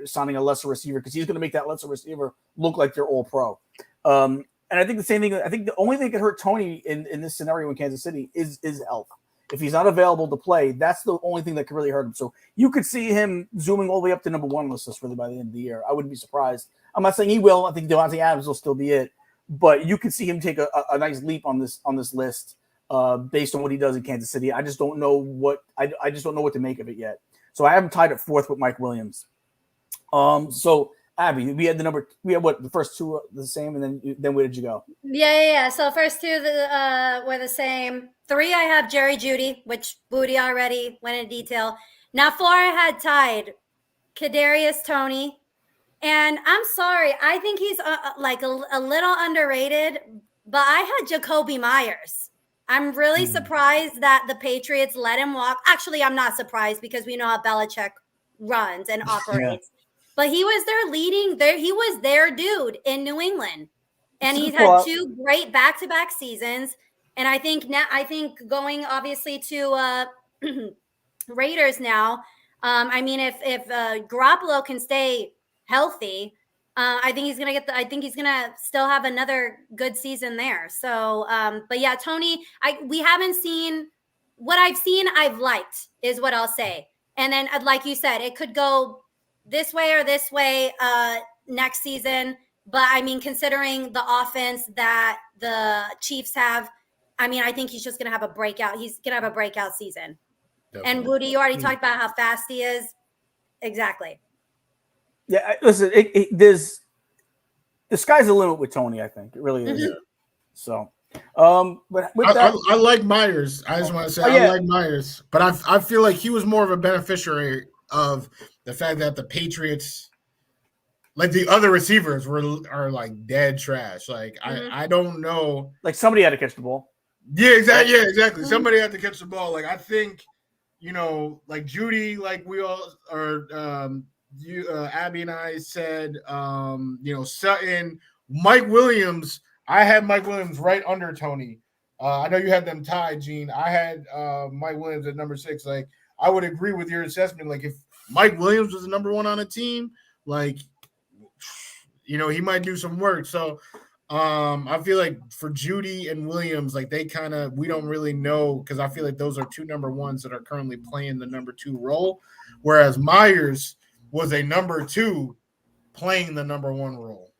signing a lesser receiver because he's going to make that lesser receiver look like they're all pro. And I think the same thing. I think the only thing that could hurt Tony in this scenario in Kansas City is health. If he's not available to play, that's the only thing that could really hurt him. So you could see him zooming all the way up to number 1 on the list really by the end of the year. I wouldn't be surprised. I'm not saying he will. I think Devontae Adams will still be it, but you could see him take a nice leap on this list based on what he does in Kansas City. I just don't know what to make of it yet. So I have him tied at 4th with Mike Williams. So Abby, we had the first 2 the same, and then where did you go? Yeah. So first 2 were the same. 3 I have Jerry Jeudy, which Wudi already went into detail. Now 4 I had tied Kadarius Toney, and I'm sorry, I think he's a little underrated, but I had Jacoby Myers. I'm really surprised that the Patriots let him walk. Actually, I'm not surprised because we know how Belichick runs and operates. Yeah. But he was he was their dude in New England. And he's had 2 great back-to-back seasons. And I think going obviously to Raiders now, if Garoppolo can stay healthy, I think he's gonna still have another good season there. So, but yeah, Tony, we haven't seen what I've seen. I've liked is what I'll say. And then, like you said, it could go this way or this way next season. But considering the offense that the Chiefs have, I think he's just gonna have a breakout. He's gonna have a breakout season. Definitely. And Wudi, you already talked about how fast he is. Exactly. Yeah, listen, there's the sky's the limit with Tony. I think it really is. Mm-hmm. So, but I like Myers. I just want to say I like Myers, but I feel like he was more of a beneficiary of the fact that the Patriots, like the other receivers, are like dead trash. Like I don't know. Like somebody had to catch the ball. Yeah, exactly. Yeah, exactly. Somebody had to catch the ball. Like I think, like Jeudy, like we all are. Abby and I said, Sutton, Mike Williams. I had Mike Williams right under Tony. I know you had them tied, Gene. I had Mike Williams at number 6. Like, I would agree with your assessment. Like, if Mike Williams was the number 1 on a team, like, he might do some work. So, I feel like for Jeudy and Williams, like we don't really know because I feel like those are 2 number 1s that are currently playing the number 2 role, whereas Myers was a number 2 playing the number 1 role,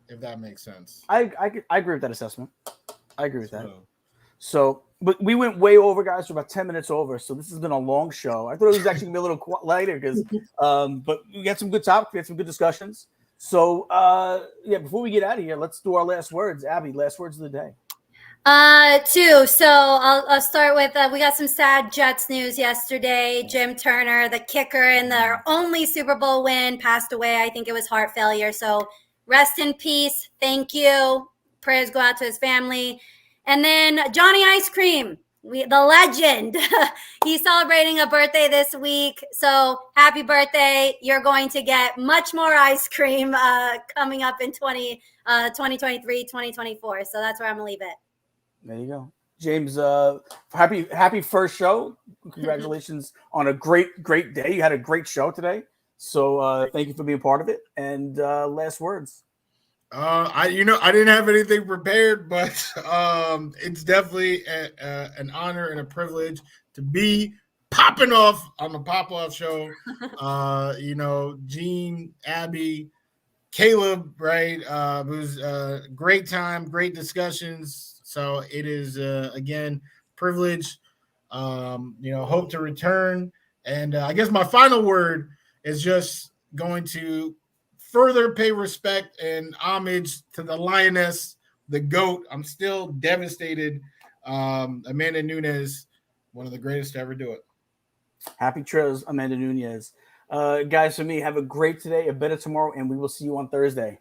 if that makes sense. I agree with that assessment. I agree with that. So, but we went way over, guys. We're about 10 minutes over, so this has been a long show. I thought it was actually going to be a little lighter because, but we got some good topics. We had some good discussions. So, before we get out of here, let's do our last words. Abby, last words of the day. 2. So I'll start with we got some sad Jets news yesterday. Jim Turner, the kicker in their only Super Bowl win, passed away. I think it was heart failure. So rest in peace. Thank you. Prayers go out to his family. And then Johnny Ice Cream. the legend. He's celebrating a birthday this week. So happy birthday. You're going to get much more ice cream coming up in 2023, 2024. So that's where I'm going to leave it. There you go. James, happy first show. Congratulations on a great day. You had a great show today. So thank you for being part of it. And last words. I didn't have anything prepared, but it's definitely an honor and a privilege to be popping off on the Pop Off Show. Gene, Abby, Caleeb, right? It was a great time, great discussions. So it is again privilege. Hope to return. And I guess my final word is just going to further pay respect and homage to the Lioness, the GOAT. I'm still devastated. Amanda Nunes, one of the greatest to ever do it. Happy trails, Amanda Nunes. Guys, for me, have a great today, a better tomorrow, and we will see you on Thursday.